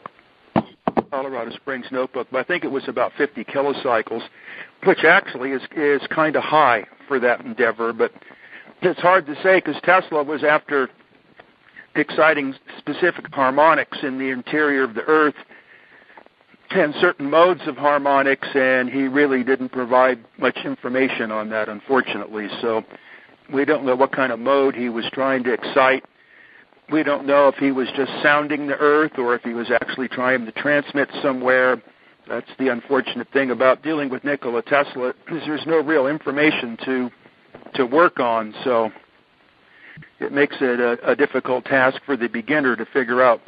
Colorado Springs notebook, but I think it was about 50 kilocycles, which actually is kind of high for that endeavor, but it's hard to say because Tesla was after exciting specific harmonics in the interior of the Earth and certain modes of harmonics, and he really didn't provide much information on that, unfortunately. So we don't know what kind of mode he was trying to excite. We don't know if he was just sounding the Earth or if he was actually trying to transmit somewhere. That's the unfortunate thing about dealing with Nikola Tesla, is there's no real information to work on, so it makes it a difficult task for the beginner to figure out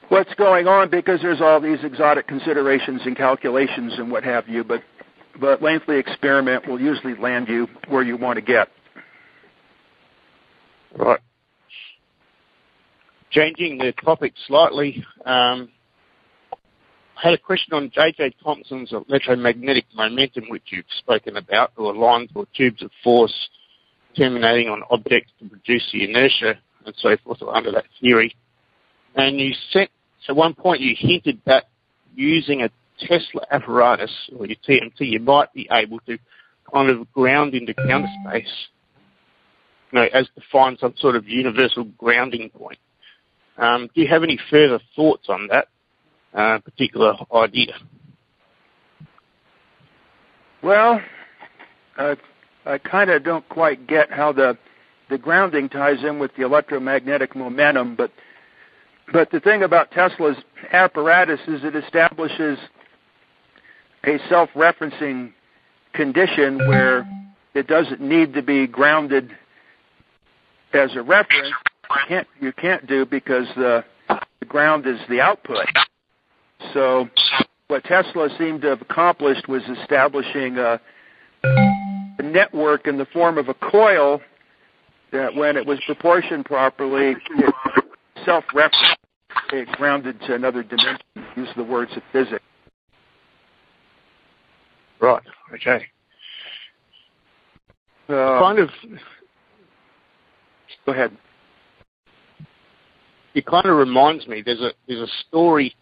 what's going on, because there's all these exotic considerations and calculations and what have you, but lengthy experiment will usually land you where you want to get. Right. Changing the topic slightly, I had a question on J.J. Thomson's electromagnetic momentum, which you've spoken about, or lines or tubes of force terminating on objects to produce the inertia and so forth, or under that theory. And you said, at one point you hinted that using a Tesla apparatus, or your TMT, you might be able to kind of ground into counter space, as to find some sort of universal grounding point. Do you have any further thoughts on that particular idea? Well, I kind of don't quite get how the grounding ties in with the electromagnetic momentum, but the thing about Tesla's apparatus is it establishes a self-referencing condition where it doesn't need to be grounded as a reference. You can't do, because the ground is the output. So what Tesla seemed to have accomplished was establishing a network in the form of a coil that, when it was proportioned properly, it self-referenced, it grounded to another dimension, use the words of physics. Right, okay. Go ahead. It kind of reminds me, there's a story,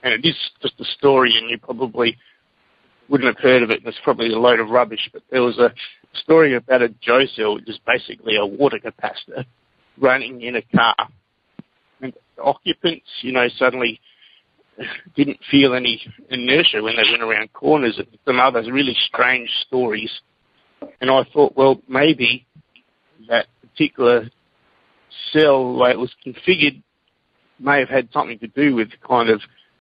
and it is just a story, and you probably wouldn't have heard of it, and it's probably a load of rubbish, but there was a story about a Joe cell, which is basically a water capacitor running in a car. And the occupants, suddenly didn't feel any inertia when they went around corners, and some other really strange stories. And I thought, well, maybe that particular cell, the way it was configured, may have had something to do with kind of